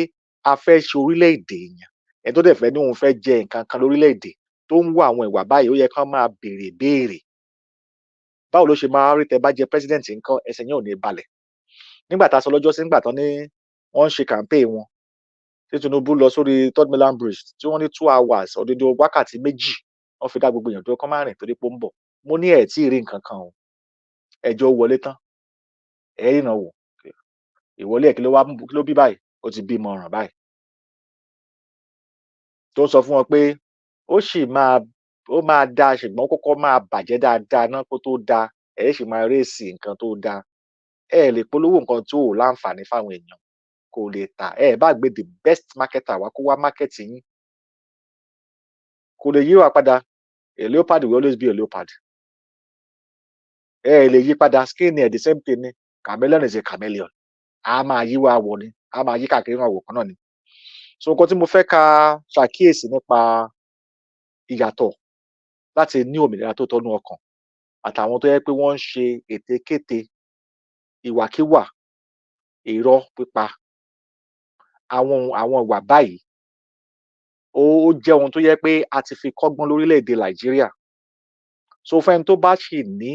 a fẹ́ ṣe orílẹ̀-èdè èèyàn. Ẹni tó dẹ̀ fẹ́ ní òun fẹ́ jẹ nǹkan kan lórílẹ̀-èdè tó ń wá àwọn ìwà báyìí, ó yẹ kán máa béèrè ìbéèrè. Báwo ló ṣe máa rí tẹ bá jẹ president ńkọ́? Ẹsẹ̀ yín ò ní balẹ̀. Nígbà tá a sọ lọ́jọ́sí nígbà tán ní wọ́n ń ṣe campaign wọn, tí Tinubu lọ sórí Third Mainland Bridge tí wọ́n ní 2 hours, odidi wákàtí méjì wọ́n fi dá gbogbo èèyàn dúró kán má rìn torí pé ó ń bọ̀. Mo ní ẹ̀ tí ì rí nǹkan kan o. Ẹ jẹ́ ó wọlé tán. Ẹ ríran wò. Ìwọlé ẹ̀ kí ló bí báyìí? Ó ti bímọ ọ̀ràn báyìí. Tó ń sọ fún wọn pé ó máa dáa ṣùgbọ́n ó kọ́kọ́ máa bàjẹ́ dáadáa ná kó tó dáa. Ẹ̀ ṣì máa raise nǹkan tó dáa. Ẹ lè polówó nǹkan tí ò láǹfààní fáwọn èèyàn. Kò lè tà. Ẹ bá gbé the best marketer wá kó wá market yín. Kò lè yí wa padà. A leopard will always be a leopard. Ẹ lè yí padà. Skin ẹ̀ the same thing ni. Chameleon is a chameleon. A máa yí wa wọ̀ ni. A máa yí káàkiri àwọ̀ kan náà ni. So nǹkan tí mo fẹ́ ká ṣàkíyèsí nípa ìyàtọ̀ láti ní òmìnira tó tọ́nú ọkàn àtàwọn tó yẹ pé wọ́n ń ṣe ètekéte, ìwàkíwà, irọ́ pípa. Àwọn ìwà báyìí ó jẹ́ ohun tó yẹ pé a ti fi kọ́gbọ́n lórílẹ̀-èdè Nàìjíríà. So fún ẹni tó bá ṣì ní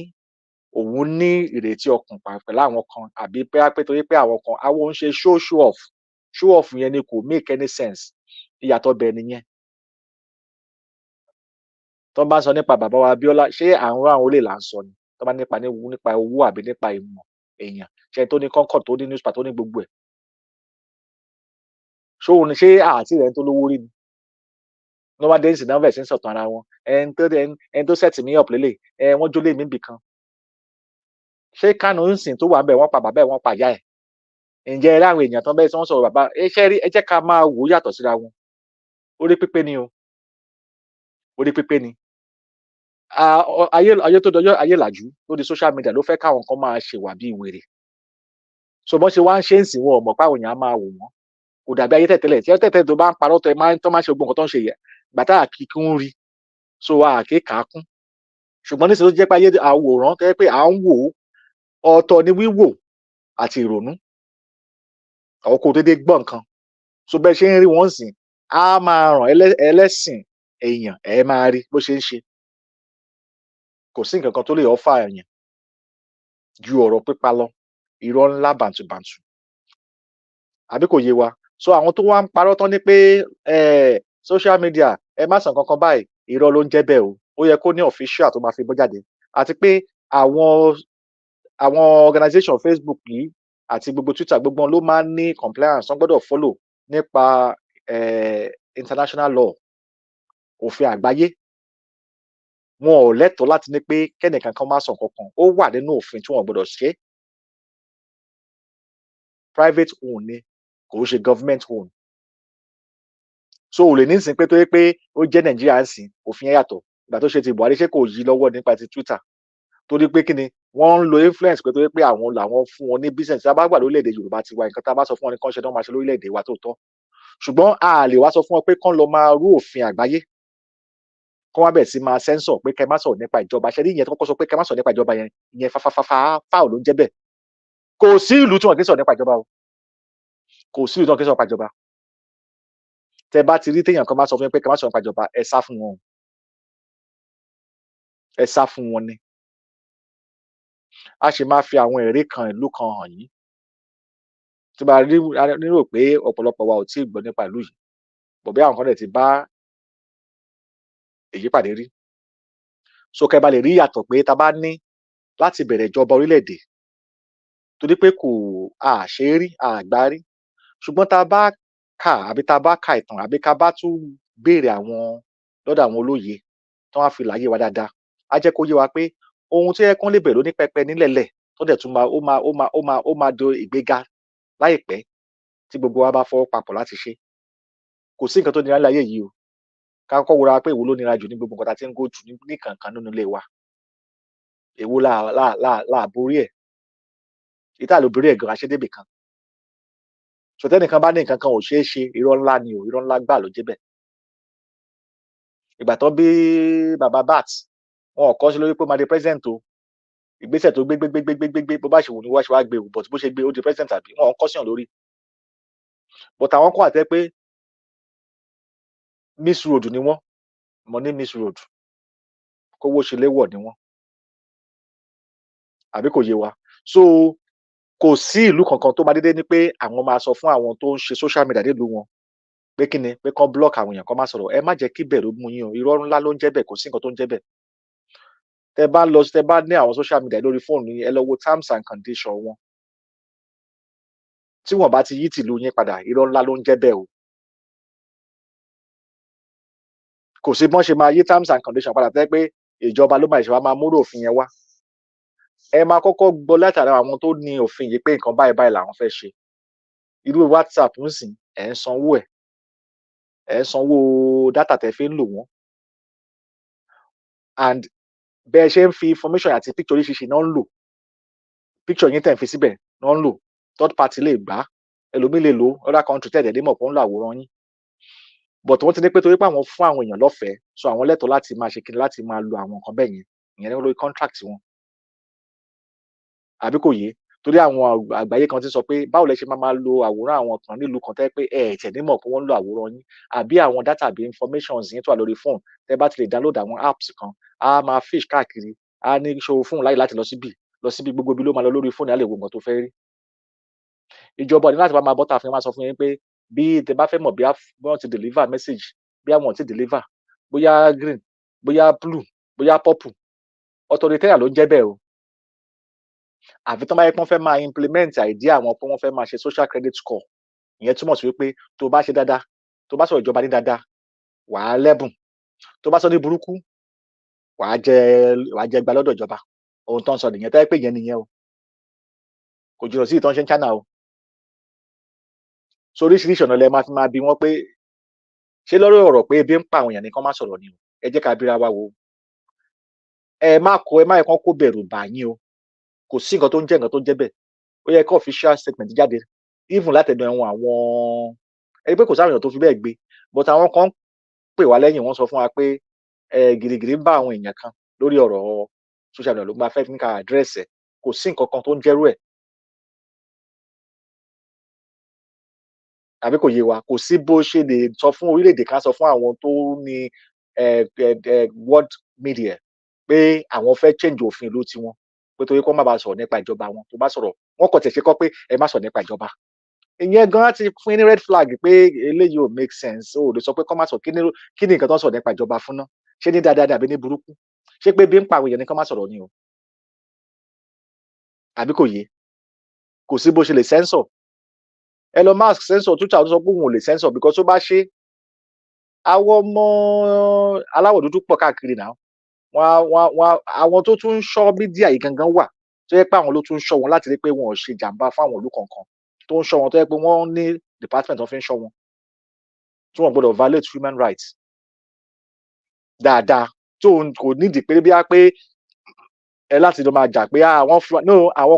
òun ní ìrètí ọkàn pẹ̀lú àwọn kan àbí pé torí pé àwọn kan àwọn ń ṣe show off. Show off yẹn ni kò make any sense. Ìyàtọ̀ bẹ̀ nìyẹn. Tán bá ń sọ nípa bàbá wa Abíọ́lá, ṣé à ń rán àwọn olè là ń sọ ni? Tán bá nípa owó àbí nípa ìmọ̀ èèyàn. Ṣé ẹni tó ní Concord tó ní newspaper tó ní gbogbo ẹ̀? Ṣé àti rẹ̀ ń tó lówó rí ni? Ní wọ́n bá dé nísìnyí náà bẹ̀rẹ̀ sí ń sọ̀tàn ara wọn. Ẹni tó set me up léléyìí. Wọ́n jólè mí níbìkan. Ṣé Kánù ńsìn tó wà ńbẹ̀ wọ́n pa bàbá ẹ̀, wọ́n pa ìyá ẹ̀? Ǹjẹ́ ẹ rí àwọn èèyàn tán bẹ́ẹ̀ tí wọ́n sọ̀rọ̀ bàbá? Ẹ jẹ́ ká máa wò ó yàtọ̀ síra wọn. Orí pípé ni o. Orí pípé ni. Ayé tó dọjọ́ ayé làjú lórí social media ló fẹ́ káwọn kan máa ṣèwà bí wèrè. So bọ́n ṣe wá ń ṣe ń sìn wọn ò mọ̀ pé àwọn èèyàn á máa wò wọ́n. Kò dàbí ayé tẹ̀tẹ́lẹ̀. Tí tẹ̀tẹ́lẹ̀ tó bá ń parọ́ tó máa ń ṣe gbogbo nǹkan tó ń ṣe yẹn. Ìgbà tá àkíkún rí. So a kì í kà á kún. Ṣùgbọ́n nísìnyí tó jẹ́ pé ayé àwòrán tó jẹ́ pé à ń wò ó, ọ̀tọ̀ ni wíwò àti ìrònú. Àwọn kò dédé gbọ́ nǹkan. So bẹ́ẹ̀ ṣe ń rí wọ́n sìn, á máa ràn ẹlẹ́sìn èèyàn ẹ máa rí bó ṣe ń ṣe. Kò sí nǹkan kan tó lè offer èèyàn ju ọ̀rọ̀ pípa lọ. Irọ́ ńlá bàǹtùbàǹtù. Àbí kò yé wa? So àwọn tó wá ń parọ́ tán ní pé social media ẹ má sọ nǹkan kan báyìí, irọ́ ló ń jẹ́ bẹ́ẹ̀ o. Ó yẹ kó ní official tó máa fi bọ́ jáde. Àti pé àwọn organization Facebook yìí àti gbogbo Twitter gbogbo wọn ló máa ń ní compliance wọ́n gbọ́dọ̀ follow nípa international law, òfin àgbáyé. Wọn ò lẹ́tọ̀ọ́ láti ní pé kẹ́nìkan kan má sọ nǹkan kan. Ó wà nínú òfin tí wọ́n gbọ́dọ̀ ṣe. Private own ni, kò ṣe government own. So ò lè ní ìsìn pé tó yẹ pé ó jẹ́ Nàìjíríà ń sìn, òfin yẹn yàtọ̀. Ìgbà tó ṣe ti Buhari ṣé kò yí lọ́wọ́ nípa ti Twitter? Torí pé kí ni wọ́n ń lo influence pé tó yẹ pé àwọn làwọn fún wọn ní business. Tí a bá gbà lórílẹ̀-èdè Yorùbá ti wa, nǹkan tá a bá sọ fún wọn ní kán ṣe náà máa ṣe lórílẹ̀-èdè wa tó tọ́. Ṣùgbọ́n a lè wá sọ fún wọn pé kán lọ máa rú òfin àgbáyé. Kán wá bẹ̀ sí máa censor pé kẹ́ má sọ̀rọ̀ nípa ìjọba. Ṣé rí ìyẹn tó kọ́kọ́ sọ pé kẹ́ má sọ̀rọ̀ nípa ìjọba yẹn? Ìyẹn fáò ló ń jẹ́ bẹ́ẹ̀. Kò sí ìlú tí wọ́n kì í sọ̀rọ̀ nípa ìjọba o. Kò sí ìlú tí wọ́n kì í sọ̀rọ̀ nípa ìjọba. Tẹ bá ti rí téèyàn kan bá sọ fún yín pé kẹ́ má sọ̀rọ̀ nípa ìjọba, ẹ sá fún wọn. Ẹ sá fún wọn ni. A sì máa fi àwọn ẹ̀rí kan ìlú kan hàn yín. Tí bá rò pé ọ̀pọ̀lọpọ̀ wa ò tí ì gbọ́ nípa ìlú yìí. Bọ̀ bí àwọn kan dẹ̀ ti bá èyí pàdé rí. So kẹ́ bá lè rí ìyàtọ̀ pé tá bá ní láti bẹ̀rẹ̀ ìjọba orílẹ̀-èdè. Torí pé ṣe é rí, àgbá rí. Ṣùgbọ́n tá bá kà àbí tá bá ka ìtàn àbí ká bá tún béèrè lọ́dọ̀ àwọn olóye tí wọ́n á fi láyé wa dáadáa. Á jẹ́ kó yé wa pé ohun tí ó yẹ kán lè bẹ̀rẹ̀ lóní pẹpẹ nílẹ̀lẹ̀ tó dẹ̀ tún máa do ìgbéga láìpẹ́ tí gbogbo wa bá fọwọ́ papọ̀ láti ṣe. Kò sí nǹkan tó nira láyé yìí o. Ká kọ́kọ́ wòra pé èwo ló nira jù ní gbogbo nǹkan tá ti ń go through ní kankan nínú ilé wa. Èwo la borí ẹ̀. Ìta ló borí ẹ̀ gan aṣé débì kan. So tẹ́nìkan bá ní nǹkan kan ò ṣeé ṣe, irọ́ ńlá ni o, irọ́ ńlá gbà ló jẹ́ bẹ́ẹ̀. ìgbà tó bí bàbá bat wọn ò kọ́ sí lórí pé ó máa di president o ìgbésẹ̀ tó gbé bó bá ṣe wù ní wá ṣe wá gbé o but bó ṣe gbé ó di president àbí wọn ò kọ́ síyàn lórí but àwọn kan àtẹ́ pé miss road ni wọ́n money miss road kówó ṣe léwọ̀ ni wọ́n àbí kò yé wa so kò sí ìlú kankan tó máa dédé ní pé àwọn máa sọ fún àwọn tó ń ṣe social media nílùú wọn pé kí ni pé kán block àwọn èèyàn kán má sọ̀rọ̀ ẹ má jẹ́ kí bẹ̀rù mú yín o irọ́ ńlá ló ń jẹ́ bẹ́ẹ̀ kò sí nǹkan tó ń jẹ́ bẹ́ẹ̀ tẹ bá ní àwọn social media lórí fóònù yín ẹ lọ wo terms and conditions wọn tí wọ́n bá ti yí tìlú yín padà irọ́ ńlá ló ń jẹ́ bẹ́ẹ̀ o kò sí bọ́n ṣe máa yí terms and conditions padà tẹ́ pé ìjọba ló máa ṣe wá máa múrò òfin yẹn wá ẹ máa kọ́kọ́ gbọ́ látara àwọn tó ní òfin yìí pé nǹkan báyìí báyìí làwọn fẹ́ ṣe irú WhatsApp ń sìn ẹ̀ ń sanwó ẹ̀ ń sanwó dátà tẹ́ fi ń lò wọ́n and bẹ́ẹ̀ ṣe ń fi information àti picture oríṣiríṣi náà ń lò picture yín tẹ̀ ń fi síbẹ̀ náà ń lò third party lè gbà ẹlòmíì lè lò other country tẹ̀lé dé mọ̀ pé ó ń lo àwòrán yín but wọ́n ti ní pé torí pé àwọn fún àwọn èèyàn lọ́fẹ̀ẹ́ so àwọn lẹ́tọ̀ọ́ láti máa ṣe kí láti máa lo àwọn nǹkan bẹ́ẹ̀ yẹn ìyẹn ní lórí contract wọn àbí kò yé torí àwọn àgbáyé kan ti sọ pé báwo lẹ ṣe máa lo àwòrán àwọn kan nílùú kan tẹ́ pé ẹ tẹ̀ ní mọ̀ pé wọ́n ń lo àwòrán yín àbí àwọn data àbí informations yín tó wà lórí fóònù tẹ́ bá ti lè download àwọn apps kan á máa fish káàkiri á ní ṣòwò fóònù láyè láti lọ síbi gbogbo ibi ló máa lọ lórí fóònù á lè wo nǹkan tó fẹ́ rí ìjọba ní láti máa bọ́ta fún yín máa sọ fún yín pé bí tẹ́ bá fẹ́ mọ̀ bí wọ́n ti deliver message bí àwọn ti deliver bóyá green bóyá blue bóyá purple authoritarian ló ń jẹ́ bẹ́ẹ̀ o àfi tán bá yẹ pé wọ́n fẹ́ máa implement idea àwọn pé wọ́n fẹ́ máa ṣe social credit score ìyẹn túmọ̀ sí wípé tó bá ṣe dáadáa tó bá sọ̀rọ̀ ìjọba ní dáadáa wàá lẹ́bùn tó bá sọ ní burúkú wàá jẹ gba lọ́dọ̀ ìjọba ohun tó ń sọ nìyẹn tẹ́ pé yẹn nìyẹn o kò jùlọ sí ìtàn ṣe ń China o so oríṣiríṣi ọ̀nà lẹ máa fi máa bi wọ́n pé ṣé lọ́rọ̀ ọ̀rọ̀ pé ebi ń pa àwọn èèyàn ní kán má sọ̀rọ̀ ni o ẹ jẹ́ ká bíra wa wo ẹ má yẹ kán kó bẹ̀rù bà yín o kò sí nǹkan tó ń jẹ́ bẹ́ẹ̀ ó yẹ kí official statement jáde even látẹ̀dọ̀ ẹ̀wọ̀n àwọn ẹni pé kò sáwọn èèyàn tó fi bẹ́ẹ̀ gbé but àwọn kan pè wá lẹ́yìn wọ́n sọ fún wa pé gìrìgìrì ń bá àwọn èèyàn kan lórí ọ̀rọ̀ social media ló máa fẹ́ ní ká address ẹ̀ kò sí nǹkan kan tó ń jẹ́rú ẹ̀ àbí kò yé wa kò sí bó ṣe lè sọ fún orílẹ̀-èdè kan sọ fún àwọn tó ní world media pé àwọn fẹ́ change òfin ìlú tiwọn pé torí kó má bàa sọ̀rọ̀ nípa ìjọba wọn tó bá sọ̀rọ̀ wọn kò tẹ̀ ṣe kọ́ pé ẹ má sọ̀rọ̀ nípa ìjọba ìyẹn gan ti fún ní red flag pé eléyìí ò make sense ó lè sọ pé kọ́ má sọ̀rọ̀ kí ni nǹkan tó ń sọ̀rọ̀ nípa ìjọba fún ná ṣé ní dáadáa àbí ní burúkú ṣé pé bí ń pa àwọn èèyàn ní kọ́ má sọ̀rọ̀ ni o àbí kò yé kò sí bó ṣe lè censor Elon Musk censor Twitter tó sọ pé òun ò lè censor because tó bá ṣe àwọn ọmọ aláwọ̀ dúdú pọ̀ káàkiri náà àwọn tó tún ń ṣọ́ mídíà yìí gangan wà tó yẹ pé àwọn ló tún ń ṣọ́ wọn láti rí pé wọn ò ṣe jàǹbá fún àwọn ìlú kankan tó ń ṣọ́ wọn tó yẹ pé wọ́n ní department tó fi ń ṣọ́ wọn tí wọ́n gbọ́dọ̀ violate human rights dáadáa tó kò nídìí pé bí a pé ẹ láti lọ máa jà pé àwọn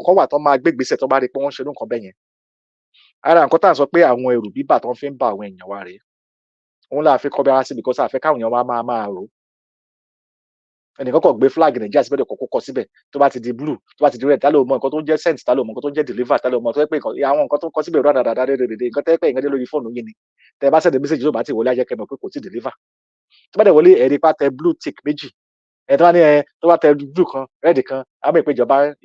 kan wà tó máa gbé ìgbésẹ̀ tó bá rí pé wọ́n ń ṣe irú nǹkan bẹ́ẹ̀ yẹn ara nǹkan tá à ń sọ pé àwọn ẹrù bíbà tó ń fi ń ba àwọn èèyàn wa rèé òun là fi kọ́ bí ara sí because àfẹ́ káwọn èèyàn wa máa rò ẹnìkan kò gbé flag Nàìjíríà síbẹ̀ kò kọ́ síbẹ̀ tó bá ti di blue tó bá ti di red tá ló mọ nǹkan tó ń jẹ́ sent tá ló mọ nǹkan tó ń jẹ́ deliver tá ló mọ tó yẹ pé àwọn nǹkan tó ń kọ́ síbẹ̀ rárá dédé nǹkan tẹ́ pé ìyẹn dé lórí fóònù yìí ni tẹ́ bá send message tó bá ti wọlé ajẹ́ kẹ́ mọ̀ pé kò tí deliver tó bá dẹ̀ wọlé ẹ̀rí pa tẹ blue tick méjì ẹ̀ tó bá tẹ blue kan red kan àmọ́ ìpè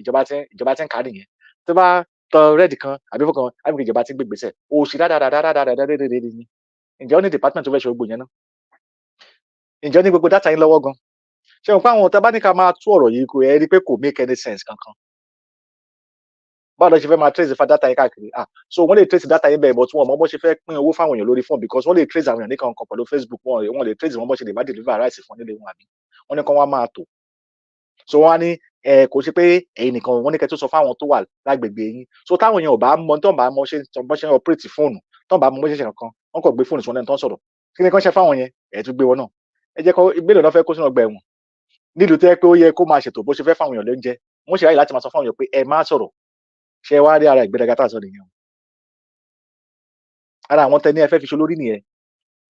ìjọba ti ń kà nìyẹn tó bá tọ red kan àbí fún kan àmì ìjọba ti ń gbé gbèsè òṣì dáadáa ni ǹjẹ́ ó ní department tó fẹ́ ṣe gbogbo yẹn náà ǹjẹ́ ó ní gbogbo data yín lọ́wọ́ gan ṣé o pé àwọn ọ̀tá bá ní ká máa tú ọ̀rọ̀ yìí kò ẹ rí pé kò make any sense kankan báwo lọ ṣe fẹ́ máa trace fa data yín káàkiri so wọ́n lè trace data yín bẹ́ẹ̀ but wọn mọ bó ṣe fẹ́ pín owó fáwọn èèyàn lórí phone because wọ́n lè trace àwọn èèyàn nìkan kan pẹ̀lú Facebook wọn lè trace wọn bó ṣe lè má deliver rice fún nílé wọn àbí wọ́n ní kán wá máa tò so wọ́n á ní kò ṣe pé ẹ̀yin nìkan wọ́n ní kẹ́ tó sọ fáwọn tó wà lágbègbè yín so táwọn èèyàn ò bá mọ tó ń bá mọ ṣe ń operate fóònù tó ń bá mọ bó ṣe ṣe kankan wọ́n kàn gbé fóònù sí wọn lẹ́nu tó ń sọ̀rọ̀ kí ni kán ṣe fáwọn yẹn ẹ̀ tún gbé wọn náà ẹ jẹ́ kó ìgbélé náà fẹ́ kó sínú ọgbà ẹ̀wọ̀n nílùú tẹ́ pé ó yẹ kó máa ṣètò bó ṣe fẹ́ fáwọn èèyàn lóúnjẹ wọ́n ṣe ráyè láti máa sọ fáwọn èèyàn pé ẹ má sọ̀rọ̀ ṣe wá rí ara ìgbéraga tá à ń sọ nìyẹn ara àwọn tẹ ní ẹ fẹ́ fi ṣe olórí nìyẹn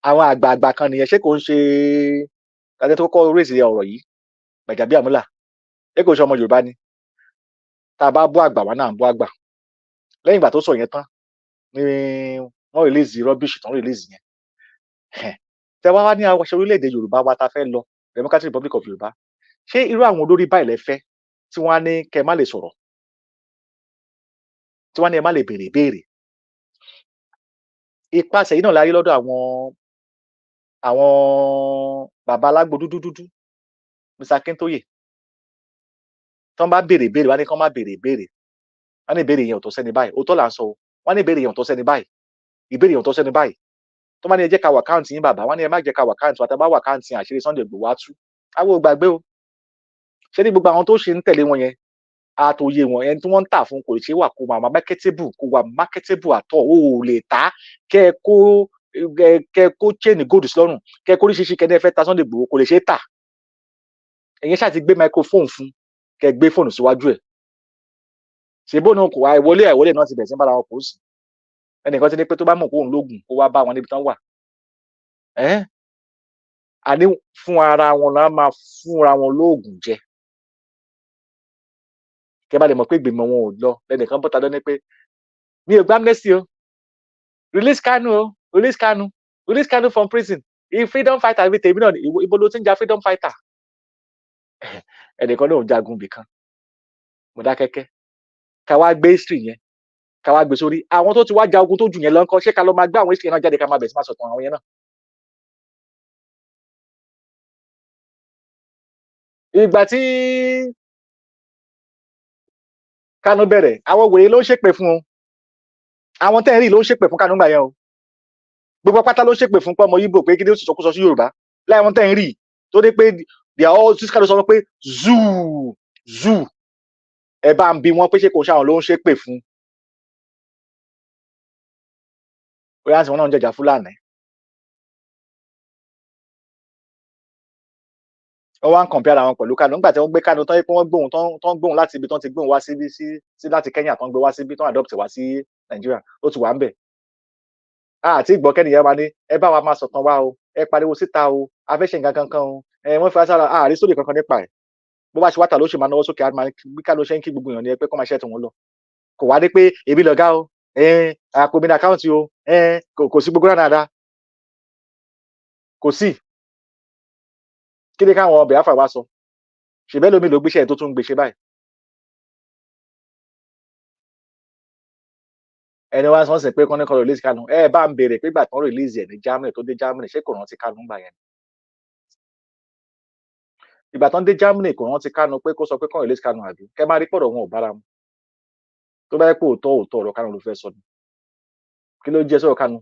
àwọn àgbààgbà kan nìyẹn ṣé kò ń ṣe tàbí tó kọ́kọ́ raise ọ̀rọ̀ yìí Gbajabiamila ẹ kò ṣe ọmọ Yorùbá ni tá a bá bú àgbà wa náà ń bú àgbà lẹ́yìn ìgbà tó sọ yẹn tán ni wọ́n release rubbish tán release yẹn tẹ wá ní aṣọ orílẹ̀-èdè Yorùbá wa ta fẹ́ lọ Democratic Republic of Yorùbá ṣé irú àwọn olórí báyìí lẹ fẹ́ tí wọ́n á ní kẹ́ má lè sọ̀rọ̀ tí wọ́n á ní ẹ má lè béèrè ìbéèrè ipasẹ̀ yìí náà la rí lọ́dọ̀ àwọn bàbá alágbó dúdú Mr. Akintoye tí wọ́n bá béèrè ìbéèrè wọ́n á ní kán má béèrè ìbéèrè wọ́n á ní ìbéèrè yẹn ò tó sẹ́ni báyìí òótọ́ là ń sọ wọ́n á ní ìbéèrè yẹn ò tó sẹ́ni báyìí ìbéèrè yẹn ò tó sẹ́ni báyìí tó bá ní ẹ jẹ́ ká wà káùntì yín bàbá wọ́n ní ẹ má jẹ́ ká wà káùntì wa tá bá wà káùntì àṣírí Sunday Igboho á tú àwọn ò gbàgbé o ṣé ní gbogbo àwọn tó ṣe ń tẹ̀lé wọn yẹn àtòyè wọn ẹni tí wọ́n ń tà fún kò ṣe wà kó wà marketable àtọ̀ o ò lè ta kẹ́ kó chain gold lọ́rùn kẹ́ kó oríṣiríṣi kẹ́ ní ẹ fẹ́ ta Sunday Igboho kò lè ṣe é tà ẹ̀yin ṣáà ti gbé microphone fún kẹ́ gbé fóònù síwájú ẹ̀ ṣèbó náà kò àìwọlé náà ti bẹ̀rẹ̀ sí bára wọn kò sí ẹnìkan ti ní pé tó bá mọ̀ kó òun lóògùn kó wá bá wọn níbi tán wà àní fún ara wọn náà máa fúnra wọn lóògùn jẹ kẹ́ bá lè mọ̀ pé ìgbìmọ̀ wọn ò lọ lẹ́nìkan bọ́ta lọ ní pé mi ò gbá amnesty o release Kanu from prison freedom fighter bíi tèmi náà ibo ló ti ń ja freedom fighter ẹnìkan náà ń jagun bìkan Mọdákẹ́kẹ́ ká wá gbé history yẹn ká wá gbé sórí àwọn tó ti wá ja ogun tó jù yẹn lọ ńkọ́ ṣé ká lọ máa gbé àwọn history yẹn náà jáde ká máa bẹ̀rẹ̀ sí máa sọ̀tàn àwọn yẹn náà. ìgbà tí Kanu bẹ̀rẹ̀ àwọn wèrè ló ń ṣépè fún o àwọn tẹ́ẹ̀rì ló ń ṣépè fún Kanu gbà yẹn o gbogbo pátá ló ń ṣépè fún pọ́mọ Yíbò pé kí ni ó sì sọkúsọ sí Yorùbá láwọn tẹ́ẹ̀rì tó dé pé Kanu sọ pé zoo ẹ bá ń bi wọn pé ṣé kò ṣàwọn ló ń ṣépè fún bóyá tí wọn náà ń jẹjà Fúlàní wọ́n wá ń compare àwọn pẹ̀lú Kanu nígbà tí wọ́n gbé Kanu tán pé wọ́n gbóhùn láti ibi tán ti gbóhùn wá síbi sí láti Kenya tán gbé wá síbi tán adopt wá sí Nàìjíríà ó ti wà ń bẹ̀ àti ìgbọ́ kẹ́nìyàn máa ní ẹ bá wa máa sọ̀tàn wá o ẹ pariwo síta o afẹ́ṣẹ̀ nǹkan kankan o wọ́n fi aṣáára àárí sórí kankan nípa ẹ̀ bó bá ṣe wáta ló ṣe máa náwó sókè bí Kanu ṣe ń kí gbogbo èèyàn ní ẹ pé kọ́ máa ṣẹ́ tí wọ́n lọ kò wá dé pé èmi lọ̀gá o àpò mi ní àkáǹtì o kò sí gbogbo náà dáadáa kò sí kí ni káwọn Biafra wá sọ ṣèbẹ́ lómi ló gbéṣẹ́ tó tún gbéṣẹ́ báyìí ẹni wá sọ́nsìn pé kọ́ni kan release Kanu bá ń béèrè pé ìgbà tán release ẹ̀ ní Germany tó dé Germany ṣé kò rántí Kanu gbà yẹn ìgbà tán dé Germany kò rántí Kanu pé kó sọ pé kán release Kanu àbí kẹ́ máa rí pọ̀rọ̀ wọn ò bára mu tó bá yẹ pé òótọ́ ọ̀rọ̀ Kanu ló fẹ́ sọ ni kí ló jẹ́ sọ̀rọ̀ Kanu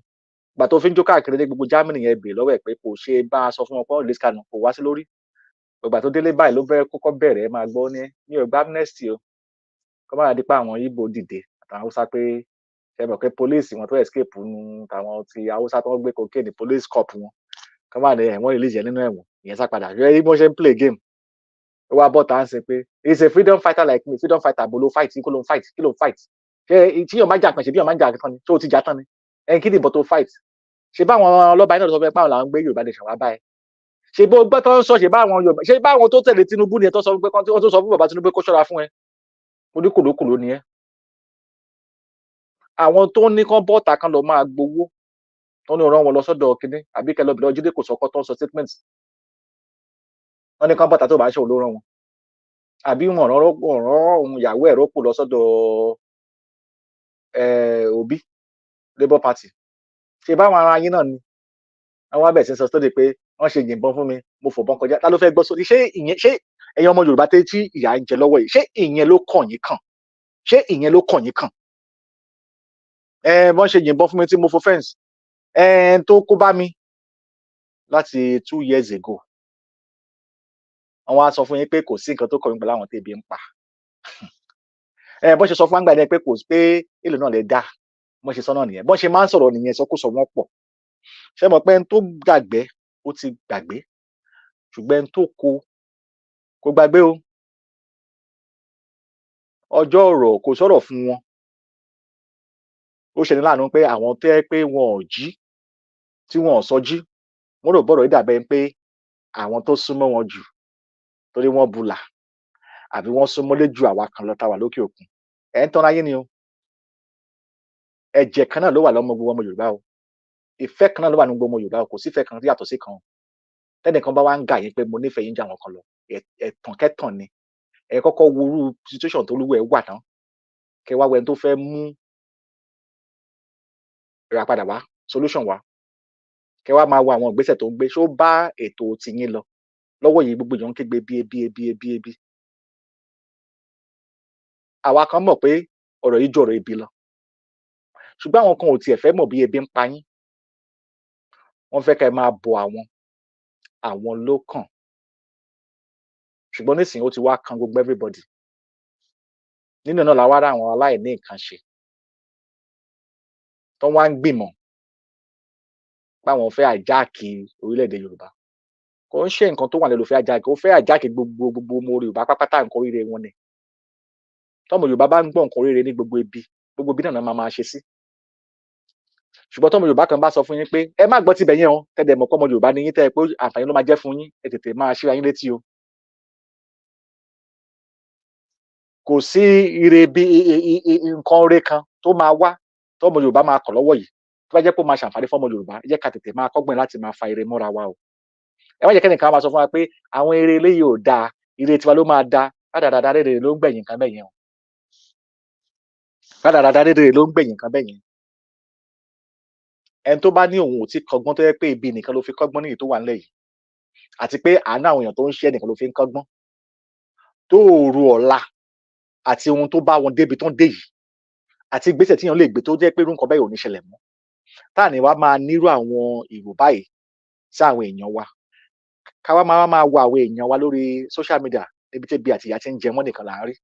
gbà tó fi ń jó káàkiri ní gbogbo Germany yẹn bèè lọ́wọ́ ẹ̀ pé kò ṣe bá a sọ fún wọn kán release Kanu kò wá sí lórí ìgbà tó délé báyìí ló fẹ́ kọ́kọ́ bẹ̀rẹ̀ máa gbọ́ ní ọgbà amnesty o kọ́ máa di pa àwọn Ìgbò dìde àtàwọn Haúsá pé ṣe mọ̀ pé police wọn tó escape nu tàwọn ti Haúsá tó ń gbé cocaine police cop wọn kọ́ máa ní ẹ̀wọ̀n release yẹn nínú ẹ̀wọ̀n ìyẹn sá padà yẹ bó ṣe ń play game ó wá bọ́ tá à ń sìn pé he is a freedom fighter like me freedom fighter bolo fight kí ló ń fight ṣé tí yóò máa jà kan ṣe bí yóò máa jà kan ni tó ti jà tán ni kí ni ìbọn tó fight ṣe báwọn ọlọ́ba iná sọ fẹ́ pàwọn làwọn gbé Yorùbá nation wá báyìí ṣe bó gbọ́ tó ń sọ ṣe báwọn Yorùbá ṣe báwọn tó tẹ̀lé Tinubu ni ẹ tó sọ pé wọ́n tó sọ fún bàbá Tinubu kó ṣọ́ra fún ẹ oníkòlókòló ni ẹ àwọn tó ní kán bọ́ọ̀tà kan lọ máa gbowó tó ní ọ̀rọ̀ wọn lọ sọ́dọ̀ kínní àbí kẹlẹ́ obìnrin Jídé kò sọ́kọ́ tó ń sọ statement wọ́n ní kán bọ́ọ̀tà tó bá ṣe olóró wọn àbí wọn rán ohun ìyàwó ẹ̀ rọ́pò lọ sọ́dọ̀ Obi Labour Party ṣe báwọn ara yín náà ni àwọn abẹ̀ sí sọ sóde pé wọ́n ṣe yìnbọn fún mi mo fòbọn kọjá ta ló fẹ́ gbọ́ sórí ṣé ẹ̀yin ọmọ Yorùbá tẹ́ tí ìyà ń jẹ lọ́wọ́ yìí ṣé ìyẹn ló kàn yín kàn wọ́n ṣe yìnbọn fún mi tí mo fò fẹ́ǹsì tó kó bá mi láti 2 years ago àwọn á sọ fún yín pé kò sí nǹkan tó kọ̀ mí pẹ̀lú àwọn tẹ́bi ń pa bọ́n ṣe sọ fún àgbà yẹn pé kò sí pé èlò náà lè dá bọ́n ṣe sọ náà nìyẹn bọ́n ṣe máa ń sọ̀rọ̀ nìyẹn sọkúsọ wọn pọ̀ ṣé mọ̀ pé ẹni tó gbàgbé ó ti gbàgbé ṣùgbọ́n ẹni tó kò gbàgbé o ọjọ́ ọ̀rọ̀ kò sọ̀rọ̀ fún wọn ó ṣe ní láàánú pé àwọn tẹ́ pé wọn ò jí tí wọn ò sọ jí wọ́n rò bọ́rọ̀ ìdàbẹ́ pé àwọn tó súnmọ́ wọn jù torí wọ́n bulà àbí wọ́n súnmọ́lé ju àwa kan lọ tá wà lókè òkun ẹ̀ ń tanra yín ni o ẹ̀jẹ̀ kan náà ló wà lọ́mọ gbogbo ọmọ Yorùbá o ìfẹ́ kan náà ló wà ní gbogbo ọmọ Yorùbá o kò sífẹ́ kan yàtọ̀ sí kan o tẹ́nìkan bá wá ń gà yín pé mo nífẹ̀ẹ́ yín jà wọn kan lọ ẹ̀tàn kẹ́tàn ni ẹ kọ́kọ́ wo irú situation tó lúwẹ̀ wà tán kẹ wá wẹni tó fẹ́ mú ìràpadà wá solution wá kẹ wá máa wo àwọn ìgbésẹ̀ tó ń gbé ṣó bá ètò tiyín lọ lọ́wọ́ yìí gbogbo èèyàn ń kígbe bí ebi àwa kan mọ̀ pé ọ̀rọ̀ yìí ju ọ̀rọ̀ ebi lọ ṣùgbọ́n àwọn kan ò tiẹ̀ fẹ́ mọ̀ bí ebi ń pa yín wọ́n fẹ́ kẹ́ máa bọ àwọn ló kàn ṣùgbọ́n nísìnyí ó ti wá kan gbogbo everybody nínú náà làwa rá àwọn aláìní nǹkan ṣe tó wá ń gbìmọ̀ báwọn fẹ́ àjáàkì orílẹ̀-èdè Yorùbá kò ń ṣe nǹkan tó wà lẹ́nu fẹ́ àjáàkì ó fẹ́ àjáàkì gbogbo ọmọ Yorùbá pápátá nǹkan oríire wọn ni tọ́mọ Yorùbá bá ń gbọ́ nǹkan oríire ní gbogbo ibi náà máa ṣe sí ṣùgbọ́n tọ́mọ Yorùbá kan bá sọ fún yín pé ẹ má gbọ́ tibẹ̀ yẹn o tẹ́lẹ̀ mọ̀ pé ọmọ Yorùbá ni yín tẹ́ ẹ pé àǹfààní ló máa jẹ́ fún yín ẹ tètè máa ṣíra yín létí o kò sí ire bí nǹkan oore kan tó máa wá tọ́mọ Yorùbá máa kọ̀ lọ́wọ́ yìí tó bá jẹ́ pé ó máa ṣàǹfààní fọ́mọ Yorùbá ẹ jẹ́ ká tètè máa kọ́gbọ́n láti máa fa ire mọ́ra wa o ẹ má jẹ́ kẹ́nìkan máa sọ fún wa pé àwọn ire eléyìí ò dáa ire tiwa ló máa da rádaràda rere ló ń gbẹ̀yìn nǹkan bẹ́yẹn o rádaràda rere ló ń gbẹ̀yìn nǹkan bẹ́yẹn ẹni tó bá ní òun ò tí kọ́gbọ́n tó yẹ pé ibi nìkan ló fi kọ́gbọ́n níyì tó wà nílẹ̀ yìí àti pé àánú àwọn èèyàn tó ń ṣe nìkan ló fi ń kọ́gbọ́n tó rò ọ̀la àti ohun tó bá wọn débi tó ń dé yìí àti ìgbésẹ̀ tíyàn lè gbé tó jẹ́ pé irú nǹkan bẹ́ẹ̀ ò ní ṣẹlẹ̀ mọ́ táà ní wá máa nírú àwọn èrò báyìí sí àwọn èèyàn wa ká wá máa wo àwọn èèyàn wa lórí social media níbi tí ibi àti ìyà ti ń jẹ wọ́n nìkan là ń rí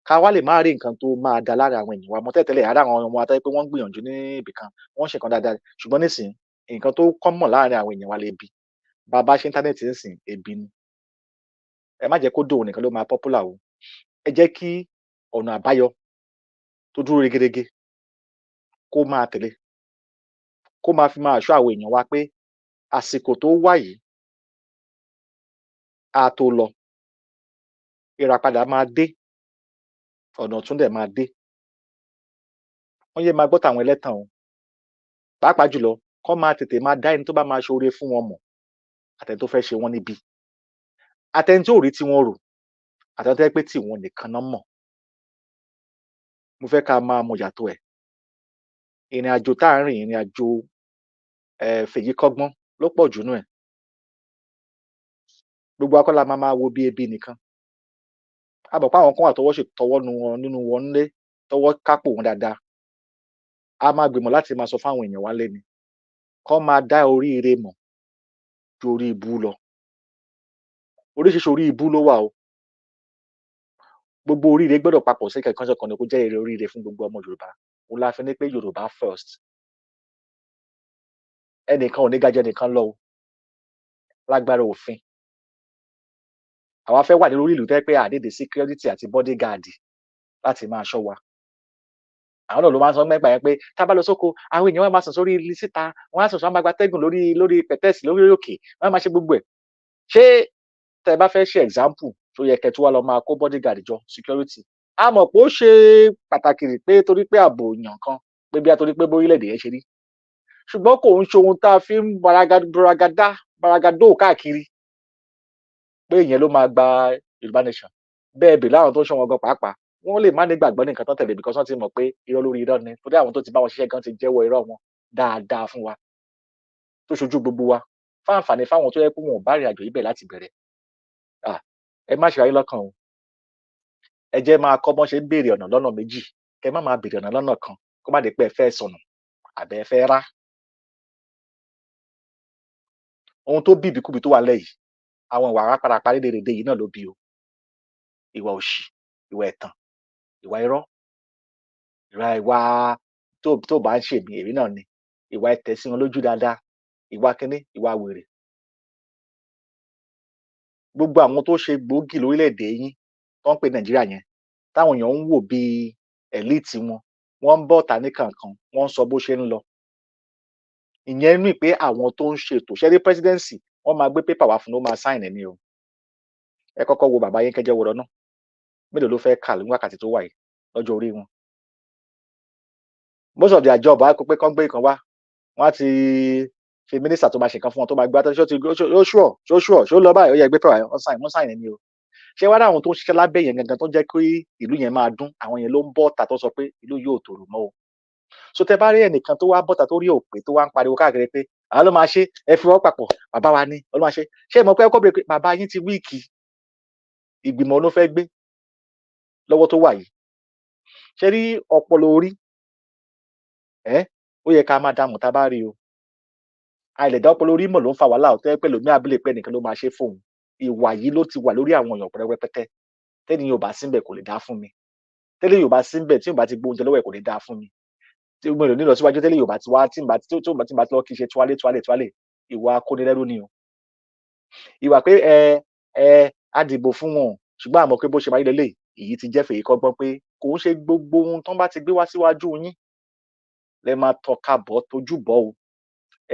ká wá lè má rí nǹkan tó máa da lára àwọn èèyàn wa mọ́ tẹ́tẹ́lẹ̀ ara àwọn ọmọ wa tó yẹ pé wọ́n ń gbìyànjú ní ibìkan wọ́n ń ṣe nǹkan dáadáa ṣùgbọ́n nísìnyí nǹkan tó common láàrin àwọn èèyàn wa lè bi bàbá ṣe íńtánẹ́ẹ̀tì nísìnyí ebi ni ẹ má jẹ́ kó dòun nìkan ló máa popular o ẹ jẹ́ kí ọ̀nà àbáyọ tó dúró regedege kó máa tẹ̀lé kó máa fi máa ṣọ́ àwọn èèyàn wa pé àsìkò tó wà yìí á tó lọ ìràpadà máa dé ọ̀nà ọ̀tun dẹ̀ máa dé wọ́n yé máa gbọ́ tàwọn ẹlẹ́tàn o pàápàá jùlọ kọ́ máa tètè máa dá ẹni tó bá máa ṣoore fún wọn mọ̀ àtẹni tó fẹ́ ṣe wọ́n níbi àtẹni tí ò rí tí wọ́n rò àtẹni tó yẹ pé tí wọ́n nìkan náà mọ̀ mo fẹ́ ká máa mọ̀ yàtọ̀ ẹ̀ ìrìn àjò tá à ń rìn ìrìn àjò fèyí kọ́gbọ́n ló pọ̀ jù nú ẹ̀ gbogbo akọ́lá máa wo bí ebi nìkan a mọ̀ pé àwọn kan wà tọwọ́ ṣe tọwọ́ nínú wọn nílé tọwọ́ kápò wọn dáadáa a máa gbìmọ̀ láti máa sọ fáwọn èèyàn wá lé ni kọ́ máa dá oríire mọ̀ ju orí ibú lọ oríṣiríṣi orí ibú ló wà o gbogbo oríire gbọ́dọ̀ papọ̀ sí kẹ̀kọ́ ṣọ̀kan ni kó jẹ́ èrè oríire fún gbogbo ọmọ Yorùbá òun la fi ní pé Yorùbá first ẹnìkan ò ní gajẹ nìkan lọ o lágbára òfin àwa fẹ́ wà ní orí ìlú tẹ́ pé àdédé security àti bodyguard láti máa ṣọ́ wa àwọn náà ló máa ń sọ mẹ́gbà yẹn pé tá a bá lọ sóko àwọn èèyàn wọn máa sùn sórí ilé síta wọn á sùn sọ wọn máa gba tẹ́gùn lórí pẹ̀tẹ́sì lórí òkè wọn máa ṣe gbogbo ẹ̀ ṣé tẹ́ bá fẹ́ ṣe example tó yẹ kẹ́ tó wá lọ máa kó bodyguard jọ security a mọ̀ pé ó ṣe pàtàkì pé torí pé ààbò èèyàn kan pé bí a torí pé bórílẹ̀-èdè yẹn ṣe rí ṣùgbọ́n kò ń ṣe ohun tá a fi ń baragadó káàkiri pé ìyẹn ló máa gba Yorùbá nation bẹ́ẹ̀ bè láwọn tó ń ṣọ́ wọn gan pàápàá wọ́n lè má ní gbàgbọ́ ní nǹkan tán tẹ̀lé because wọ́n ti mọ̀ pé irọ́ lórí irọ́ ni torí àwọn tó ti bá wọn ṣiṣẹ́ gan ti jẹ́wọ́ irọ́ wọn dáadáa fún wa tó ṣojú gbogbo wa fáǹfààní fáwọn tó yẹ pé wọn ò bá rìn àjò yìí bẹ̀ láti bẹ̀rẹ̀ ẹ má ṣe ayé lọ́kàn o ẹ jẹ́ máa kọ́ bọ́n ṣe ń béèrè ọ̀nà lọ́nà méjì kẹ má máa béèrè ọ̀nà lọ́nà kan kó má dé pé ẹ fẹ́ sọnù àbẹ́ ẹ fẹ́ rá ohun tó bí ìbíkúbi tó wà lẹ́yìn àwọn ìwà ráparapá rédèrèdè yìí náà ló bí o ìwà òṣì ìwà ẹ̀tàn ìwà irọ́ ìwà tó bá ń ṣèmí èmi náà ni ìwà ẹ̀tẹ̀ sí wọn lójú dáadáa ìwà kínní ìwà wèrè gbogbo àwọn tó ṣe gbòógì lórílẹ̀-èdè yín tó ń pè Nàìjíríà yẹn táwọn èèyàn ń wò bíi ẹ̀líìtì wọ́n ń bọ́ ta ní kankan wọ́n ń sọ bó ṣe ń lọ ìyẹn ní pé àwọn tó ń ṣètò ṣẹ́rí presidency wọ́n máa gbé pépà wá fún un ó máa sáìn ní o ẹ kọ́kọ́ wo bàbá yín kẹjẹ wọ̀rọ̀ náà mélòó ló fẹ́ kà ní wákàtí tó wà yìí lọ́jọ́ orí wọn most of their job á kó pé kán gbé ìkan wá wọ́n á ti fi mínísítà tó máa ṣe nǹkan fún wọn tó máa gbé àtọ́jú ṣó lọ báyìí ó yẹ gbé pépà wọ́n sáìn ní o ṣé wá láwọn tó ń ṣiṣẹ́ lábẹ́ yẹn gangan tó jẹ́ kí ìlú yẹn máa dún àwọn yẹn ló ń bọ́ ta tó sọ pé ìlú yóò tòrò mọ́ o so tẹ bá rí ẹnìkan tó wá bọ́ta tó rí òpè tó wá ń pariwo káàkiri pé àwọn ló máa ṣe ẹ fi wọ́n papọ̀ bàbá wa ni ló máa ṣe ṣé ìmọ̀ pé kọ́bìnrin pé bàbá yín ti wíìkì ìgbìmọ̀ ló fẹ́ gbé lọ́wọ́ tó wà yìí ṣé rí ọpọlọ orí ó yẹ ká máa dààmú tá a bá rí o àìlẹ̀dá ọpọlọ orí mọ̀ ló ń fa wàhálà ọ̀tẹ́ pẹ̀lú ní abúlé pé nìkan ló máa ṣe fóun ìwà yìí ló ti wà lórí àwọn èèyàn pẹ́rẹ́pẹ́tẹ́ tẹ́ni yóò bá síbẹ̀ kò lè dá fún mi tẹ́lẹ̀ yóò bá síbẹ̀ tí yóò bá ti gbóúnjẹ lọ́wọ́ ẹ̀ kò lè dá fún mi tí mo lè nílọ síwájú tẹ́lẹ̀ yóò bá ti wá tí bá ti lọ kí ṣe tuwálé ìwà akónilẹ́rú ni o ìwà pé a dìbò fún wọn ṣùgbọ́n àmọ́ pé bó ṣe máa yí lélẹ̀ èyí ti jẹ́ fèyí kọ́gbọ́n pé kò ń ṣe gbogbo ohun tán bá ti gbé wá síwájú yín lẹ máa tọ́ka bọ̀ tójú bọ̀ o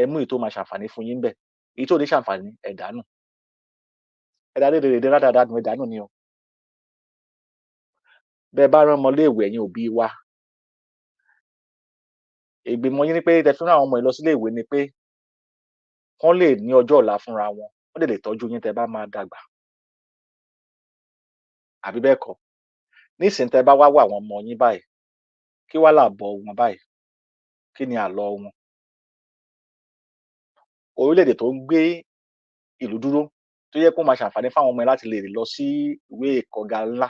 ẹ mú èyí tó máa ṣàǹfààní fún yín bẹ̀ èyí tó ní ṣàǹfààní ẹ̀dánù ẹ̀dá rádàdànù ẹ̀dánù ni o bẹ́ẹ̀ bá rán ọmọ léèwé ẹ̀yin òbí wa ìgbìmọ̀ yín ni pé tẹ fún àwọn ọmọ yìí lọ sílé ìwé ni pé kán lè ní ọjọ́ ọ̀la fúnra wọn wọ́n lè tọ́jú yín tẹ bá máa dàgbà àbí bẹ́ẹ̀ kọ́ nísìnyí tẹ bá wá wà àwọn ọmọ yín báyìí kí wá làbọ̀ wọn báyìí kí ni àlọ́ wọn orílẹ̀-èdè tó ń gbé ìlú dúró tó yẹ kó máa ṣàǹfààní fáwọn ọmọ yẹn láti lè lọ sí ìwé ìkọ̀gà ńlá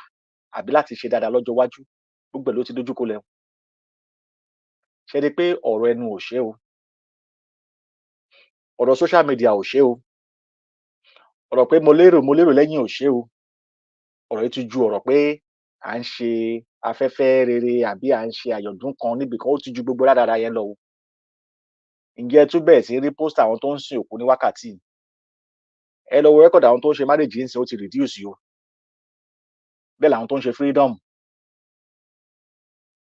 àbí láti ṣe dáadáa lọ́jọ́ iwájú gbogbo ẹ̀ ló ti dojúkọ lẹ̀ ṣe rí pé ọ̀rọ̀ ẹnu ò ṣe o ọ̀rọ̀ social media ò ṣe o ọ̀rọ̀ pé mo lérò lẹ́yìn ò ṣe o ọ̀rọ̀ yìí ti ju ọ̀rọ̀ pé à ń ṣe afẹ́fẹ́ rere àbí à ń ṣe àjọ̀dún kan níbì kan ó ti ju gbogbo rádaràda yẹn lọ o ǹjẹ́ ẹ tún bẹ̀rẹ̀ sí rí pósítà àwọn tó ń sin òkú ní wákàtí ẹ lọ wo rẹ́kọ̀dì àwọn tó ń ṣe marriage ń sin ó ti reduce o bẹ́ẹ̀ làwọn tó ń ṣe freedom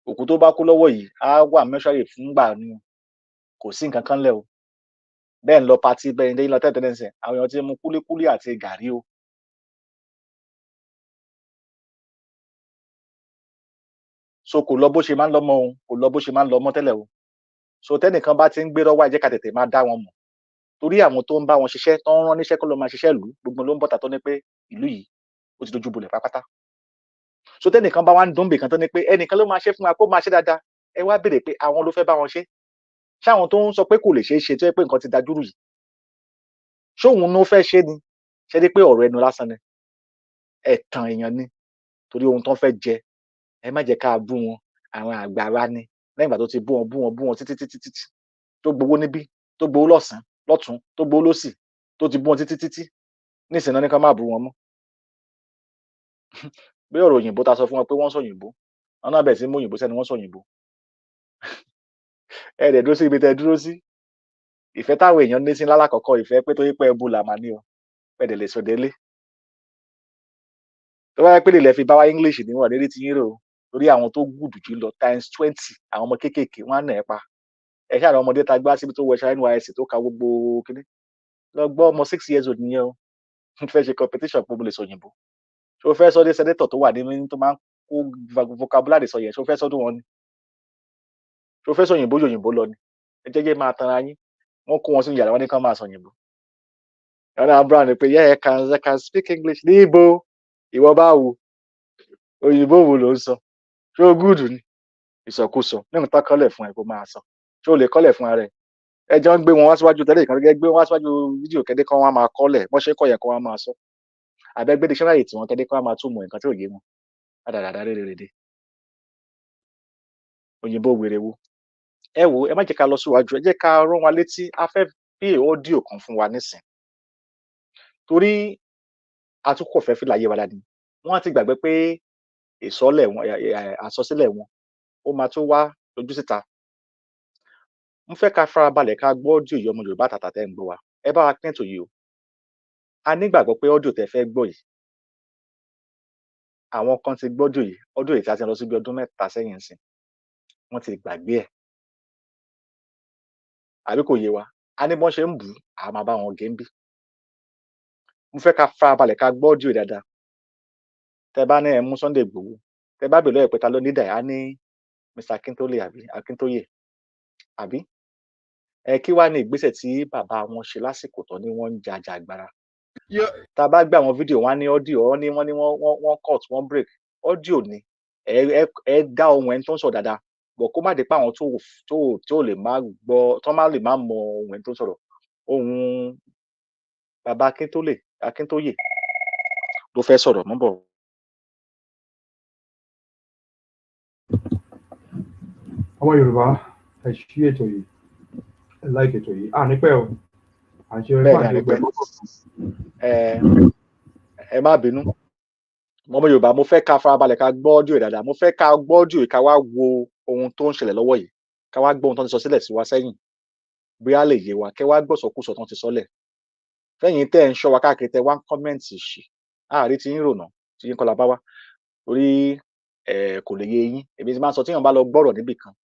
òkú tó bá kú lọ́wọ́ yìí á wà mẹ́ṣọ́rì fúngbà ni kò sí nǹkan kan lẹ̀ o bẹ́ẹ̀ ń lọ patí bẹ́ẹ̀ ń lọ tẹ́tẹ́lẹ̀ sẹ̀ àwọn èèyàn ti mu kúlíkúlí àti gàrí o so kò lọ bó ṣe máa ń lọ mọ́ o kò lọ bó ṣe máa ń lọ mọ́ tẹ́lẹ̀ o so tẹ́nìkan bá ti ń gbé lọ́wọ́ ẹ jẹ́ ká tètè máa dá wọn mọ̀ torí àwọn tó ń bá wọn ṣiṣẹ́ tó ń rán níṣẹ́ kó lọ máa ṣiṣẹ́ ìlú gbogbo ló ń bọ́ta tó ní pé ìlú yìí ó ti dojú bolẹ̀ pátápátá so tẹ́nìkan bá wá ń dún bìkan tó ní pé ẹnìkan ló máa ṣe fún wa kó máa ṣe dáadáa ẹ wá béèrè pé àwọn ló fẹ́ bá wọn ṣe ṣáwọn tó ń sọ pé kò lè ṣeé ṣe tó yẹ pé nǹkan ti dajúrú yìí ṣóun ló fẹ́ ṣe ni ṣe dé pé ọ̀rọ̀ ẹnu lásán ni ẹ̀tàn èèyàn ni torí ohun tó ń fẹ́ jẹ ẹ má jẹ́ ká bú wọn àwọn àgbà wa ni lẹ́yìn ìgbà tó ti bú wọn títí tó gbowó níbí tó gbowó lọ́sàn-án lọ́tún tó gbowó lọ́sì tó ti bú wọn títí nísìnyí náà ní ká má bú wọn mọ́ bí ọ̀rọ̀ òyìnbó ta sọ fún wọn pé wọ́n sọ òyìnbó wọn náà bẹ̀rẹ̀ sí mú òyìnbó sẹ́ni wọ́n sọ òyìnbó ẹ dẹ̀ dúró sí ibi tẹ́ dúró sí ìfẹ́ táwọn èèyàn ní sí lálákọ̀ọ́kọ́ ìfẹ́ pé tó yí pé ẹbú là máa ní o pẹ̀lẹ́ lè sọ délé tó bá yẹ pé lè fi bá wa English níwọ̀n lérí ti yín rò torí àwọn tó gùdù jù lọ ×20 àwọn ọmọ kéékèèké wọn á nà ẹ́ pa ẹ ṣáà àwọn ọmọdé ta gbá síbi tó wọ ẹṣẹ NYSC tó ka gbogbo kíní lọ gbọ́ ọmọ 6 years old nìyẹn o fẹ́ ṣe competition pé mo lè sọ òyìnbó ṣé o fẹ́ sọ dé senator tó wà nínú tó máa ń kó vocabulary sọ yẹn ṣé o fẹ́ sọdún wọn ni ṣé o fẹ́ sọ òyìnbó lọ ni ẹ jẹ́jẹ́ máa tanra yín wọ́n kó wọn sínú yàrá wọn ní kán máa sọ òyìnbó yàrá brown ni pé yeah I can speak English ní ibo ìwọ bá wo òyìnbó wo ló ń sọ ṣé o gúdù ni ìsọkúsọ nínú tán kọ́lẹ̀ fún ẹ kó máa sọ ṣé o lè kọ́lẹ̀ fún ara ẹ ẹjọ́ ń gbé wọn wá síwájú tẹ́lẹ̀ ìkànnì gẹ́gẹ́ gbé wọn wá síwájú fídíò kẹ́dẹ́ kan wá máa kọ́lẹ̀ wọ́n ṣe kọ́ yẹn kan wá máa sọ àbẹ́gbẹ́ dictionary tí wọ́n kẹ́dẹ́ kan wá máa túmọ̀ nǹkan tí ò yé wọn dáadáa rédèrèdè òyìnbó wèrè wo ẹ wo ẹ má jẹ́ ká lọ síwájú ẹ jẹ́ ká rán wa létí a fẹ́ bí ọ́díò kan fún wa nísìn torí atukọ̀ fẹ́ fìlà yé wa dáadé wọ́n ti gbàgbé pé ìsọ́lẹ̀ wọn àsọsílẹ̀ wọn ó máa tó wá lójú síta ń fẹ́ ká farabalẹ̀ ká gbọ́ ọ́díò yìí ọmọ Yorùbá àtàtà tẹ́ ń gbọ́ wa ẹ bá wa pín ètò yìí o a nígbàgbọ́ pé ọ́díò tẹ́ fẹ́ gbọ́ yìí àwọn kan ti gbọ́dọ̀ yìí ọ́díò yìí tí a ti lọ sí bí ọdún 3 sẹ́yìn sí wọ́n ti gbàgbé ẹ̀ àbí kò yé wa a ní bọ́n ṣe ń bù á máa bá wọn gé ń bí mo fẹ́ ká farabalẹ̀ ká gbọ́ audio dáadáa. Tẹ́ bá ní ẹ mú Sunday Igboho, tẹ́ bá bèèrè lọ́wọ́ ẹ̀ pé ta ló leader, á ní Mr. Akintoye àbí kí wá ní ìgbésẹ̀ tí bàbá wọn ṣe lásìkò tó ní wọ́n ń jaja agbára. Tá a bá gbé àwọn fídíò wọn ní audio, wọ́n ní wọ́n cut, wọ́n break audio ni ẹ dá ohun ẹni tó ń sọ dáadáa, bọ̀ kó má dé pé àwọn tó lè má gbọ́, tó má lè má mọ ohun ẹni tó ń sọ̀rọ̀. Ohun bàbá Akintoye ló fẹ́ sọ̀rọ̀, mọ́ bọ̀. Ọmọ Yorùbá, ẹ ṣí ètò yìí, ẹ like ètò yìí, nípẹ́ o, àti orin fáàdì ọgbẹ́. Ẹ má bínú. Ọmọ Yorùbá, mo fẹ́ ká farabalẹ̀ ká gbọ́ audio dáadáa, mo fẹ́ ká gbọ́ audio ká wá wo ohun tó ń ṣẹlẹ̀ lọ́wọ́ yìí, ká wá gbọ́ ohun tó ti sọ sílẹ̀ sí wa sẹ́yìn, bóyá lè yé wa, kẹ́ wá gbọ́ sọkúsọ tó ti sọ́lẹ̀. Fẹ́yìn tẹ́ ń ṣọ́ wa káàkiri tẹ́ wá ń kọ́mẹ́ǹtì ṣì, àárí tí yín rònà, tí yín kọ́lá bá wá, torí kò lè yé yín. Èmi ti máa ń sọ tí èèyàn bá lọ gbọ́rọ̀ níbì kan,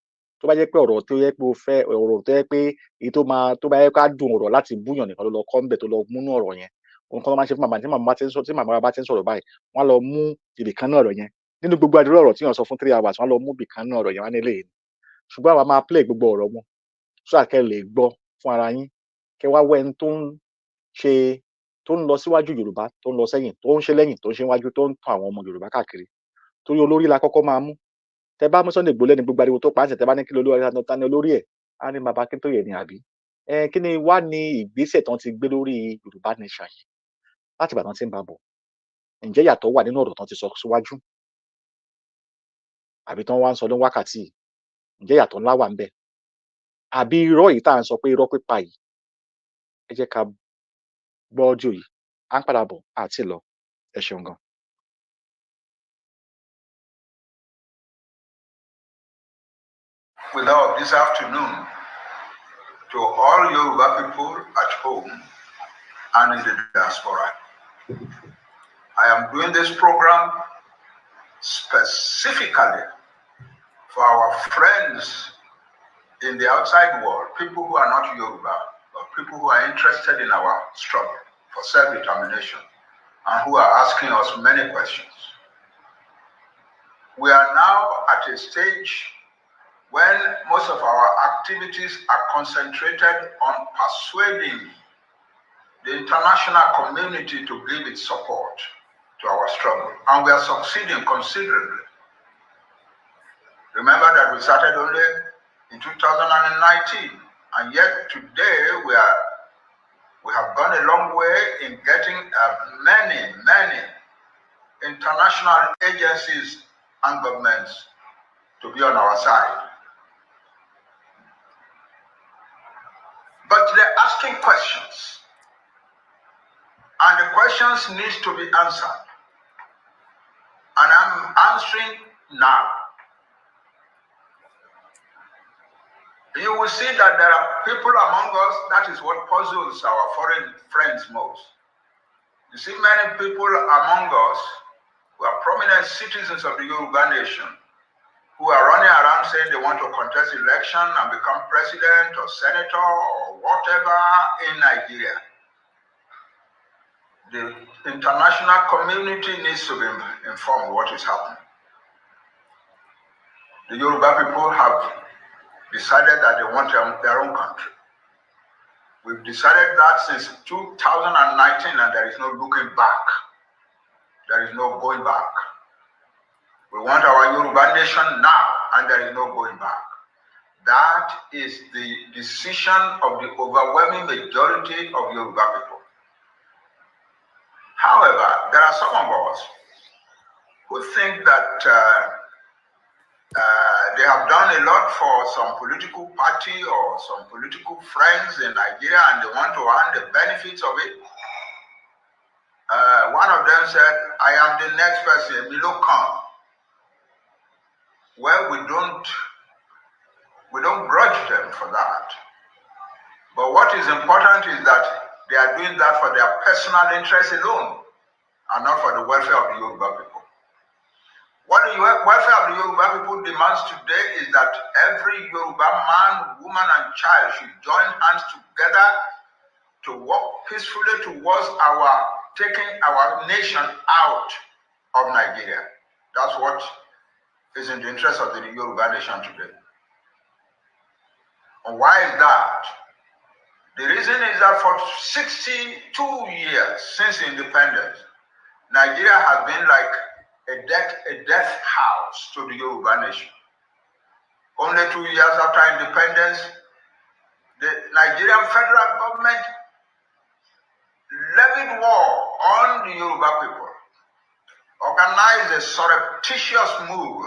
tó bá jẹ́ pé ọ̀rọ̀ tó yẹ pé o fẹ́, ọ̀rọ̀ tó yẹ pé èyí tó bá yẹ ká dùn ọ̀rọ̀ láti búyàn nìkan ló lọ kọ́ ńbẹ̀ tó lọ múnú ọ̀rọ̀ yẹn. Ohun kan tó máa ń ṣe fún màmá tí màmá bá ti ń sọ̀rọ̀ báyìí, wọ́n lọ mú ibì kan náà ọ̀rọ̀ yẹn. Nínú gbogbo àdúrà ọ̀rọ̀ tí wọ́n sọ fún 3 hours, wọ́n lọ mú ibì kan náà ọ̀rọ̀ yẹn wá nílé yìí. Ṣùgbọ́n àwa máa play gbogbo ọ̀rọ̀ wọn, so àkẹ́ lè gbọ́ fún ara yín, kẹ́ wá wẹ́n tó ń lọ síwájú Yorùbá, tó ń lọ sẹ́yìn, tó ń ṣe lẹ́yìn, tó ń ṣe wájú, tó ń tàn àwọn ọmọ Yorùbá káàkiri. Torí olórí la kọ́kọ́ máa mú. Tẹ́ bá mú Sunday Igboho lẹ́ni gbogbo ariwo tó pa á ṣe, tẹ́ bá ní kí ta ni olórí ẹ̀, á ní bàbá Akintoye ni àbí. Kí ni wá ní ìgbésẹ̀ tán ti gbé lórí Yorùbá nation yìí láti ìgbà tán ti ń bá bọ̀? Ǹjẹ́ yàtọ̀ wà nínú ọ̀rọ̀ tán ti sọ síwájú? Àbí tán wá ń sọ ní wákàtí yìí? Ǹjẹ́ yàtọ̀ ńlá wà ńbẹ̀? Àbí irọ́ yìí tá à ń sọ pé irọ́ pípa yìí? Ẹ jẹ́ ká gbọ́ audio yìí, à ń padà bọ̀, àti lọ. Ẹ ṣeun gan. With us this afternoon to all Yoruba people at home and in the diaspora. I am doing this program specifically for our friends in the outside world, people who are not Yoruba, but people who are interested in our struggle for self-determination and who are asking us many questions. We are now at a stage when most of our activities are concentrated on persuading the international community to give its support to our struggle. And we are succeeding considerably. Remember that we started only in 2019, and yet today we have gone a long way in getting many international agencies and governments to be on our side. But they're asking questions, and the questions need to be answered. And I'm answering now. You will see that there are people among us, that is what puzzles our foreign friends most. You see many people among us who are prominent citizens of the Yoruba nation, who are running around saying they want to contest election and become president or senator or whatever in Nigeria. The international community needs to be informed what is happening. The Yoruba people have decided that they want their own country. We've decided that since 2019, and there is no looking back. There is no going back. We want our Yoruba nation now, and there is no going back. That is the decision of the overwhelming majority of Yoruba people. However, there are some of us who think that they have done a lot for some political party or some political friends in Nigeria, and they want to earn the benefits of it. One of them said, I am the next person, Milo Khan. Well, we don't grudge them for that. But what is important is that they are doing that for their personal interest alone and not for the welfare of the Yoruba people. What the welfare of the Yoruba people demands today is that every Yoruba man, woman, and child should join hands together to work peacefully towards our taking our nation out of Nigeria. That's what is in the interest of the Yoruba nation today. And why is that? The reason is that for 62 years since independence, Nigeria has been like a death house to the Yoruba nation. Only 2 years after independence, the Nigerian federal government levied war on the Yoruba people, organized a surreptitious move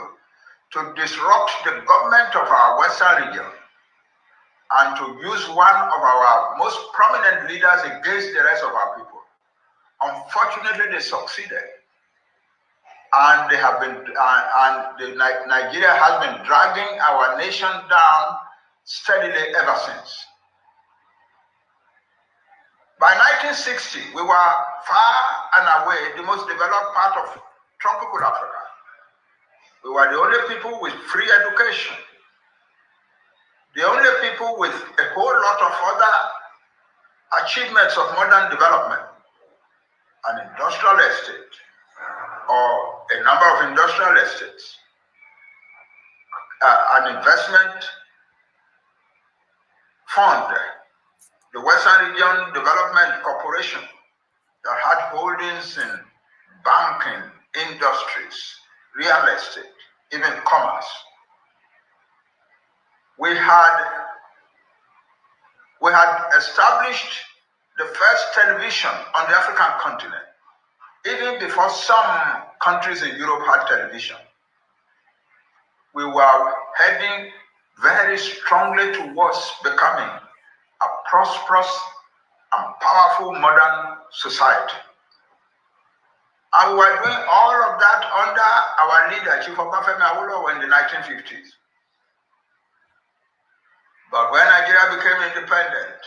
to disrupt the government of our western region and to use one of our most prominent leaders against the rest of our people. Unfortunately, they succeeded. And they have been, Nigeria has been dragging our nation down steadily ever since. By 1960, we were far and away the most developed part of tropical Africa. We were the only people with free education, the only people with a whole lot of other achievements of modern development, an industrial estate, or a number of industrial estates, an investment fund, the Western Region Development Corporation that had holdings in banking, industries, real estate, even commerce. We had established the first television on the African continent, even before some countries in Europe had television. We were heading very strongly towards becoming a prosperous and powerful modern society. And we were doing all of that under our leader, Chief Obafemi Awolowo, in the 1950s. But when Nigeria became independent,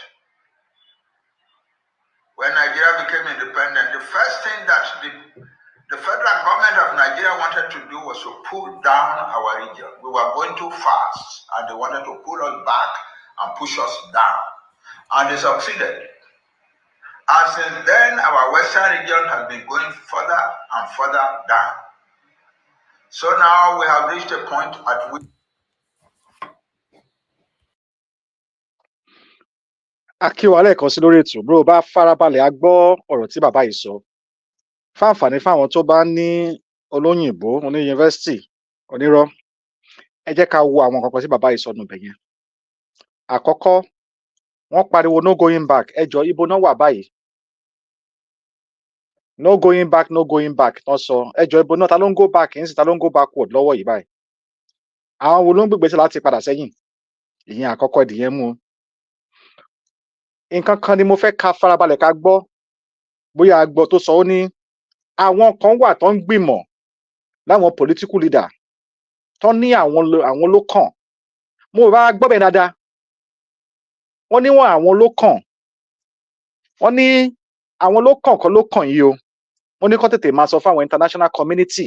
the first thing that the federal government of Nigeria wanted to do was to pull down our region. We were going too fast, and they wanted to pull us back and push us down. And they succeeded. And since then, our western region has been going further and further down. So now we have reached a point at which akíwálẹ̀ kan sí lórí ètò bro bá farabalẹ̀ á gbọ́ ọ̀rọ̀ tí bàbá yìí sọ fáǹfààní fáwọn tó bá ní olóyìnbó oní yunifásitì onírọ́ ẹ jẹ́ ká wo àwọn kankan tí bàbá yìí sọ nù bẹ̀yẹn. Àkọ́kọ́, wọ́n pariwo no going back, ẹ jọ ibo náà wà báyìí, no going back tán sọ, ẹ jọ ibo náà, ta ló ń go back ń sì, ta ló ń go backward lọ́wọ́ yìí báyìí, àwọn wo ló ń gbégbèsè láti padà sẹ́yìn? Ìyẹn àkọ́kọ́ ìdìyẹn mú. Nǹkan kan ni mo fẹ́ ká farabalẹ̀ ká gbọ́, bóyá a gbọ́ tó sọ, ó ní àwọn kan wà tó ń gbìmọ̀ láwọn political leader tó ní àwọn ló kàn. Mo bá gbọ́ bẹ́ẹ̀ dáadáa, wọ́n ní àwọn ló kàn, wọ́n ní àwọn ló kàn kan ló kàn yìí o, wọ́n ní kó tètè máa sọ fáwọn international community,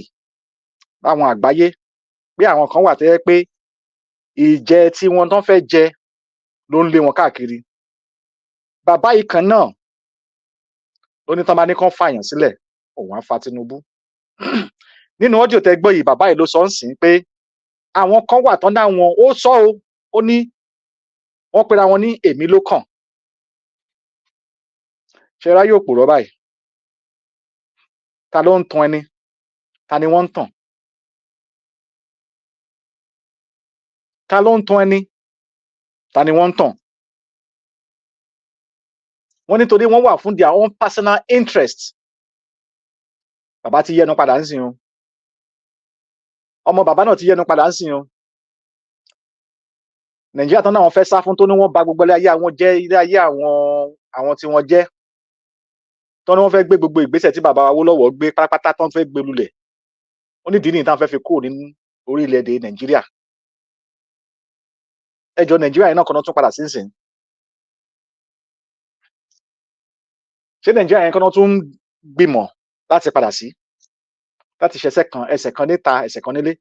láwọn àgbáyé, pé àwọn kan wà tó yẹ pé ìjẹ tí wọ́n tán fẹ́ jẹ ló ń lé wọn káàkiri. Bàbá yìí kan náà ló ní tán bá ní kán fàyàn sílẹ̀, òun á fa Tinubu. Nínú ọ́díò tẹ́ gbọ́ yìí, bàbá yìí ló sọ ń sìn pé àwọn kan wà tán dáwọn, ó sọ ó ní wọ́n pera wọn ní èmi ló kàn. Ṣé ráyè òpòrọ̀ báyìí? Ta ló ń tan ẹni? Ta ni wọ́n ń tàn? Ta ló ń tan ẹni? Ta ni wọ́n ń tàn? Wọ́n nítorí wọ́n wà fún their own personal interest. Bàbá ti yẹnu padà ń sìn o. Ọmọ bàbá náà ti yẹnu padà ń sìn o. Nàìjíríà tán náà wọ́n fẹ́ sá fún, tó ní wọ́n ba gbogbo ilé ayé àwọn jẹ́, ilé ayé àwọn tí wọ́n jẹ́. Tán ní wọ́n fẹ́ gbé gbogbo ìgbésẹ̀ tí bàbá Awólọ́wọ̀ gbé pátápátá tán fẹ́ gbé lulẹ̀. Ó ní ìdí nìyí táwọn fẹ́ fi kúrò ní orílẹ̀-èdè Nàìjíríà. Ẹ jọ Nàìjíríà yẹn náà kan náà tún padà sí ìsìn. Ṣé Nàìjíríà yẹn kan náà tún gbìmọ̀ láti padà sí? Láti ṣe ẹsẹ̀ kan níta, ẹsẹ̀ kan nílé?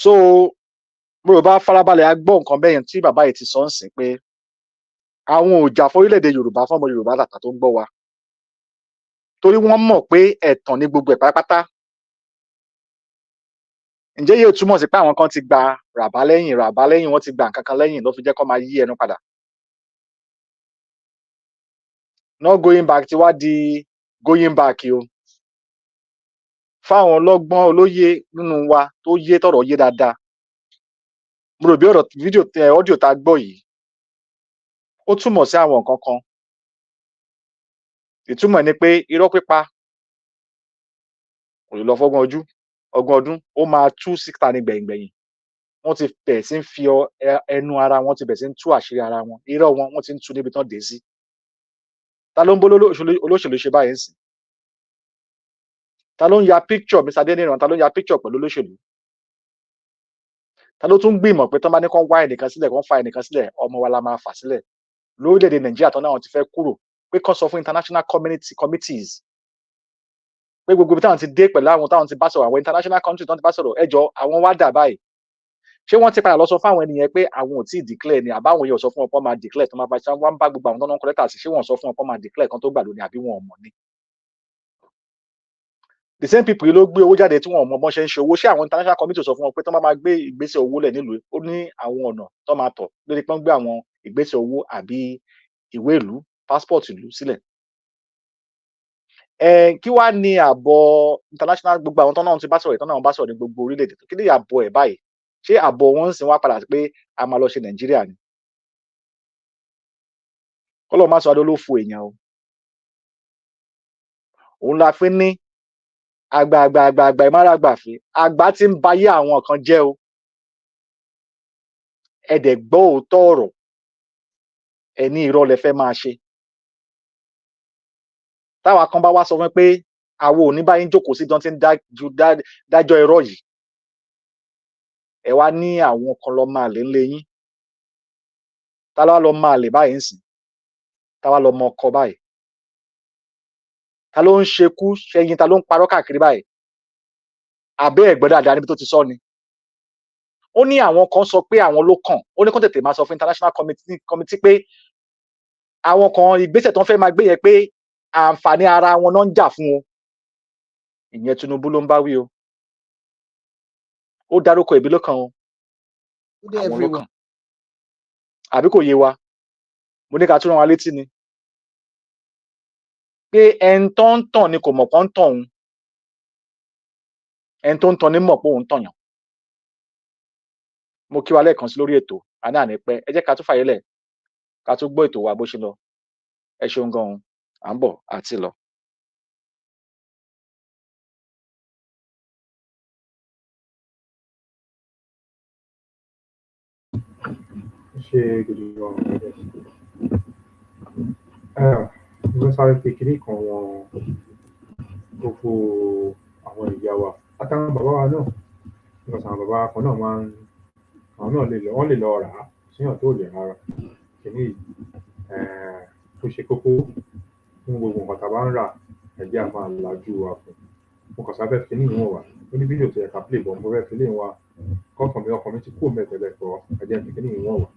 So mo rò bá farabalẹ̀ á gbọ́ nǹkan bẹ́yẹn tí bàbá yìí ti sọ ń sìn pé àwọn ò jà fórílẹ̀-èdè Yorùbá fọ́mọ Yorùbá tàtà tó ń gbọ́ wa torí wọ́n mọ̀ pé ẹ̀tàn ní gbogbo ẹ̀ pátápátá. Ǹjẹ́ yóò túmọ̀ sí pé àwọn kan ti gba ràbá lẹ́yìn wọ́n ti gba nǹkan kan lẹ́yìn ló fi jẹ́ kó máa yí ẹnu padà. Not going back ti wá di going back o. Fáwọn ọlọ́gbọ́n olóye nínú wa tó yé tọ̀rọ̀ yé dáadáa. Mo rò bí ọ̀rọ̀ fídíò ọ́díò tá a gbọ́ yìí ó túmọ̀ sí àwọn nǹkan kan. Ìtumọ̀ ni pé irọ́ pípa kò lè lọ fọ́gbọ́n ọdún ó máa tú síta ní gbẹ̀yìngbẹ̀yìn. Wọ́n ti bẹ̀rẹ̀ sí ń fi ẹnu ara wọn ti bẹ̀rẹ̀ sí ń tú àṣírí ara wọn. Irọ́ wọn wọ́n ti ń tú níbi tán dé sí. Ta ló ń bó olóṣèlú ṣe báyìí ń sìn? Ta ló ń ya picture Mr. Adeniran? Ta ló ń ya picture pẹ̀lú olóṣèlú? Ta ló tún gbìmọ̀ pé tán bá ní kán wá ẹnìkan sílẹ̀ kán fa ẹnìkan sílẹ̀ ọmọ wa la máa fà sílẹ̀ lórílẹ̀‐èdè Nàìjíríà tán náà ti fẹ́ kúrò pé kán sọ fún international committees pé gbogbo ibi táwọn ti dé pẹ̀lú àwọn táwọn ti bá sọ̀rọ̀ àwọn international countries táwọn ti bá sọ̀rọ̀ ẹjọ́ àwọn wá dà báyìí. Ṣé wọ́n ti padà lọ sọ fún àwọn ènìyàn pé àwọn ò tí ì declare ni àbáwọn yóò sọ fún wọn pé wọ́n máa declare tó máa bá ṣe wọ́n bá gbogbo àwọn tó ń kọ́ lẹ́tà sí ṣé wọ́n sọ fún wọn pé wọ́n máa declare kan tó gbà lónìí àbí wọn ò mọ̀ ni. The same people ló gbé owó jáde tí wọn ò mọ bọ́n ṣe ń ṣe owó ṣé àwọn international committee sọ fún wọn pé tó máa gbé ìgbésẹ̀ owó lẹ̀ nílùú ó ní àwọn ọ̀nà tó máa tọ̀ lórí pé wọ́n gbé àwọn ìgbésẹ̀ owó àbí ìwé ìlú passport ìlú sílẹ̀. Kí wá ní àbọ̀ international gbogbo àwọn tó náà ti bá sọ̀rọ̀ ìtàn náà bá sọ̀rọ̀ ní gbogbo orílẹ̀-èdè kí ni àbọ̀ ẹ̀ báyìí ṣé àbọ̀ wọn ń sìn wá padà pé a máa lọ ṣe Nàìjíríà ni kọ́lọ́ má sọ adó ló fo èèyàn o. Òun la fi ní àgbààgbà ìmáràgbàfẹ́ àgbà tí ń bayé àwọn kan jẹ́ o. Ẹ̀dẹ̀ gbọ́ òótọ́ ọ̀rọ̀ ẹ ní irọ́ lẹ fẹ́ máa ṣe. Táwa kan bá wá sọ fún pé àwọn ò ní bá yín jókòó sí dán tí ń dájọ́ irọ́ yìí ẹ wá ní àwọn kan lọ máa lè ńlé yín. Ta ló wá lọ máa lè báyìí ń sìn? Ta wá lọ mọ ọkọ báyìí? Ta ló ń ṣekú ṣẹyin? Ta ló ń parọ́ káàkiri báyìí? Àbẹ́ ẹ̀gbọ́n dáadáa níbi tó ti sọ ni. Ó ní àwọn kan sọ pé àwọn ló kàn ó ní kó tètè máa sọ fún international committee pé àwọn kan ìgbésẹ̀ tó ń fẹ́ máa gbé yẹn pé àǹfààní ara wọn náà ń jà fún o. Ìyẹn Tinubu ló ń bá wí o. Ó dárúkọ ìbí ló kàn o. Àwọn ló kàn. Àbí kò yé wa? Mo ní ká tún rán wa létí ni. Pé ẹni tó ń tàn ni kò mọ̀ pọ́n ń tàn òun. Ẹni tó ń tàn ni mọ̀ pé òun tànyàn. Mo kí wa lẹ́ẹ̀kan sí lórí ètò àná àní pẹ́ ẹ jẹ́ ká tún fàyè lẹ̀ ká tún gbọ́ ètò wa bó ṣe lọ. Ẹ ṣeun gan-an à ń bọ̀ àti lọ. Ṣé gidi gan-an mo sáré pé kiri kan wọn gbogbo àwọn ìyá wa àtàwọn bàbá wa náà nígbà tí àwọn bàbá kan náà máa ń àwọn náà wọ́n lè lọ rà á síyàn tó lè rárá kìíní tó ṣe kókó fún gbogbo nǹkan tá a bá ń rà ẹ̀jẹ̀ àmọ́ àlájú wa fún mo kàn sábẹ́ fi ní ìwọ̀n wa ó ní fídíò tó yẹ ká play bọ̀ mo fẹ́ fi lé wa ọkàn mi ti kú mẹ́tẹ̀lẹ̀ pọ̀ ẹ̀jẹ̀ fi ní ìwọ̀n wa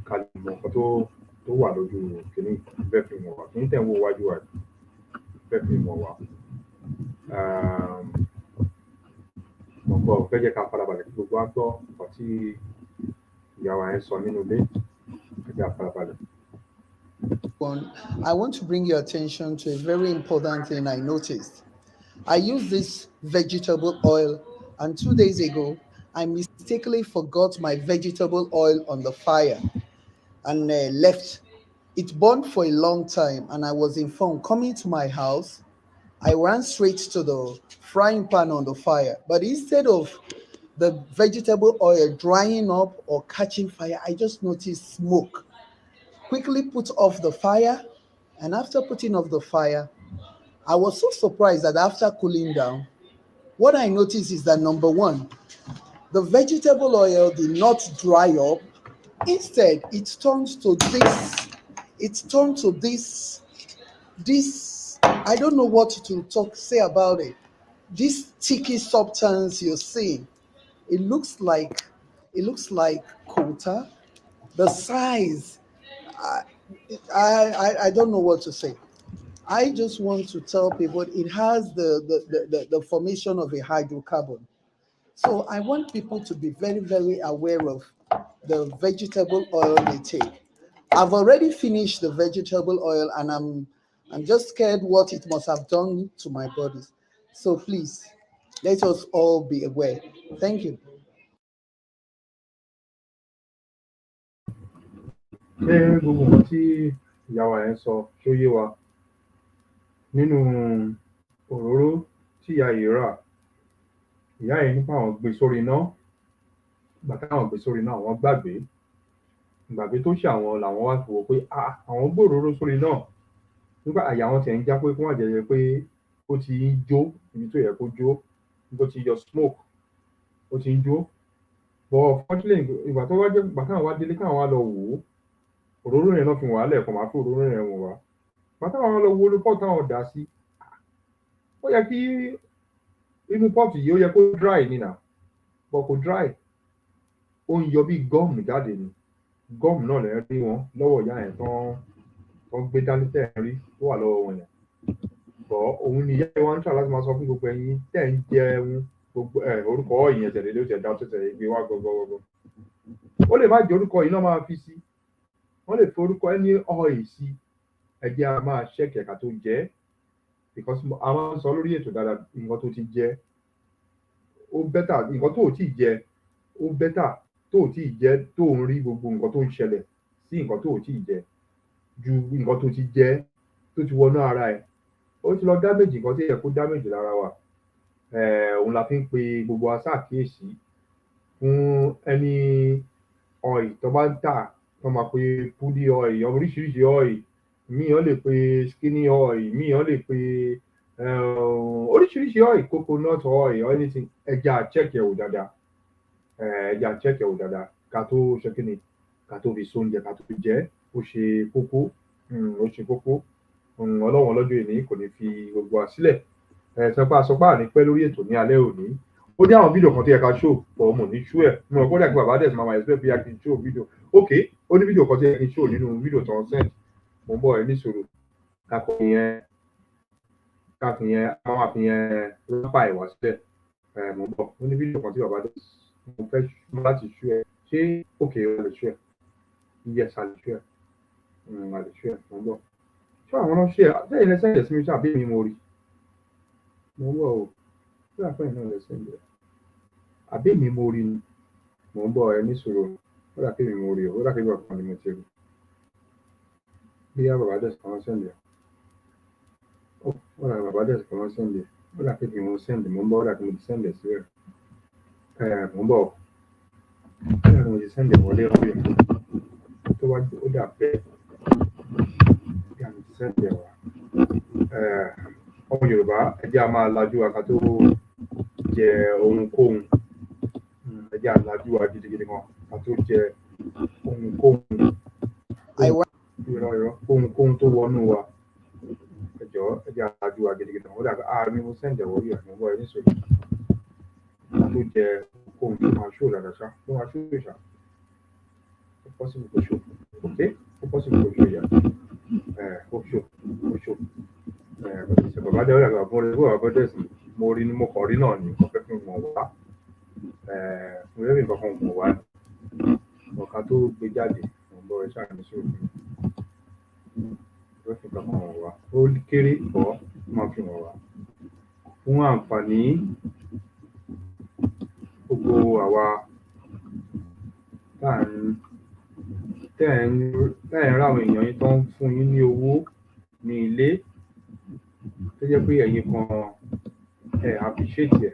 ká lè mọ nǹkan tó wà lójú kìíní fẹ́ fi wọ̀n wa kìíní tẹ̀ ń wo wájú wa fẹ́ fi wọ̀n wa mo gbọ́ fẹ́ jẹ́ ká farabalẹ̀ kí gbogbo wa gbọ́ nǹkan tí ìyàwó ẹ̀ sọ nínú ilé ẹ̀jẹ̀ àfarabalẹ̀. I want to bring your attention to a very important thing I noticed. I used this vegetable oil, and 2 days ago, I mistakenly forgot my vegetable oil on the fire and left. It burned for a long time, and I was informed. Coming to my house, I ran straight to the frying pan on the fire. But instead of the vegetable oil drying up or catching fire, I just noticed smoke. Quickly put off the fire, and after putting off the fire, I was so surprised that after cooling down, what I noticed is that number one, the vegetable oil did not dry up. Instead, it turned to this, I don't know what to say about it. This sticky substance you're seeing, it looks like It looks like quota. The size, I don't know what to say. I just want to tell people it has the formation of a hydrocarbon. So I want people to be very, very aware of the vegetable oil they take. I've already finished the vegetable oil and I'm just scared what it must have done to my body. So please, let us all be aware. Thank you. Ṣé gbogbo nǹkan tí ìyàwó ẹ̀ ń sọ ṣó yé wa? Nínú òróró tí ìyá yìí rà, ìyá yìí nípa àwọn gbé sórí iná. Ìgbà táwọn gbé sórí iná, àwọn gbàgbé. Ìgbàgbé tó ṣe àwọn làwọn wá fi wò pé àwọn gbé òróró sórí iná. Nígbà àyà wọn tiẹ̀ ń já pé kó má jẹ́ pé ó ti ń jó ibi tó yẹ kó jó, bó ti yọ smoke, ó ti ń jó. But fortunately, ìgbà tó wá jẹ́ ìgbà táwọn wá délé káwọn wá lọ wò ó, òróró yẹn náà fi wọ́n lẹ̀ kàn máa fi òróró yẹn wọ̀n wá. Ìgbà táwọn wá lọ wo inú pọ́ọ̀tù táwọn dà sí, ó yẹ kí inú pọ́ọ̀tù yìí ó yẹ kó dry ni nà, but kò dry. Ó ń yọ bí gọ́ọ̀mù jáde ni. Gọ́ọ̀mù náà lè rí wọn lọ́wọ́ ìyá yẹn tán gbé dání tẹ̀ ń rí tó wà lọ́wọ́ wọn yẹn. Bọ̀ òun ni ìyá yẹn wá ń tà láti máa sọ fún gbogbo ẹ̀yin tẹ̀ ń jẹun gbogbo orúkọ ọ̀yìn yẹn tẹ̀lé ló tẹ̀ dá tó tẹ̀lé gbé wá gbọgbọgbọ. Ó lè má jẹ́ orúkọ yìí náà máa fi sí. Wọ́n lè fi orúkọ ẹni ọ̀yìn sí. Ẹ jẹ́ a máa ṣẹ́kẹ̀ ká tó jẹ́. Because a máa ń sọ lórí ètò dáadáa nǹkan tó ti jẹ́. Ó bẹ́tà nǹkan tó ò tí jẹ. Ó bẹ́tà tó ò tí jẹ́ tó ń rí gbogbo nǹkan tó ń ṣẹlẹ̀ sí nǹkan tó ò tí jẹ ju nǹkan tó ti jẹ́ tó ti wọnú ara ẹ̀. Ó ti lọ damage nǹkan tí yẹ kó damage lára wa. Òun la fi ń pe gbogbo aṣàkíyèsí fún ẹni oil tó bá ń tà tó máa pe pudi oil oríṣiríṣi oil. Míyàn lè pe skinny oil, míyàn lè pe oríṣiríṣi oil, coconut oil or anything. Ẹja check ẹ̀ wò dáadáa. Ẹja check ẹ̀ wò dáadáa ká tó ṣe kíni ká tó fi sóúnjẹ ká tó fi jẹ. Ó ṣe kókó. Ó ṣe kókó. Ọlọ́run lọ́jọ́ ìní kò ní fi gbogbo wa sílẹ̀. Sọpá ní pẹ́ lórí ètò ní alẹ́ òní. Ó ní àwọn fídíò kan tó yẹ ká show pọ̀ mọ̀ ní show ẹ̀. Mo rò pé bàbá Adele máa expect bí a kì í show fídíò. Okay, ó ní fídíò kan tó yẹ kí n show nínú fídíò tó ń send. Mo ń bọ̀ ẹ̀ ní ìṣòro. Káfí yẹn, àwọn àfi yẹn lápá ìwà sílẹ̀. Mo ń bọ̀. Ó ní fídíò kan tí bàbá Adele mo fẹ́ láti show ẹ̀. Ṣé okay ó lè show ẹ̀? Yes, a lè show ẹ̀. A lè show ẹ̀. Mo ń bọ̀. Ṣé àwọn náà ṣe àtẹ̀yìn lẹ́sẹ̀ ẹ̀jẹ̀ sí mi ṣàbí mi mo rí? Mo ń bọ̀ o. Ṣé àpẹẹrẹ náà lẹ́sẹ̀ ẹ̀jẹ̀? Àbí mi mo rí ni? Mo ń bọ̀ ẹ ní ìṣòro. Ó dà pé mi mo rí o. Ó dà pé bàbá kan ni mo ti rí. Bí yá bàbá Adele kan sẹ́ndì. Ó dà pé bàbá Adele kan sẹ́ndì. Ó dà pé mi mo sẹ́ndì. Mo ń bọ̀ ó dà pé mo ti sẹ́ndì sí ẹ̀. Mo ń bọ̀. Ó dà pé mo ti sẹ́ndì wọlé orí ẹ̀. Tó wá ó dà pé sẹ́ndì ẹ̀ wá. Ọmọ Yorùbá ẹ jẹ́ a máa lajú wa ká tó jẹ ohunkóhun. Ẹ jẹ́ a lajú wa gidigidi kan ká tó jẹ ohunkóhun. Ohunkóhun tó wọnú wa. Ẹ jọ̀ọ́ ẹ jẹ́ a lajú wa gidigidi kan. Ó dà pé mi mo sẹ́ndì ẹ̀ wọlé ẹ̀. Mo ń bọ̀ ẹ ní ìṣòro. Ká tó jẹ ohunkóhun tó máa ṣó dáadáa ṣá. Tó máa ṣó ìṣá. Ó possible kó ṣó. Okay? Ó possible kó ṣó ìyá. Ó ṣó. Bàbá Adele àgbà fún orí bàbá Adele mo rí ni mo kàn rí náà ni nǹkan fẹ́ fún wọn wá. Mo rí nǹkan kan mọ̀ wá. Ọ̀kan tó gbé jáde mo ń bọ̀ ẹ ṣáà ní sóògùn. Mo fẹ́ nǹkan kan wọ̀ wá. Ó kéré bọ́ máa fi wọ̀n wá. Fún àǹfààní gbogbo àwa tẹ́ ń ráwọn èèyàn yín tó ń fún yín ní owó ní ilé. Tó jẹ́ pé ẹ̀yin kan appreciate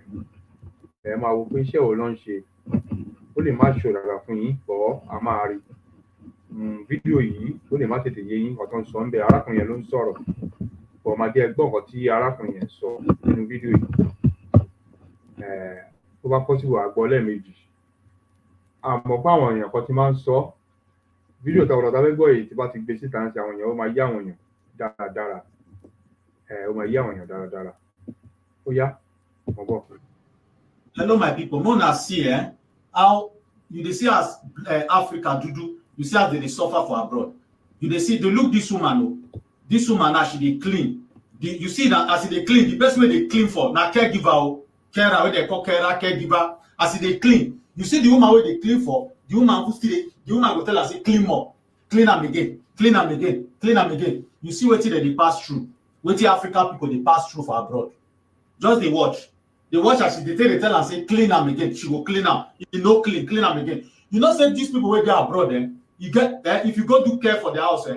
ẹ̀ máa wo pé iṣẹ́ wo ló ń ṣe. Ó lè má ṣò dára fún yín bọ̀ a máa rí. Fídíò yìí ó lè má tètè yé yín nǹkan tó ń sọ ń bẹ. Arákùnrin yẹn ló ń sọ̀rọ̀. Bọ̀ máa jẹ́ gbọ́ nǹkan tí arákùnrin yẹn sọ nínú fídíò yìí. Tó bá possible àgbọ̀ lẹ́ẹ̀mejì. Àmọ́ pé àwọn èèyàn kan ti máa ń sọ. Fídíò táwọn ọ̀dọ́ fẹ́ gbọ́ yìí tí bá ti gbé síta ń ṣe àwọn èèyàn ó máa yé àwọn èèyàn dáradára. Ó máa yé àwọn èèyàn dáradára. Ó yá, mo bọ̀. Hello, my people. Mona see how you dey see as Africa dudu, you see as they suffer for abroad. You dey see, they look this woman o, this woman now she dey clean. You see that as they clean, the person wey dey clean for na caregiver o, carer wey dey call carer, caregiver. As they clean, you see the woman wey dey clean for, the woman go tell her say clean more, clean am again, clean am again, clean am again. You see wetin dem dey pass through, wetin African people dey pass through for abroad. Just dey watch. Dey watch as she dey take dey tell am say clean am again, she go clean am. E no clean, clean am again. You know say these people wey dey abroad, you get if you go do care for their house,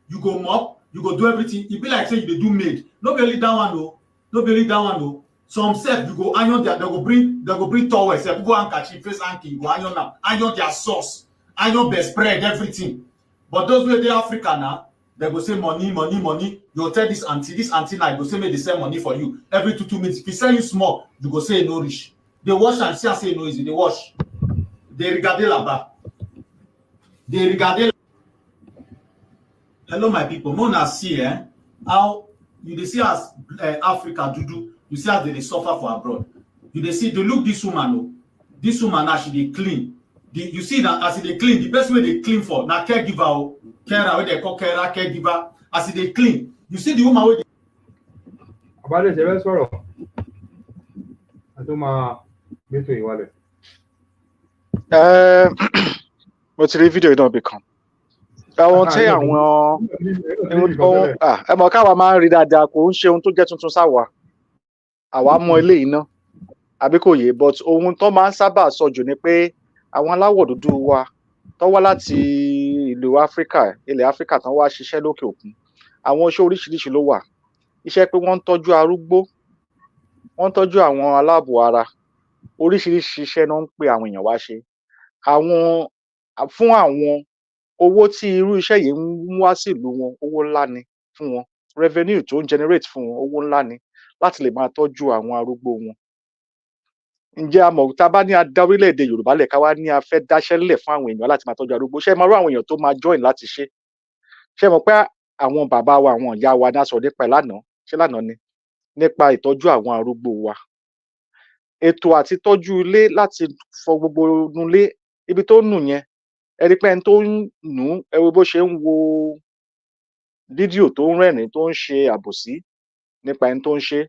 you go mop, you go do everything. E be like say you dey do maid. No be only that one o, no be only that one o. Some sef you go iron their, they go bring towel sef, go handkerchief, face hanky, you go iron am, iron their sauce, iron bedspread, everything. But those wey dey Africa now, they go say money, money, money. You go tell this auntie now, you go say make they send money for you every 2 minutes. If he send you small, you go say e no reach. They wash and see say e no easy. They wash. They regarde là-bas. They regarde. Hello, my people. Mona see how you dey see as Africa dudu, you see as they suffer for abroad. You dey see, they look this woman o, this woman now she dey clean. You see that as they clean, the person wey dey clean for na caregiver o, carer wey dey call carer, caregiver. As they clean, you see the woman wey dey. Abade ṣe fẹ́ sọ̀rọ̀ àti máa gbẹ́tò ìwálẹ̀. Mo ti rí fídíò yìí náà bí kan. Àwọn tí àwọn ẹ mọ̀ káwa máa ń rí dáadáa, kò ń ṣe ohun tó jẹ́ tuntun sáwa. Àwa mọ eléyìí náà, àbí kò yé, but ohun tó máa ń sábà sọ jù ni pé àwọn aláwọ̀ dúdú wa tó wá láti ìlú Áfíríkà, ilẹ̀ Áfíríkà tán wá ṣiṣẹ́ lókè òkun. Àwọn iṣẹ́ oríṣiríṣi ló wà. Iṣẹ́ pé wọ́n ń tọ́jú arúgbó, wọ́n ń tọ́jú àwọn aláàbọ̀ ara. Oríṣiríṣi iṣẹ́ náà ń pè àwọn èèyàn wá ṣe. Fún àwọn owó tí irú iṣẹ́ yìí ń wá sí ìlú wọn, owó ńlá ni fún wọn. Revenue tó ń generate fún wọn, owó ńlá ni láti lè máa tọ́jú àwọn arúgbó wọn. Ǹjẹ́ a mọ̀ tá a bá ní a dá orílẹ̀-èdè Yorùbá lẹ̀ ká wá ní a fẹ́ dáṣẹ́ lẹ̀ fún àwọn èèyàn láti máa tọ́jú arúgbó? Ṣé ẹ mọ̀ irú àwọn èèyàn tó máa join láti ṣe? Ṣé ẹ mọ̀ pé àwọn bàbá wa, àwọn ìyá wa ní a sọ̀rọ̀ nípa ẹ̀ lánàá? Ṣé lánàá ni? Nípa ìtọ́jú àwọn arúgbó wa. Ètò àti tọ́jú ilé, láti fọ gbogbo inú ilé, ibi tó nù yẹn, ẹ rí pé ẹni tó ń nù, ẹ wo bó ṣe ń wo fídíò tó ń rẹ́rìn-ín, tó ń ṣe àbòsí nípa ẹni tó ń ṣe.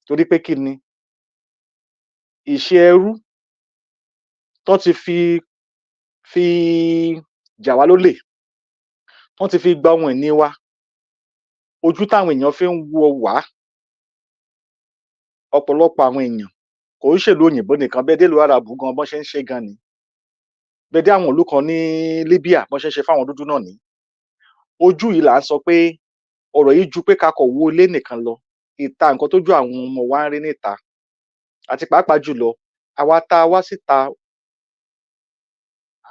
Torí pé kí ni? Ìṣe ẹrú tó ti fi jà wá lólè, wọ́n ti fi gba ohun ìní wa. Ojú táwọn èèyàn fi ń wo wá, ọ̀pọ̀lọpọ̀ àwọn èèyàn kò ń ṣèlú òyìnbó nìkan, bẹ́ẹ̀ dé ìlú Árábù gan bọ́n ṣe ń ṣe gan ni. Bẹ́ẹ̀ dé àwọn ìlú kan ní Libya bọ́n ṣe ń ṣe fáwọn dúdú náà ni. Ojú yìí là ń sọ pé ọ̀rọ̀ yìí ju pé ká kọ̀ wo ilé nìkan lọ. Ìta nǹkan tójú àwọn ọmọ wa ń rí níta. Àti pàápàá jùlọ, àwa tá a wá síta,